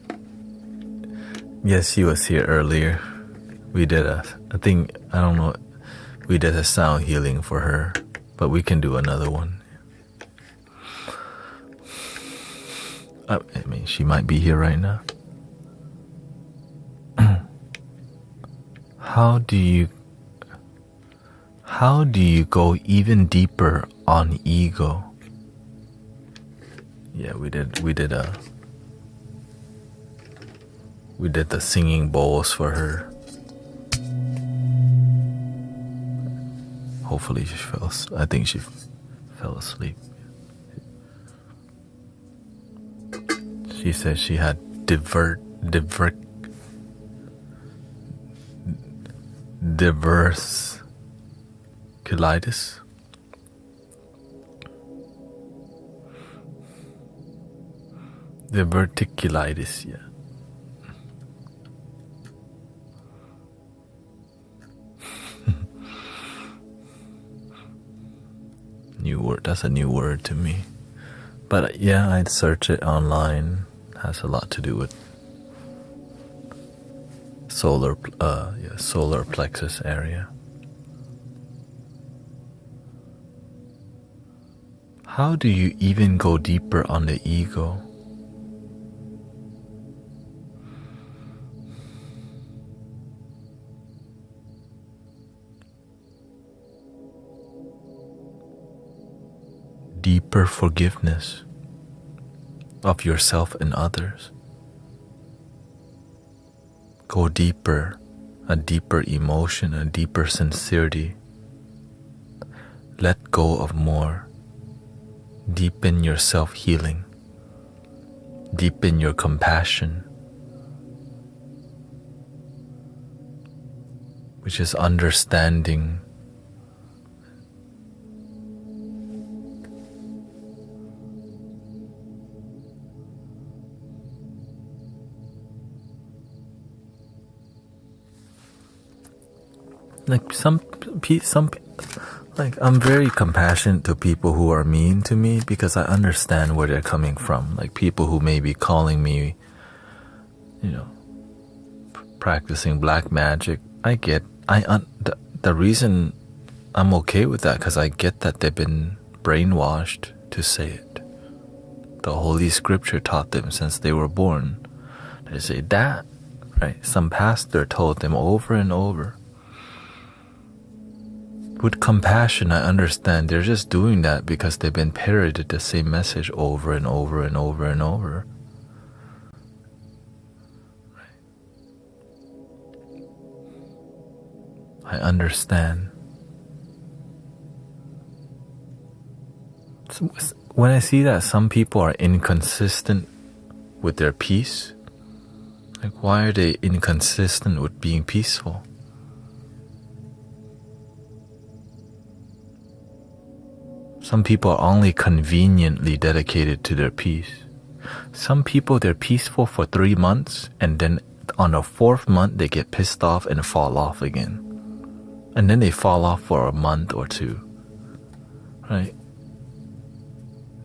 Yes, he was here earlier. We did a sound healing for her, but we can do another one. I mean, she might be here right now. How do you go even deeper on ego? Yeah, we did the singing bowls for her. Hopefully I think she fell asleep. She said she had diverticulitis. Diverticulitis, yeah. New word, that's a new word to me. But yeah, I'd search it online. Has a lot to do with solar plexus area. How do you even go deeper on the ego? Deeper forgiveness of yourself and others. Go deeper, a deeper emotion, a deeper sincerity. Let go of more. Deepen your self-healing. Deepen your compassion, which is understanding like like I'm very compassionate to people who are mean to me because I understand where they're coming from. Like people who may be calling me, practicing black magic. The reason I'm okay with that because I get that they've been brainwashed to say it. The Holy Scripture taught them since they were born. They say that, right? Some pastor told them over and over. With compassion, I understand they're just doing that because they've been parroted the same message over and over and over and over. I understand. So when I see that some people are inconsistent with their peace, like why are they inconsistent with being peaceful? Some people are only conveniently dedicated to their peace. Some people, they're peaceful for 3 months, and then on the 4th month, they get pissed off and fall off again. And then they fall off for a month or 2, right?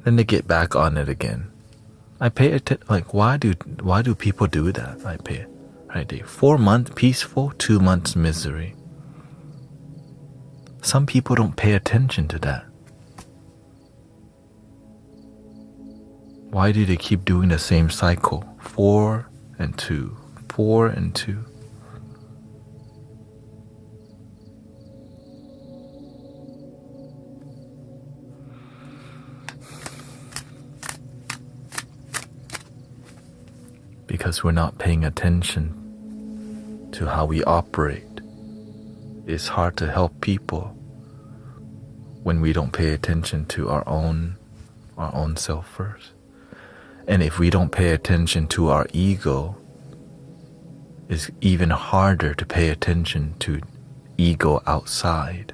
Then they get back on it again. I pay attention, like why do people do that? I pay, right? They 4 months peaceful, 2 months misery. Some people don't pay attention to that. Why do they keep doing the same cycle? 4 and 2, 4 and 2. Because we're not paying attention to how we operate. It's hard to help people when we don't pay attention to our own self first. And if we don't pay attention to our ego, it's even harder to pay attention to ego outside.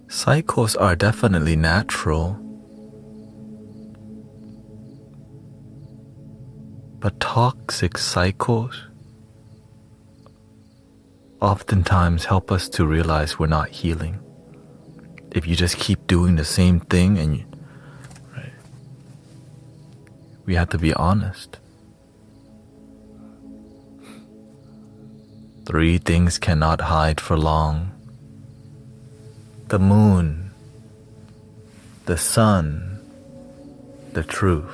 Cycles are definitely natural, but toxic cycles oftentimes help us to realize we're not healing. If you just keep doing the same thing, right, we have to be honest. 3 things cannot hide for long: the moon, the sun, the truth.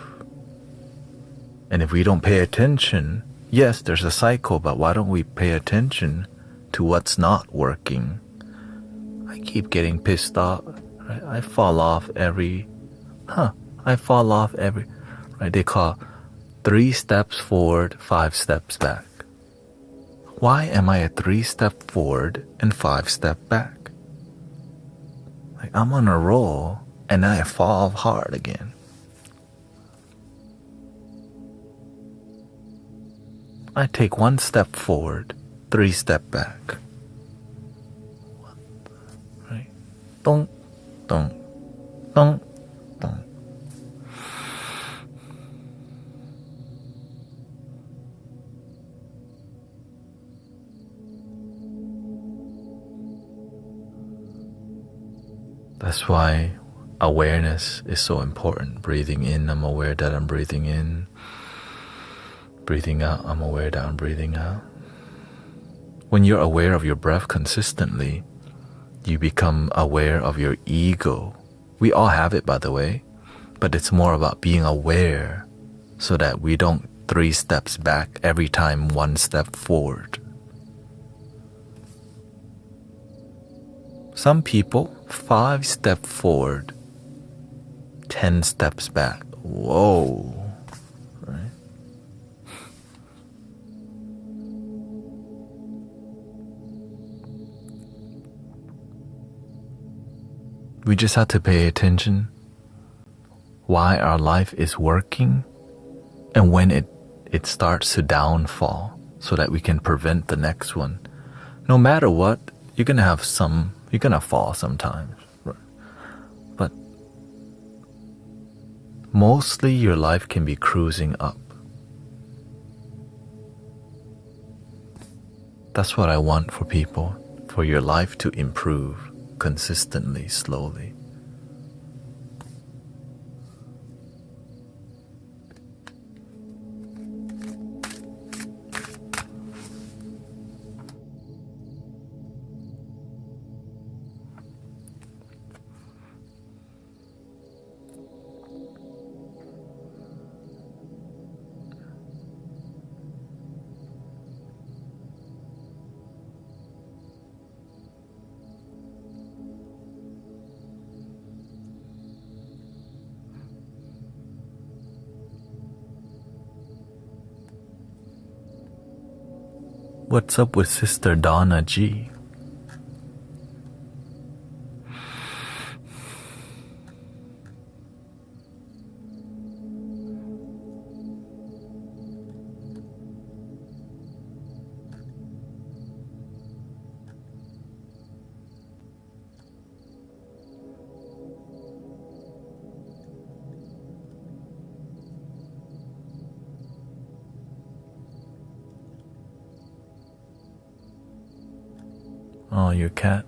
And if we don't pay attention, yes, there's a cycle, but why don't we pay attention to what's not working? I keep getting pissed off, right? I fall off every, right? They call 3 steps forward, 5 steps back. Why am I a 3 step forward and 5 step back? Like I'm on a roll and then I fall hard again. I take 1 step forward, 3 step back. Right? Dong, dong, dong, dong. That's why awareness is so important. Breathing in, I'm aware that I'm breathing in. Breathing out, I'm aware that I'm breathing out. When you're aware of your breath consistently, you become aware of your ego. We all have it, by the way, but it's more about being aware so that we don't 3 steps back every time 1 step forward. Some people 5 steps forward, 10 steps back. Whoa, right? We just have to pay attention why our life is working and when it starts to downfall so that we can prevent the next one. No matter what, you're gonna fall sometimes. Right? But mostly your life can be cruising up. That's what I want for people, for your life to improve consistently, slowly. What's up with Sister Donna G? Oh, your cat.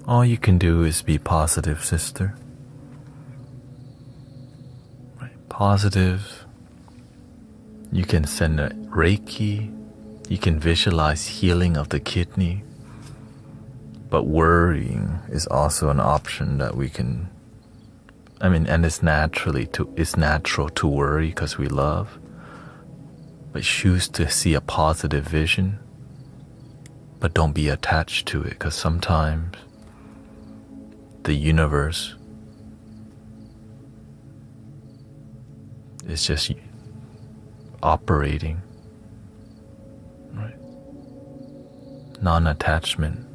All you can do is be positive, sister. Right? Positive. You can send a Reiki. You can visualize healing of the kidney. But worrying is also an option that we can. And it's natural to worry because we love. But choose to see a positive vision. But don't be attached to it, because sometimes the universe is just operating, right? Non-attachment.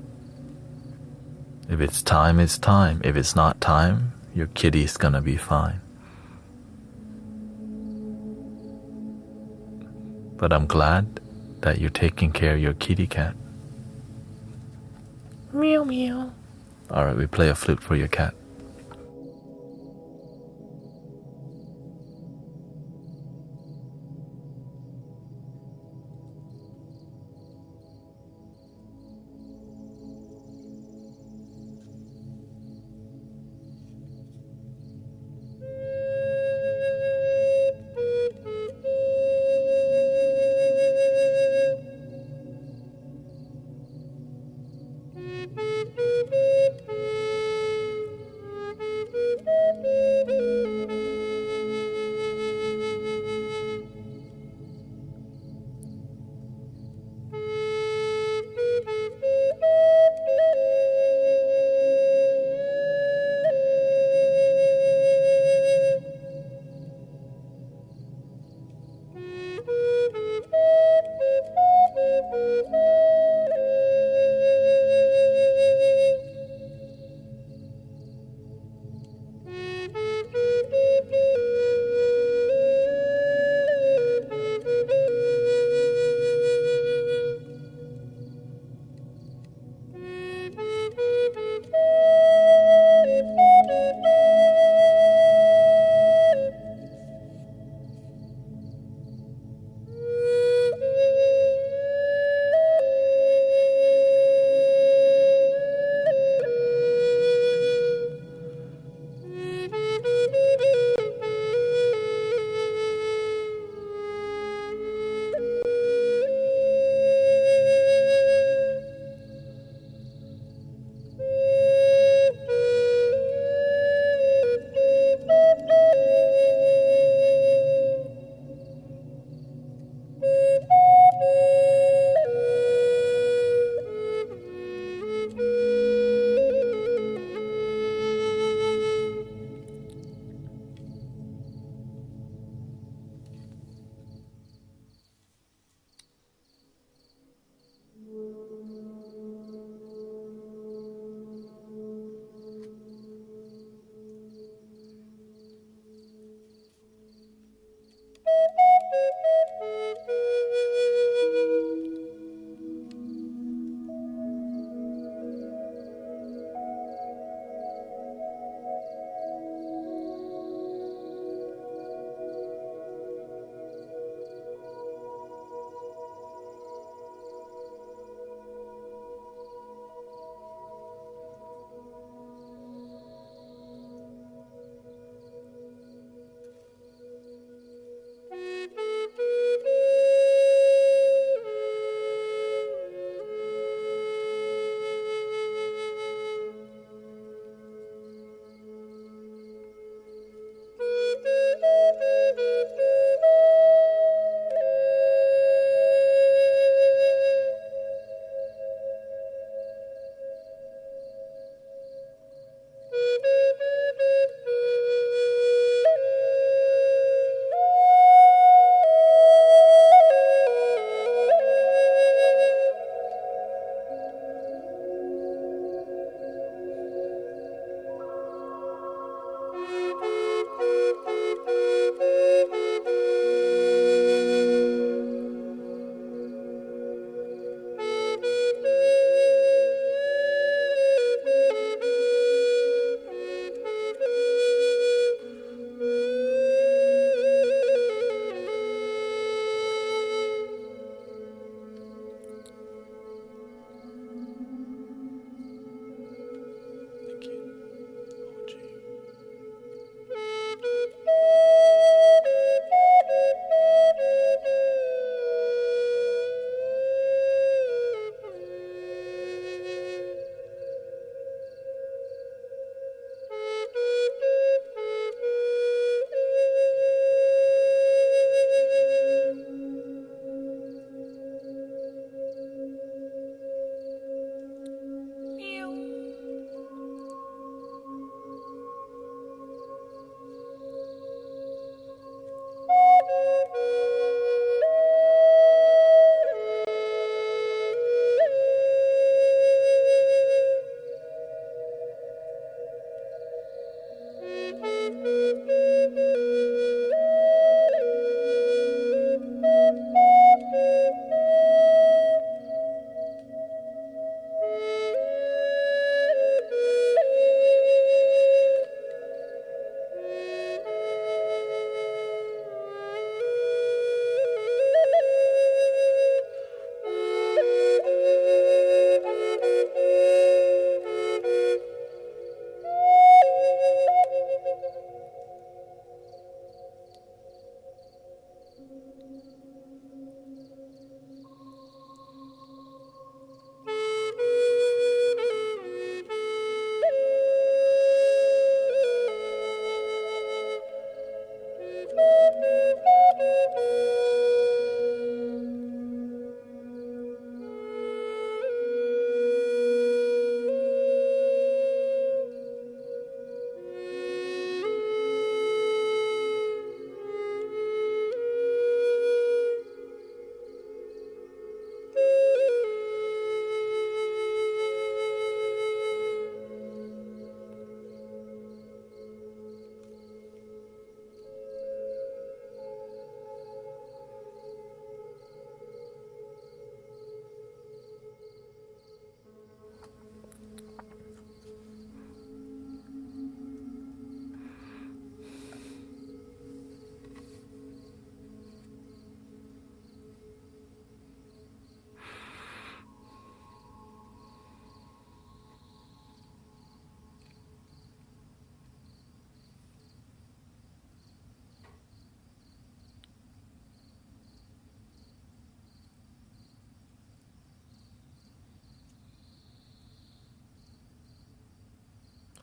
If it's time, it's time. If it's not time, your kitty's gonna be fine. But I'm glad that you're taking care of your kitty cat. Meow meow. Alright, we play a flute for your cat.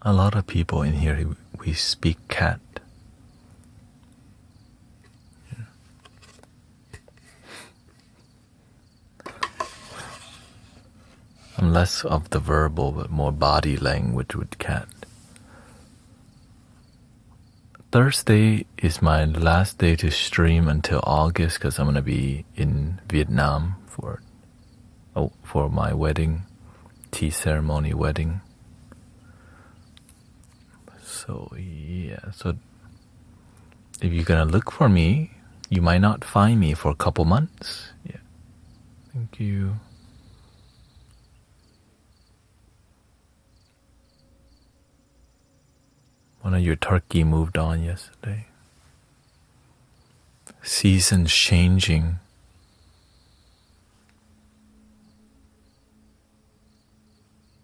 A lot of people in here, we speak cat. I'm less of the verbal, but more body language with cat. Thursday is my last day to stream until August because I'm gonna be in Vietnam for my wedding, tea ceremony wedding. So yeah, so if you're gonna look for me, you might not find me for a couple months. Yeah, thank you. One of your turkey moved on yesterday. Seasons changing.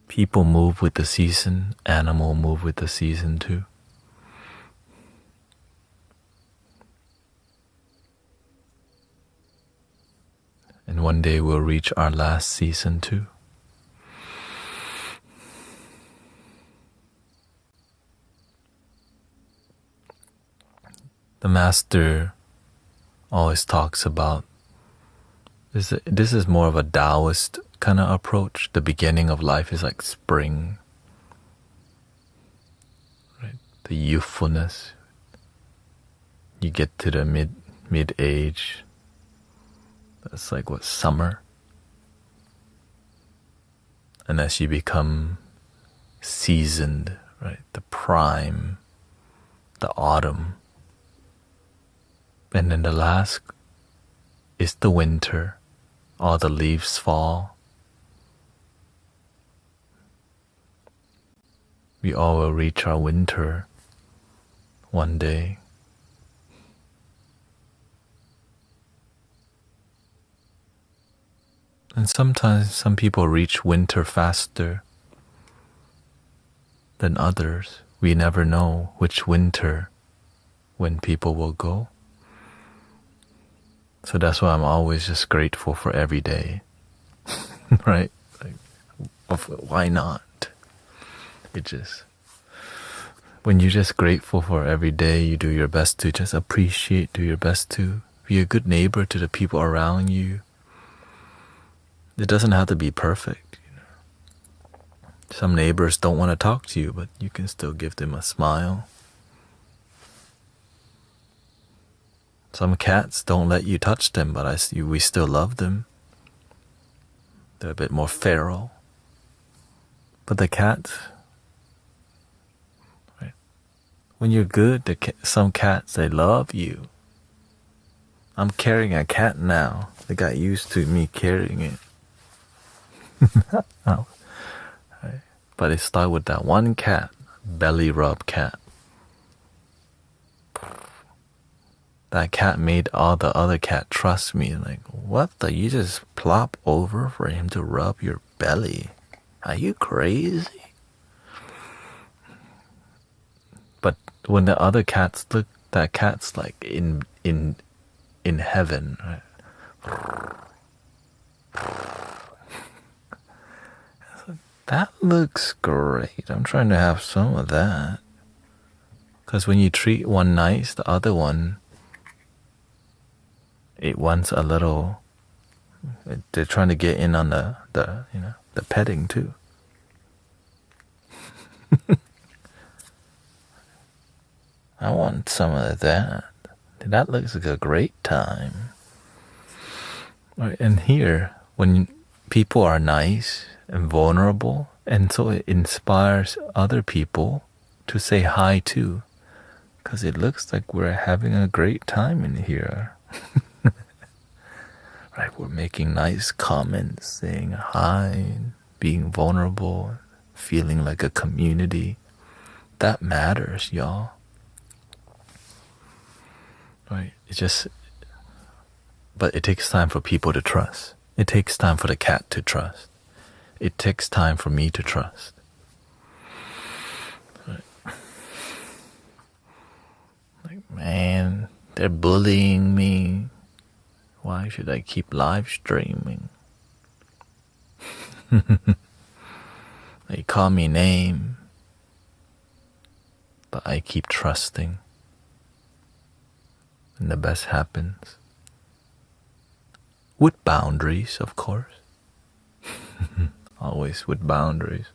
People move with the season, animal move with the season too. And one day we'll reach our last season too. The master always talks about this is more of a Taoist kind of approach. The beginning of life is like spring, right? The youthfulness. You get to the mid age. That's like what, summer. And as you become seasoned, right? The prime, the autumn. And then the last is the winter. All the leaves fall. We all will reach our winter one day. And sometimes some people reach winter faster than others. We never know which winter when people will go. So that's why I'm always just grateful for every day. Right? Like, why not? When you're just grateful for every day, you do your best to just appreciate, do your best to be a good neighbor to the people around you. It doesn't have to be perfect. Some neighbors don't want to talk to you, but you can still give them a smile. Some cats don't let you touch them, but we still love them. They're a bit more feral. But the cats, right? When you're good, some cats, they love you. I'm carrying a cat now. They got used to me carrying it. Oh. Right. But it started with that one cat, belly rub cat. That cat made all the other cat trust me. Like, what the? You just plop over for him to rub your belly? Are you crazy? But when the other cats look, that cat's like in heaven. Right? That looks great. I'm trying to have some of that. Because when you treat one nice, the other one, it wants a little. They're trying to get in on the petting too. I want some of that. That looks like a great time. Right, and here, when people are nice and vulnerable, and so it inspires other people to say hi too, because it looks like we're having a great time in here. Right, we're making nice comments, saying hi, being vulnerable, feeling like a community. That matters, y'all. Right, but it takes time for people to trust. It takes time for the cat to trust. It takes time for me to trust. Right. Like, man, they're bullying me. Why should I keep live streaming? They call me name. But I keep trusting, and the best happens. With boundaries, of course. Always with boundaries.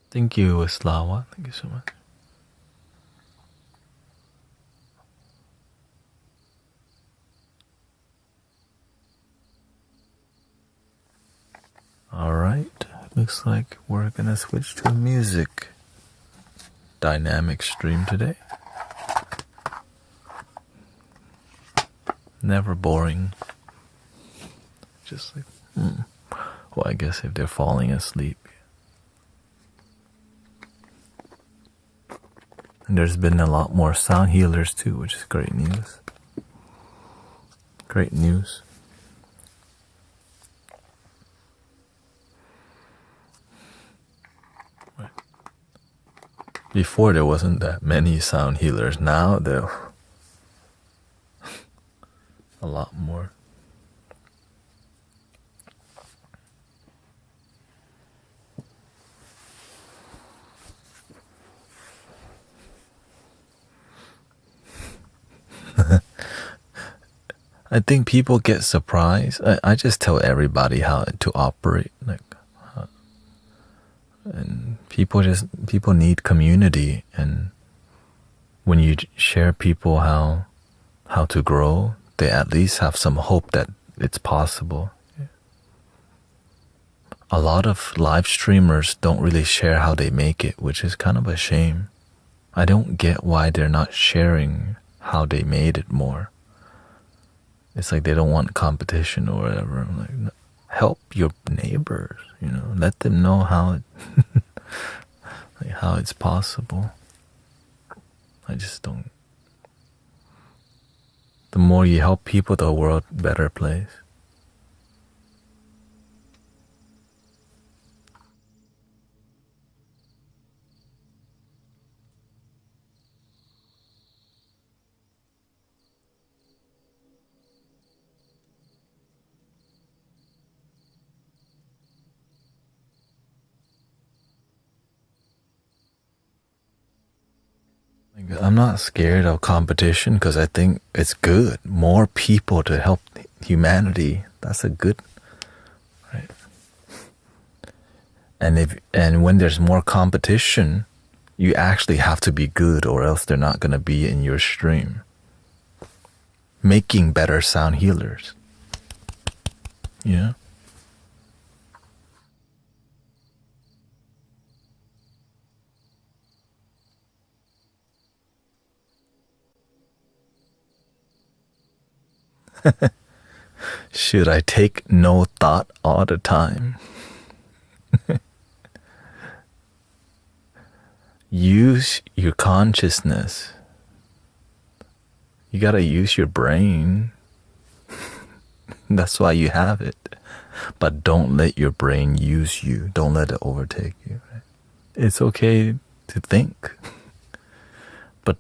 Thank you, Slawa. Thank you so much. Alright, looks like we're gonna switch to music. Dynamic stream today. Never boring. Just like, well, I guess if they're falling asleep. And there's been a lot more sound healers too, which is great news. Great news. Before there wasn't that many sound healers. Now there are a lot more. I think people get surprised. I just tell everybody how to operate, and people need community, and when you share people how to grow, they at least have some hope that it's possible. A lot of live streamers don't really share how they make it, which is kind of a shame. I don't get why they're not sharing how they made it more. It's like they don't want competition or whatever. I'm like, help your neighbors, let them know how how it's possible. I just don't. The more you help people, the world better place. I'm not scared of competition because I think it's good. More people to help humanity. That's a good, right? And when there's more competition, you actually have to be good, or else they're not gonna be in your stream. Making better sound healers. Yeah. Should I take no thought all the time? Use your consciousness. You gotta use your brain. That's why you have it. But don't let your brain use you. Don't let it overtake you. Right? It's okay to think. But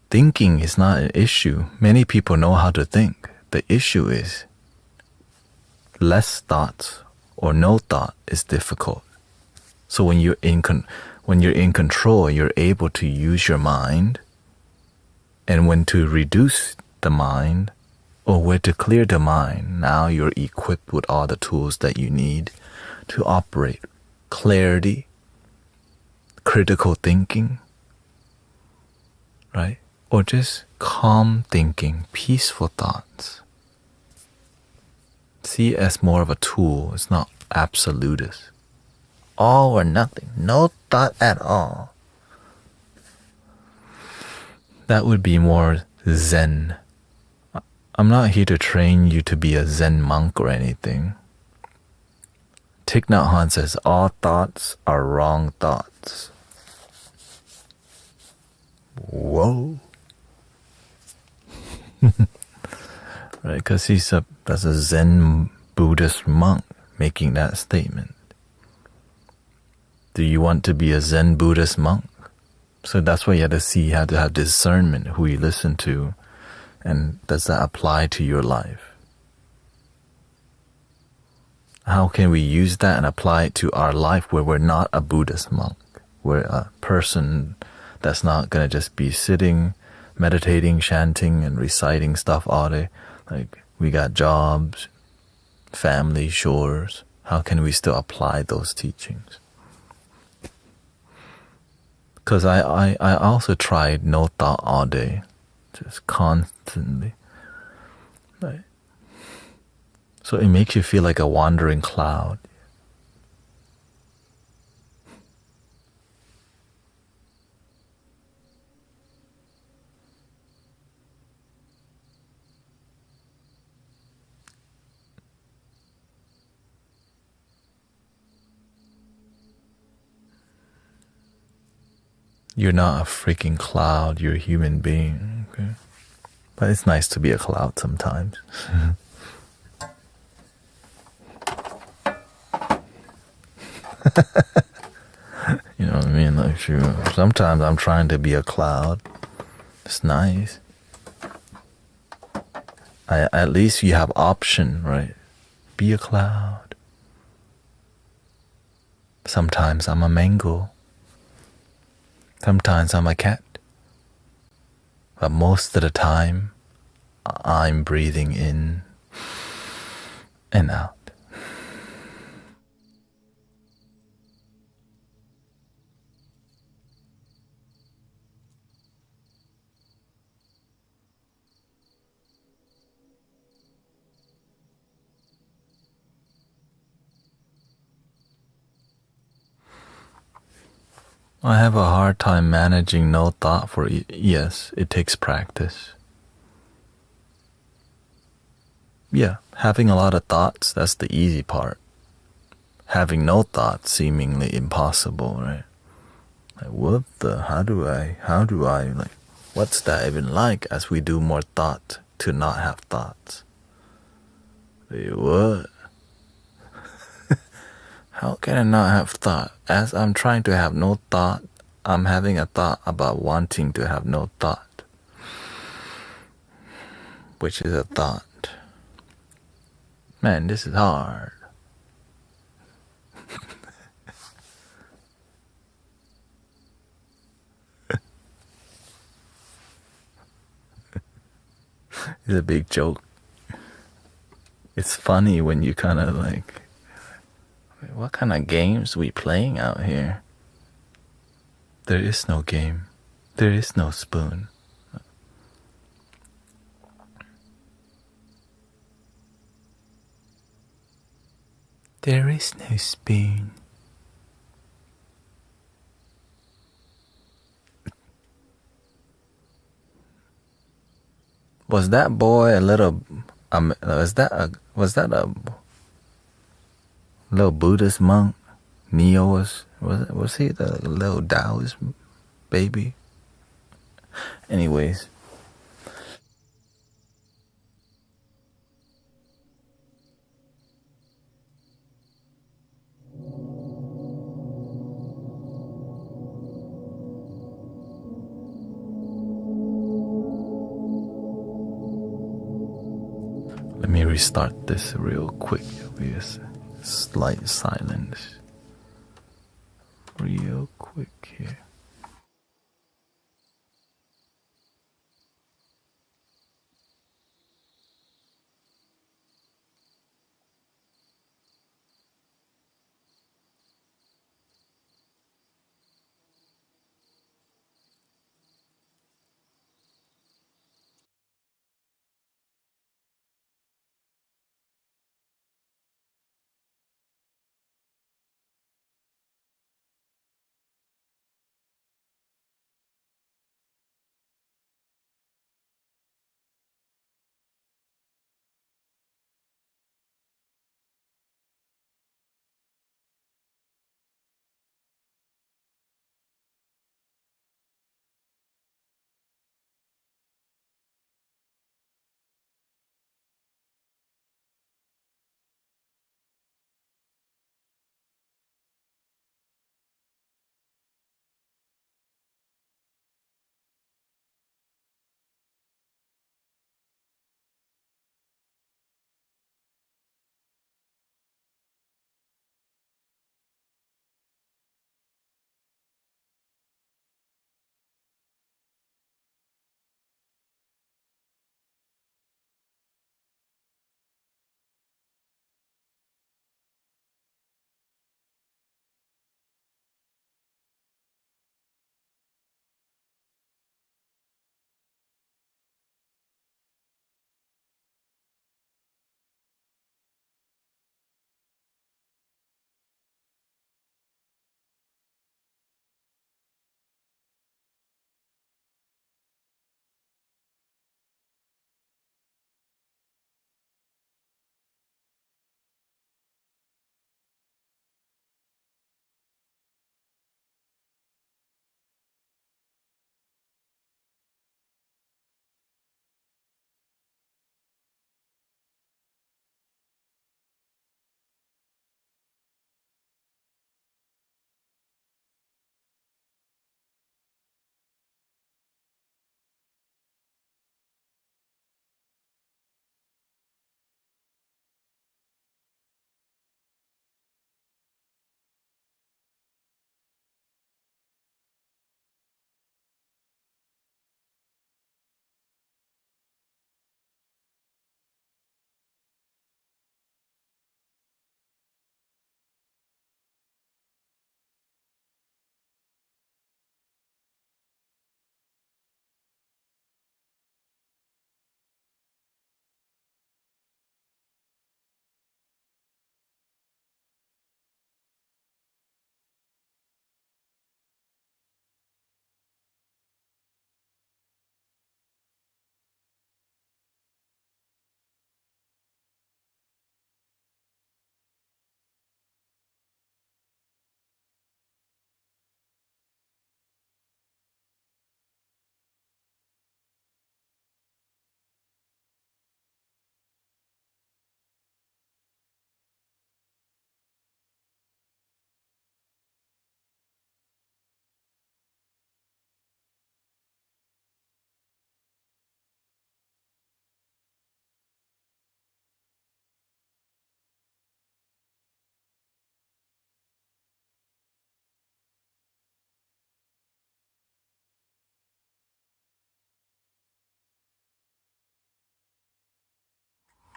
thinking is not an issue. Many people know how to think. The issue is less thoughts or no thought is difficult. So when you're in control, you're able to use your mind, and when to reduce the mind or where to clear the mind, now you're equipped with all the tools that you need to operate. Clarity, critical thinking, right? Or just calm thinking, peaceful thoughts. See it as more of a tool. It's not absolutist. All or nothing. No thought at all. That would be more Zen. I'm not here to train you to be a Zen monk or anything. Thich Nhat Hanh says all thoughts are wrong thoughts. Whoa. Right, because that's a Zen Buddhist monk making that statement. Do you want to be a Zen Buddhist monk? So that's why you have to have discernment who you listen to And does that apply to your life? How can we use that and apply it to our life where we're not a Buddhist monk? We're a person that's not going to just be sitting, meditating, chanting, and reciting stuff all day. Like, we got jobs, family, chores. How can we still apply those teachings? Because I also tried no thought all day, just constantly. Right. So it makes you feel like a wandering cloud. You're not a freaking cloud, you're a human being. Okay? But it's nice to be a cloud sometimes. You know what I mean? Like, sure. Sometimes I'm trying to be a cloud. It's nice. At least you have option, right? Be a cloud. Sometimes I'm a mango. Sometimes I'm a cat. But most of the time, I'm breathing in and out. I have a hard time managing no thought for yes, it takes practice. Yeah, having a lot of thoughts, that's the easy part. Having no thoughts, seemingly impossible, right? Like, what the, how do I, like, what's that even like as we do more thought to not have thoughts? Wait, what? How can I not have thought? As I'm trying to have no thought, I'm having a thought about wanting to have no thought, which is a thought. Man, this is hard. It's a big joke. It's funny when you kind of like, what kind of games we playing out here? There is no game. There is no spoon. There is no spoon. Was that boy a little? Was that a little Buddhist monk? Neo was he the little Taoist baby? Anyways, let me restart this real quick. With slight silence. Real quick here.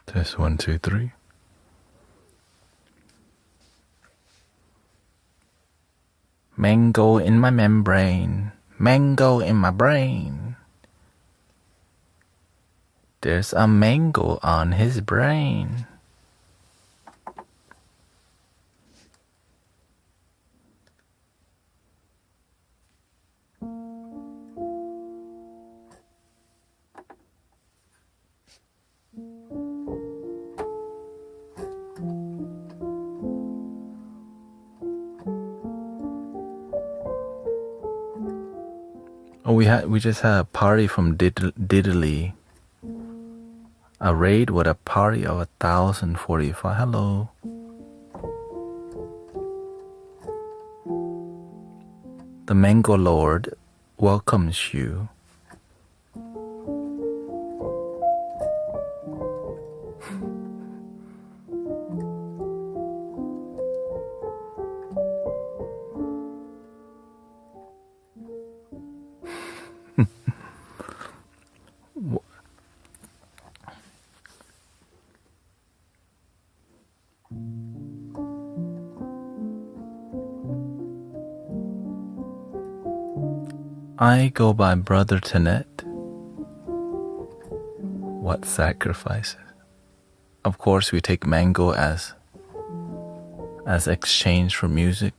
Test 1, 2, 3. Mango in my membrane. Mango in my brain. There's a mango on his brain. Oh, we just had a party from Diddley. A raid with a party of 1,045. Hello. The Mango Lord welcomes you. I go by Brother Thanet. What sacrifices? Of course, we take mango as exchange for music.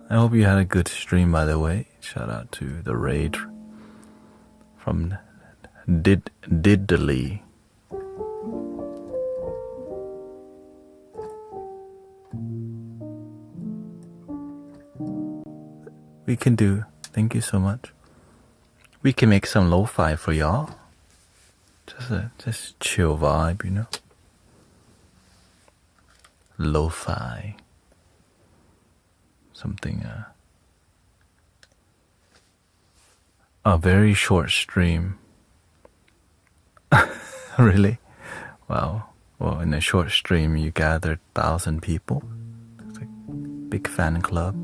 I hope you had a good stream, by the way. Shout out to the raid from Diddley. We can do. Thank you so much. We can make some lo-fi for y'all. Just chill vibe, you know. Lo-fi. Something. A very short stream. Really? Wow. Well, in a short stream, you gathered 1,000 people. It's like a big fan club.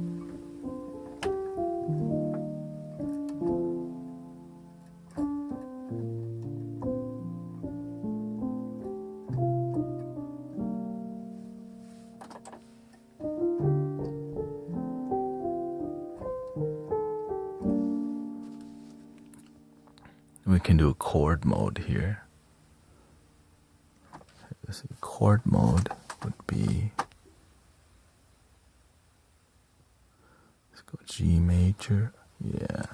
We can do a chord mode here. Let's see, chord mode would be, let's go G major, yeah.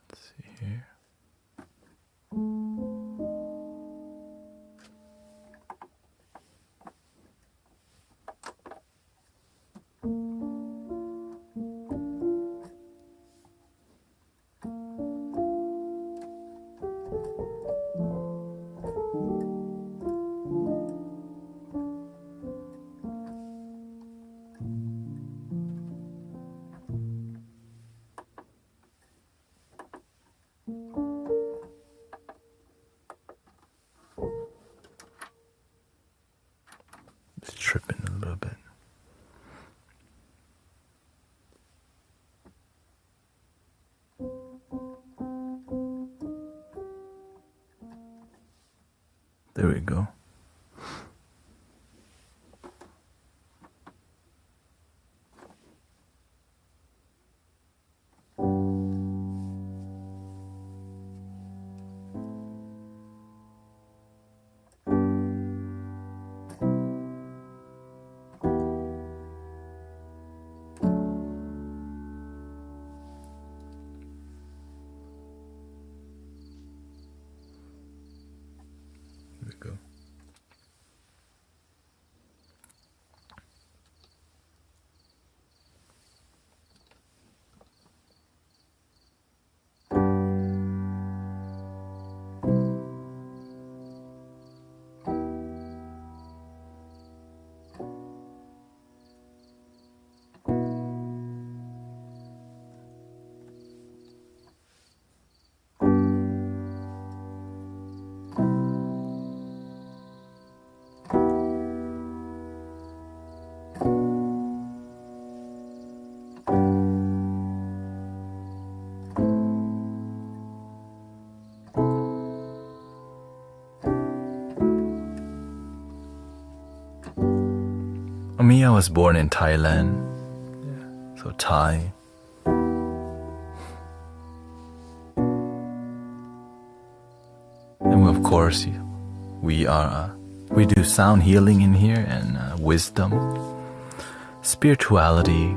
Let's see here. It's tripping a little bit. There we go. There we go. Me, I was born in Thailand, so Thai. And of course, we do sound healing in here and wisdom, spirituality,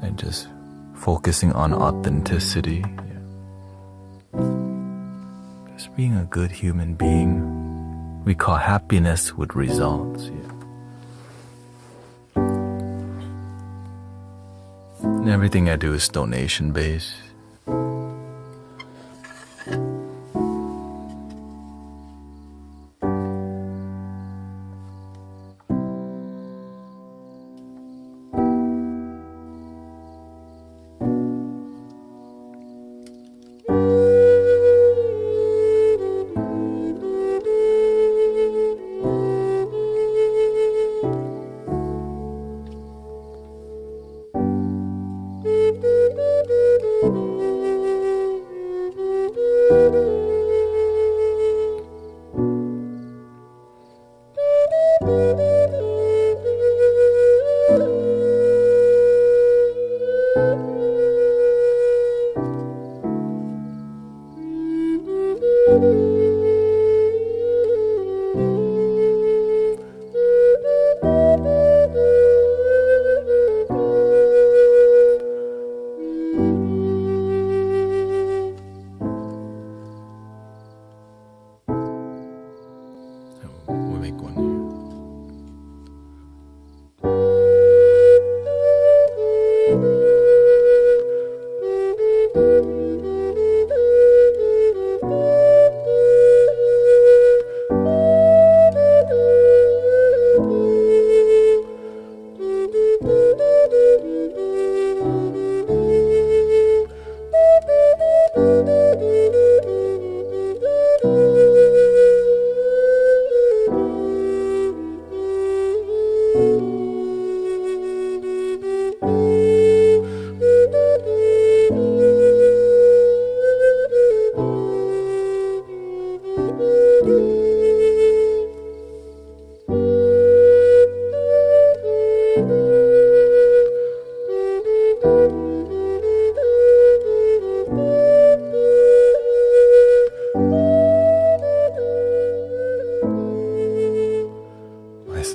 and just focusing on authenticity. Just being a good human being. We call happiness with results. And everything I do is donation based. We'll make one here.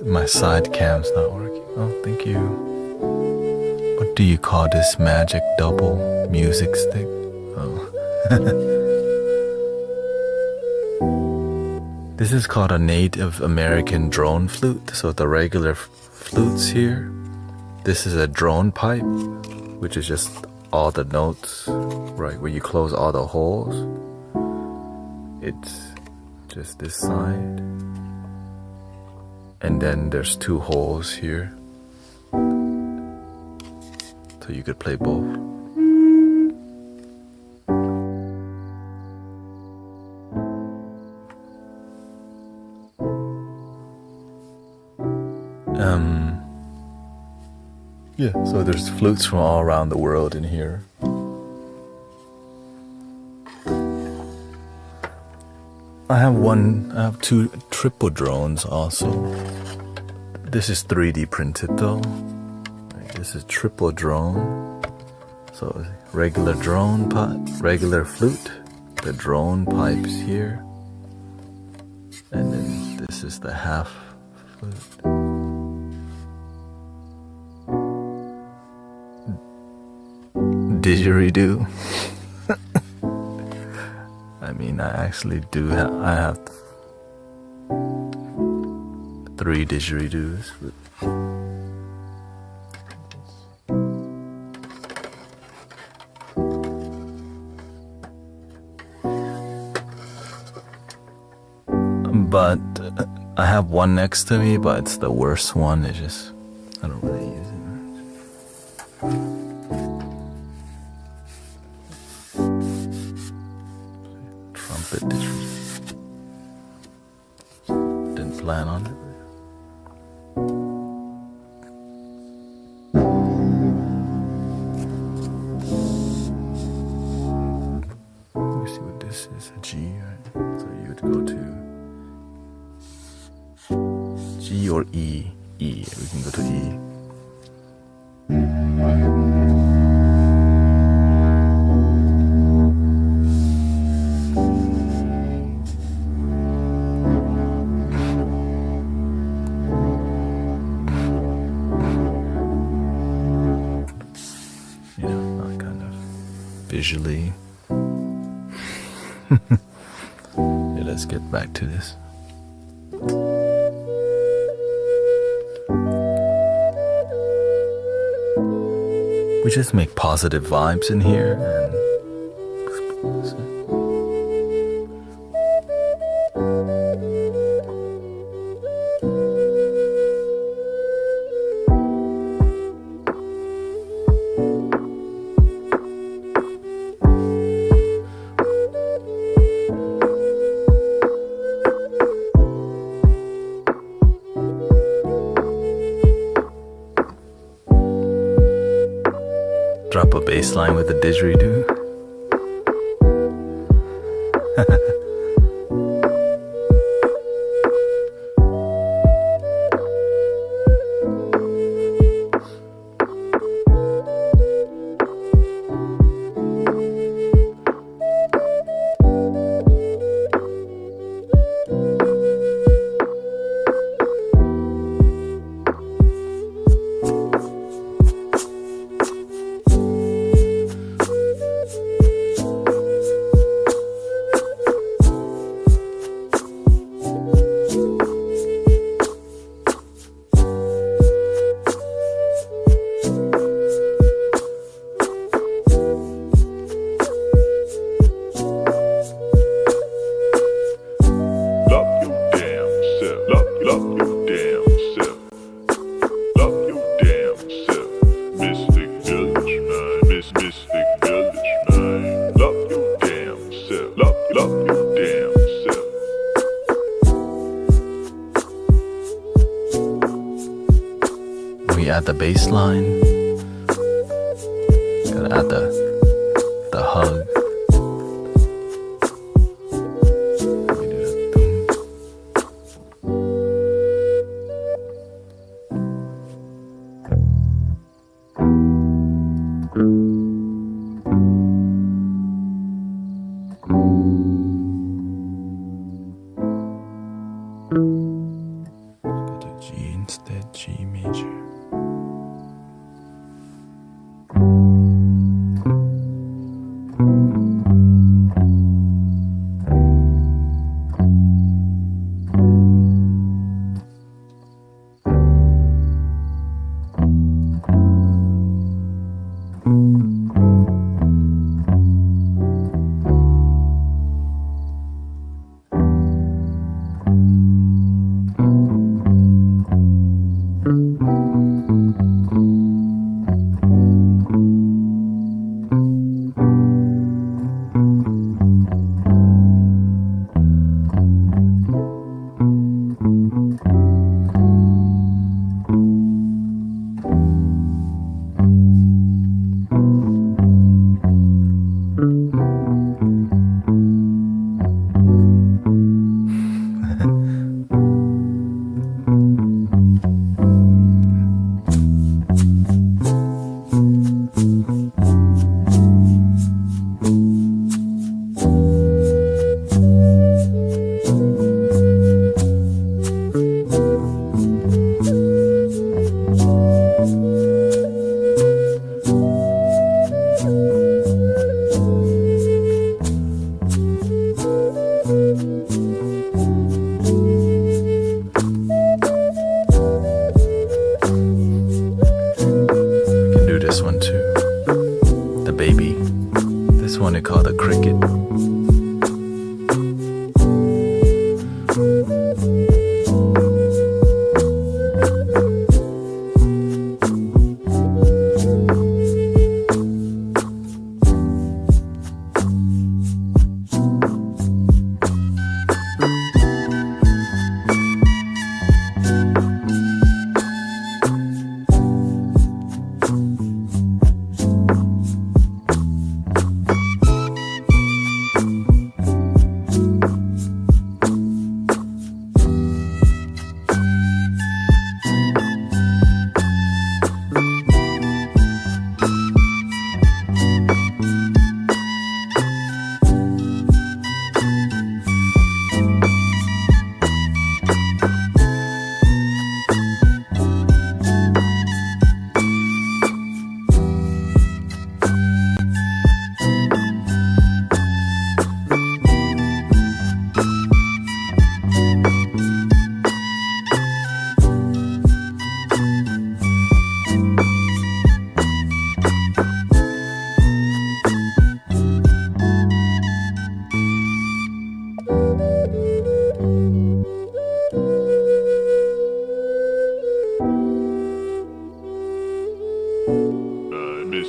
My side cam's not working. Oh, thank you. What do you call this magic double music stick? Oh. This is called a Native American drone flute. So the regular flutes here, this is a drone pipe, which is just all the notes, right? Where you close all the holes. It's just this side. And then there's two holes here. So you could play both. Yeah, so there's flutes from all around the world in here. I have two triple drones also. This is 3D printed though. This is triple drone. So regular drone regular flute, the drone pipes here. And then this is the half flute. Didgeridoo. I mean, I actually do I have 3 didgeridoos. But I have one next to me, but it's the worst one. It's just, I don't really use it much. Trumpet didgeridoo. Didn't plan on it. Let me see what this is. A G, right? So you would go to G or E. E. We can go to E. You know, not kind of visually. Yeah, let's get back to this. We just make positive vibes in here and drop a bass line with a didgeridoo. We add the bass line. Gotta add the hug. We do the go to G instead, G major. This one too. The baby. This one they call the cricket.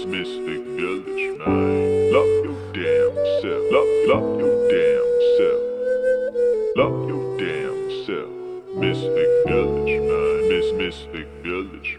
Mystic Village, man. Love your damn self. Love your damn self. Love your damn self. Mystic Village, man. Mystic Village.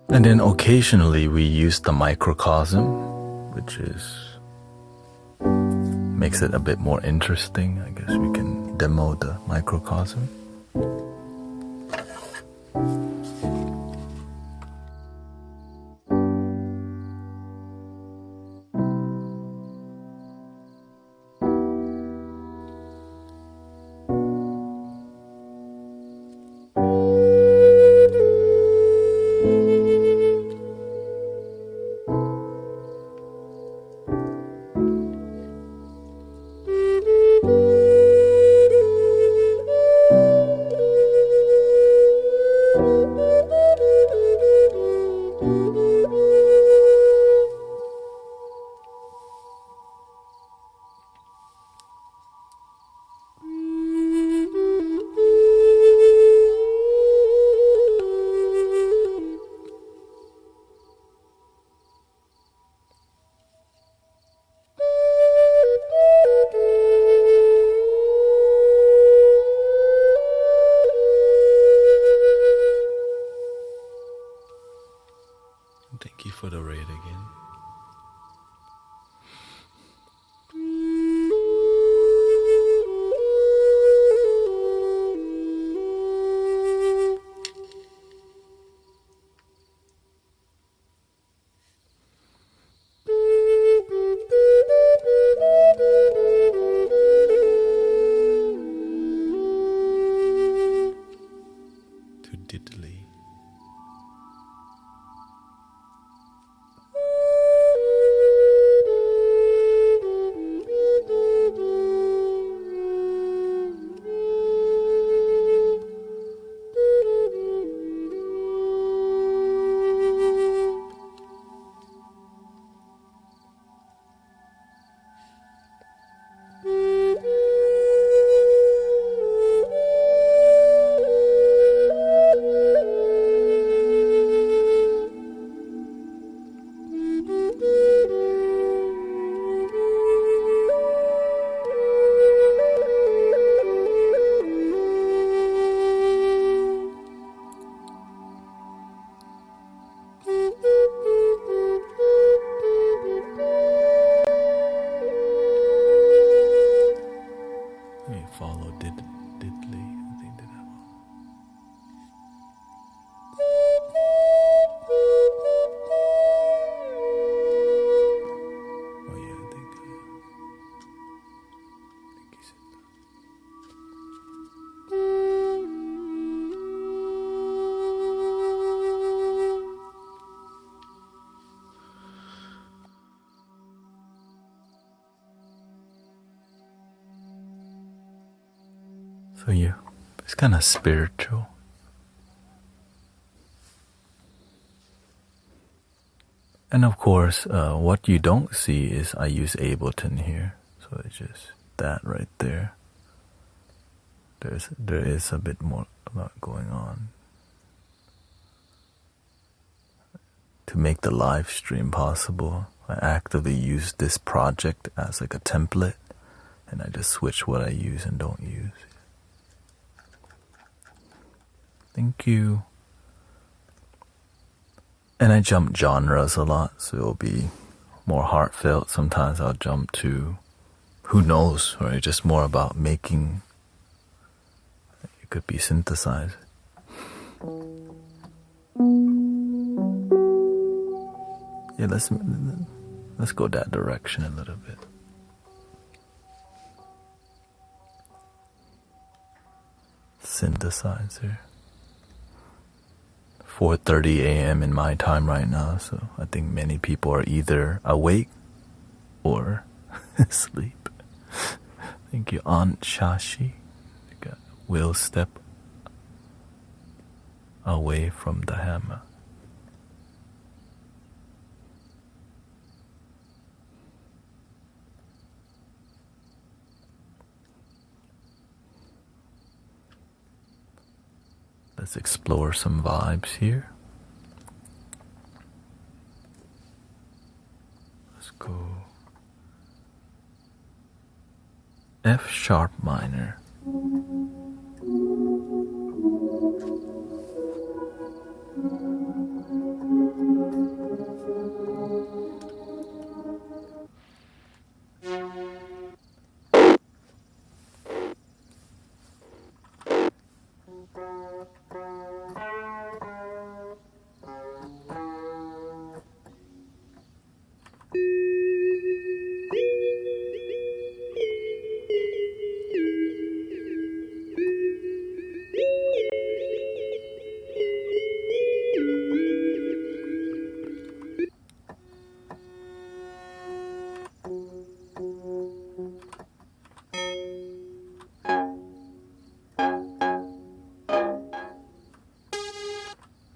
And then occasionally we use the microcosm, which makes it a bit more interesting. I guess we can demo the microcosm. Thank you for the raid again. To diddly. Follow diddly. I think did that one. Oh yeah, I think he said that. So yeah, it's kind of spiritual. And of course, what you don't see is I use Ableton here. So it's just that right there. There is a bit more going on. To make the live stream possible, I actively use this project as like a template, and I just switch what I use and don't use. Thank you. And I jump genres a lot, so it'll be more heartfelt. Sometimes I'll jump to, who knows, right? Just more about making. It could be synthesized. Yeah, let's go that direction a little bit. Synthesizer. 4:30 a.m. in my time right now, so I think many people are either awake or asleep. Thank you, Aunt Shashi. Will step away from the hammer. Let's explore some vibes here. Let's go F sharp minor.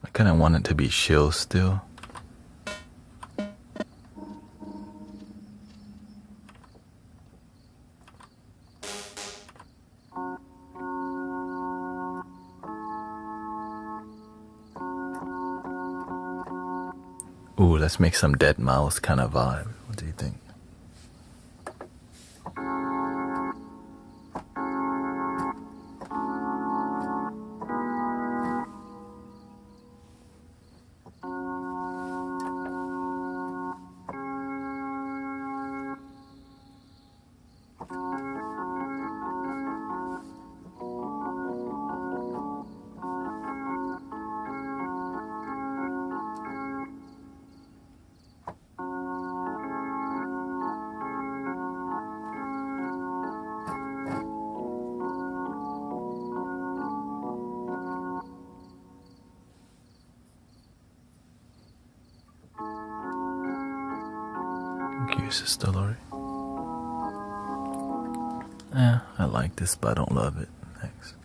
I kind of want it to be chill still. Ooh, let's make some dead mouse kind of vibe. What do you think? Thank you, Sister Lori. I like this, but I don't love it. Thanks.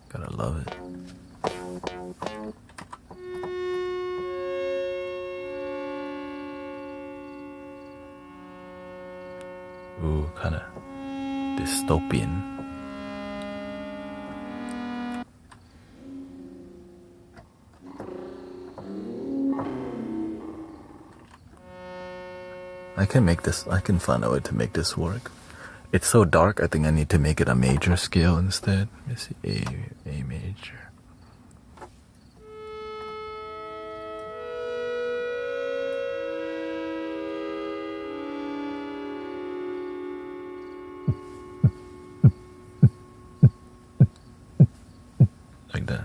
Gotta love it. Ooh, kinda dystopian. I can find a way to make this work. It's so dark, I think I need to make it a major scale instead. Let me see, A major. Like that.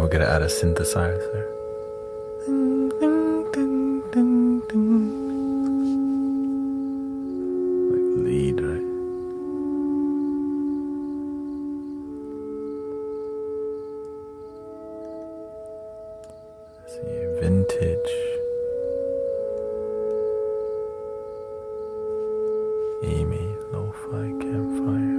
we're gonna add a synthesizer. Like lead, right? Let's see, vintage. Amy, lo-fi campfire.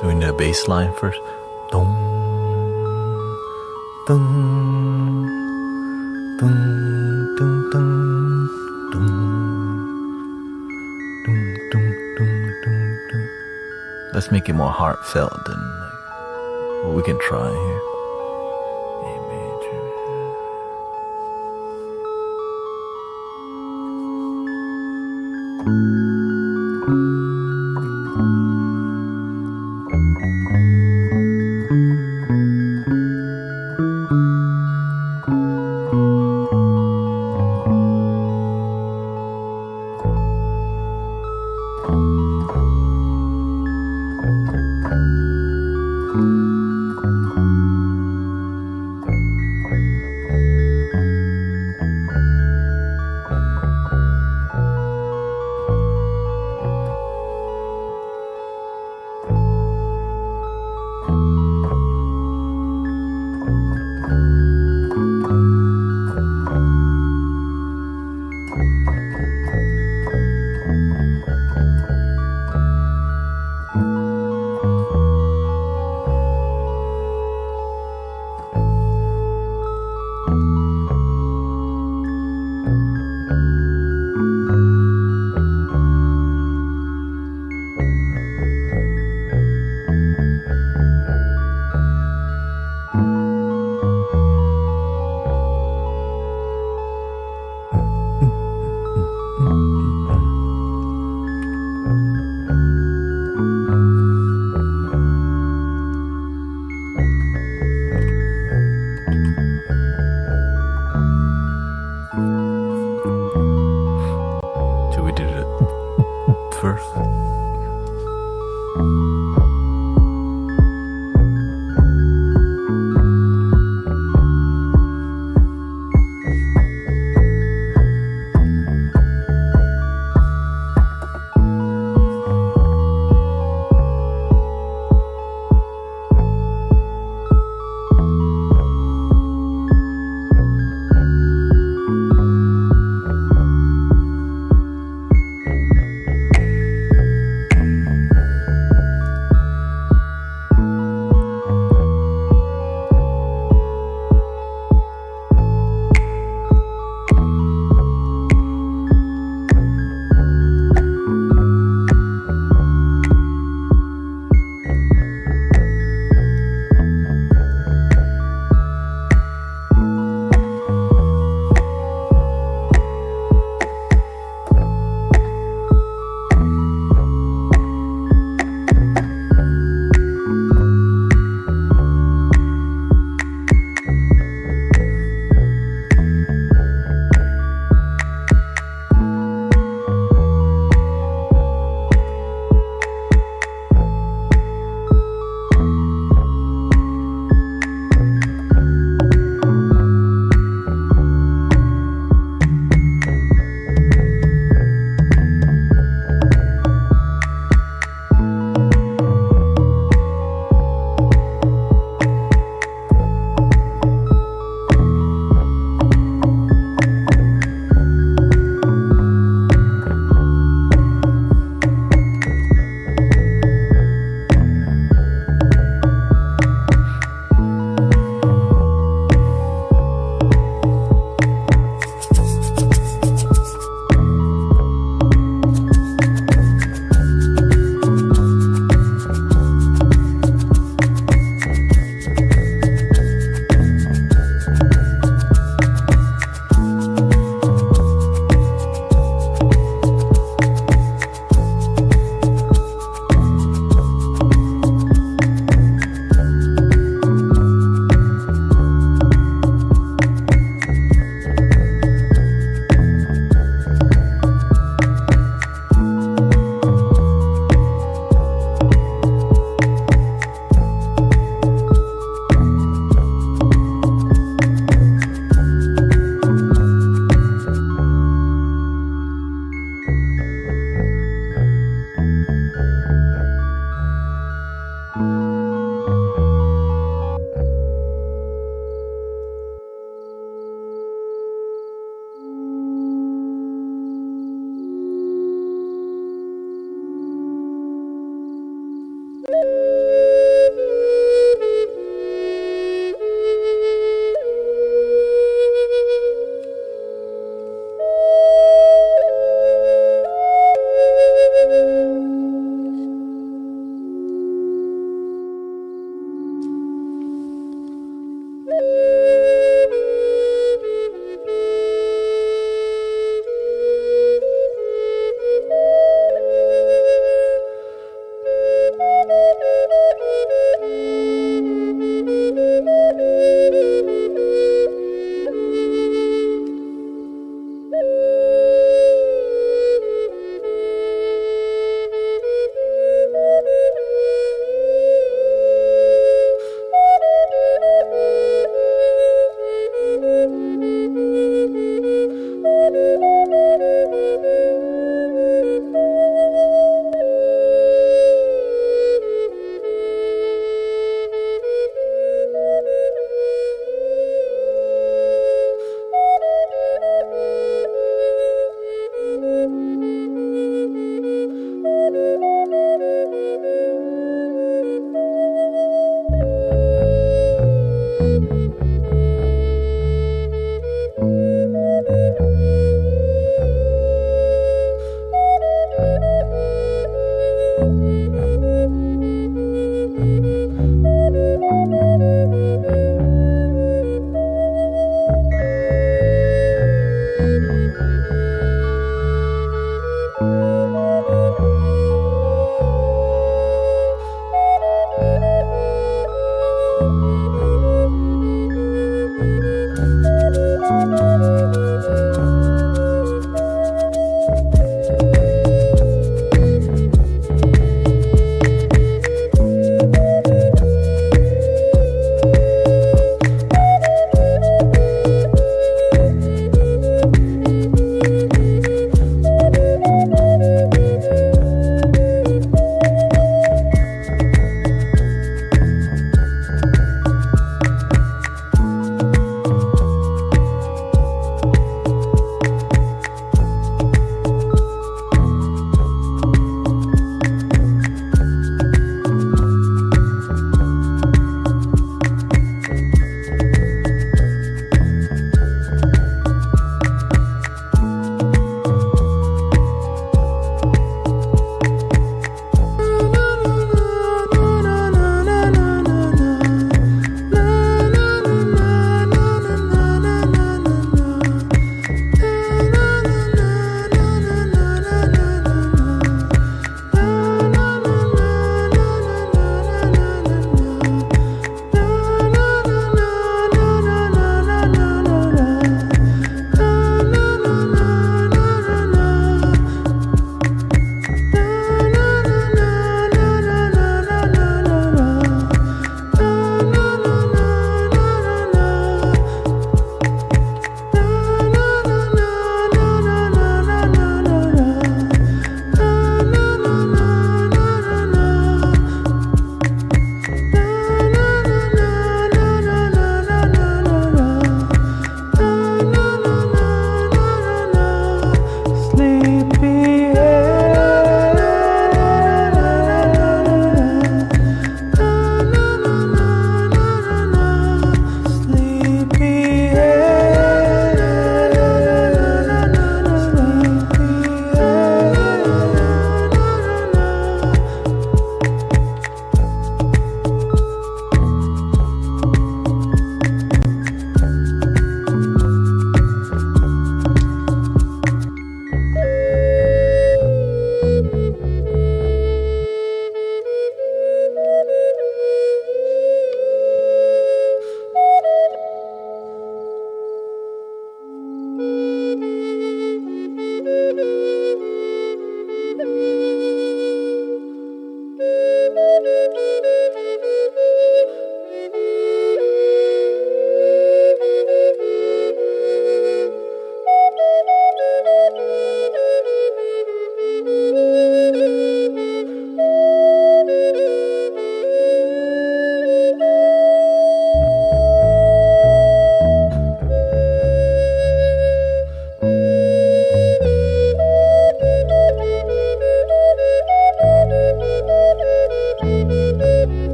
Doing the bass line first. Dum, dum, dum, dum, dum, dum, dum, dum, dum, dum, dum. Let's make it more heartfelt than like what we can try here. A major.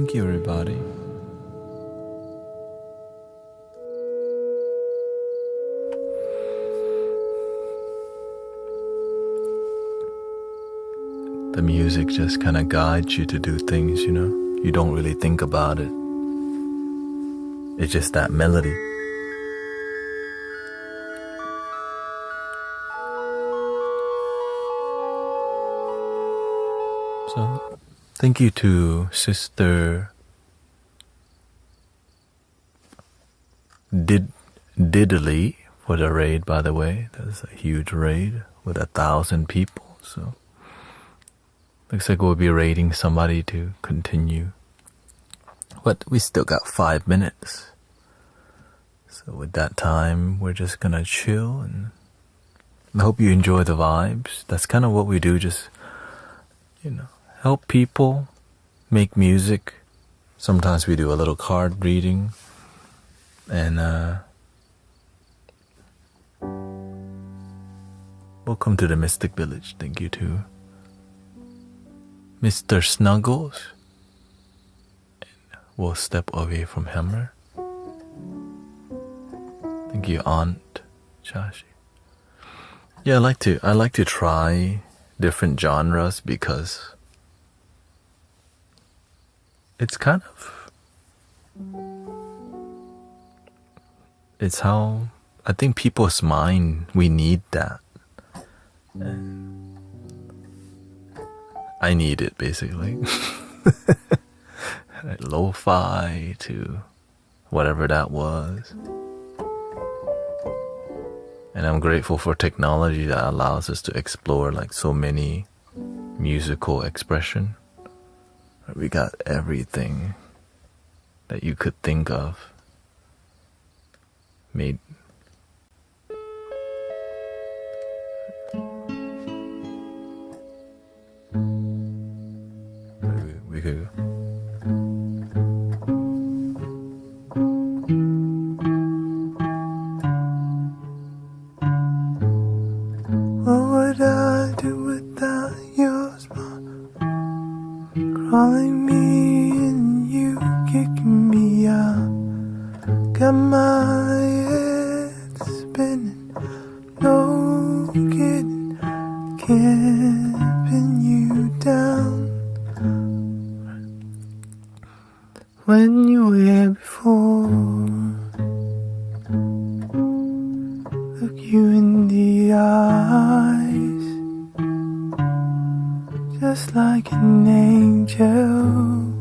Thank you, everybody. The music just kind of guides you to do things, you know? You don't really think about it. It's just that melody. So, thank you to Sister Diddley for the raid, by the way. That's a huge raid with 1,000 people, so looks like we'll be raiding somebody to continue. But we still got 5 minutes. So with that time, we're just gonna chill, and I hope you enjoy the vibes. That's kind of what we do, just, you know, help people make music. Sometimes we do a little card reading, and welcome to the Mystic Village. Thank you to Mr. Snuggles. And we'll step away from Hammer. Thank you, Aunt Chashi. Yeah, I like to try different genres because it's kind of, it's how I think people's mind, we need that. And I need it, basically. Lo-fi to whatever that was. And I'm grateful for technology that allows us to explore like so many musical expression. We got everything that you could think of made. We could. What would I do without your smile? Crawling me and you kicking me out. Got my head spinning, no kidding, can't pin you down. When you were here before, look you in the eyes, just like an angel.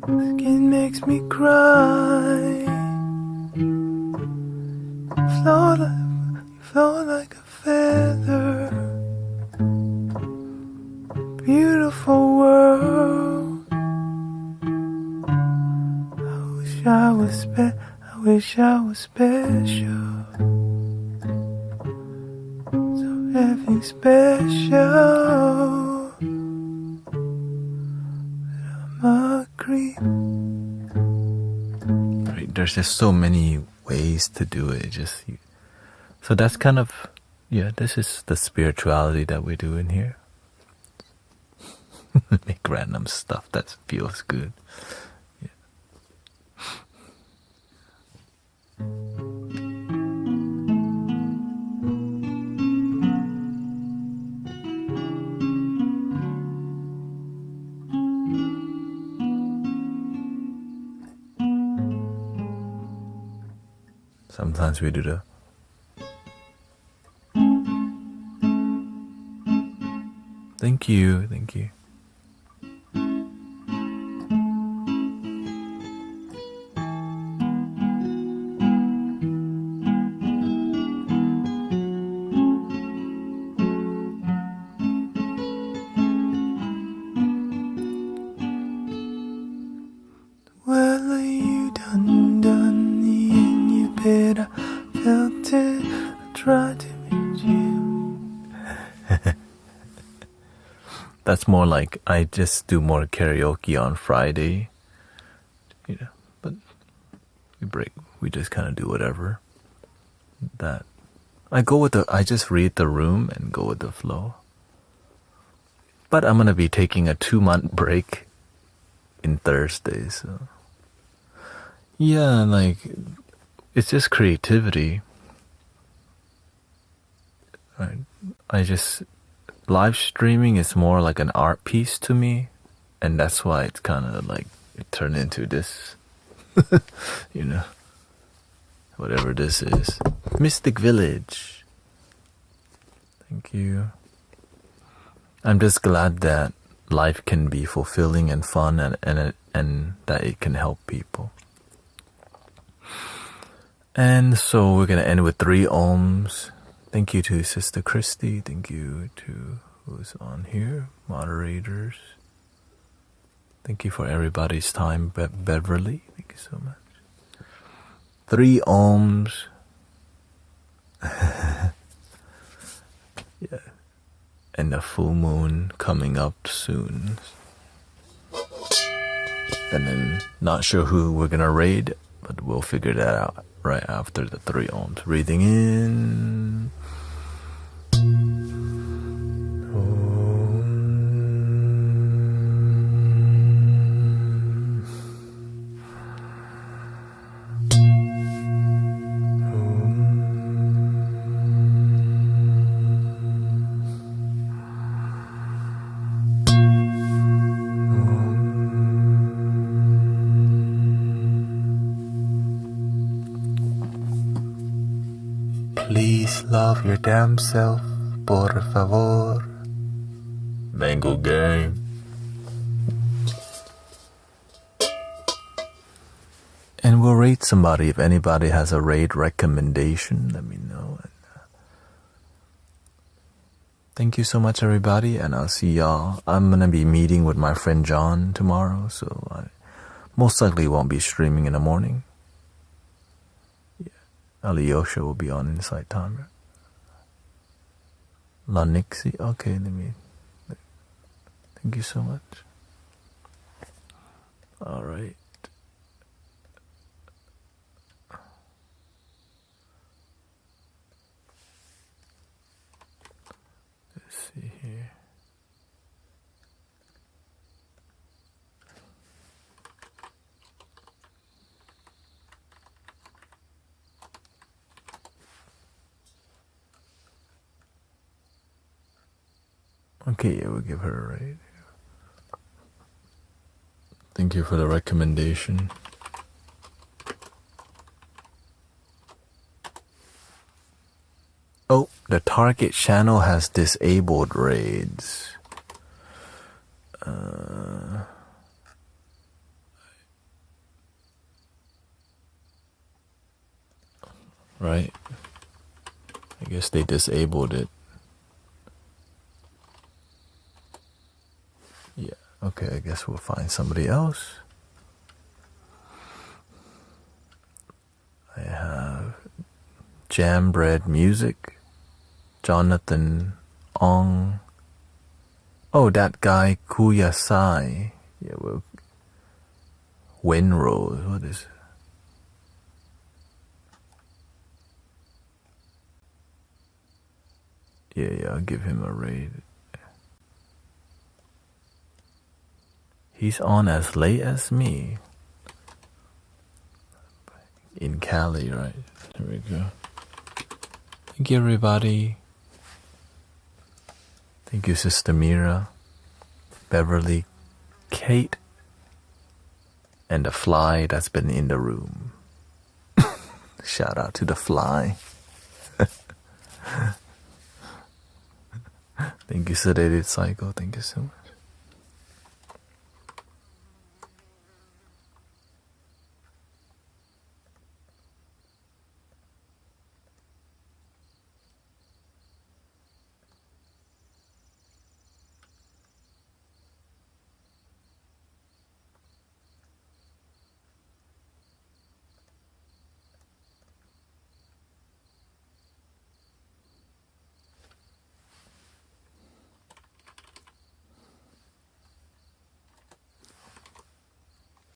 Skin makes me cry. You float like a feather. Beautiful world. I wish I was special. So everything special. But I'm a creep. Right, there's just so many ways to do it. So that's kind of, yeah, this is the spirituality that we do in here. Make random stuff that feels good. Sometimes we do the thank you. Well, you done me in your bed. I felt it. I tried to reach you. That's more like I just do more karaoke on Friday, you know. But we just kind of do whatever. That I just read the room and go with the flow. But I'm gonna be taking a 2-month break in Thursday. So yeah, like it's just creativity. I just live streaming is more like an art piece to me, and that's why it's kind of like it turned into this, you know, whatever this is. Mystic Village. Thank you. I'm just glad that life can be fulfilling and fun, and that it can help people. And so we're gonna end with 3 ohms. Thank you to Sister Christy. Thank you to who's on here, moderators. Thank you for everybody's time, Beverly. Thank you so much. 3 ohms. Yeah. And the full moon coming up soon. And then not sure who we're gonna raid, but we'll figure that out right after the 3 ohms. Breathing in. Please love your damn self, por favor. Mango game. And we'll raid somebody. If anybody has a raid recommendation, let me know. Thank you so much, everybody, and I'll see y'all. I'm gonna be meeting with my friend John tomorrow, so I most likely won't be streaming in the morning. Alyosha will be on Inside Timer. La Nixie, okay, let me. Thank you so much. All right. Let's see here. Okay, yeah, we'll give her a raid. Thank you for the recommendation. Oh, the target channel has disabled raids. Right? I guess they disabled it. Yeah, okay, I guess we'll find somebody else. I have Jam Bread Music, Jonathan Ong. Oh, that guy Kuyasai. Yeah, well, Wenrose. What is it? Yeah, I'll give him a raid. He's on as late as me. In Cali, right? There we go. Thank you, everybody. Thank you, Sister Mira, Beverly, Kate, and the fly that's been in the room. Shout out to the fly. Thank you, Sedated Psycho. Thank you so much.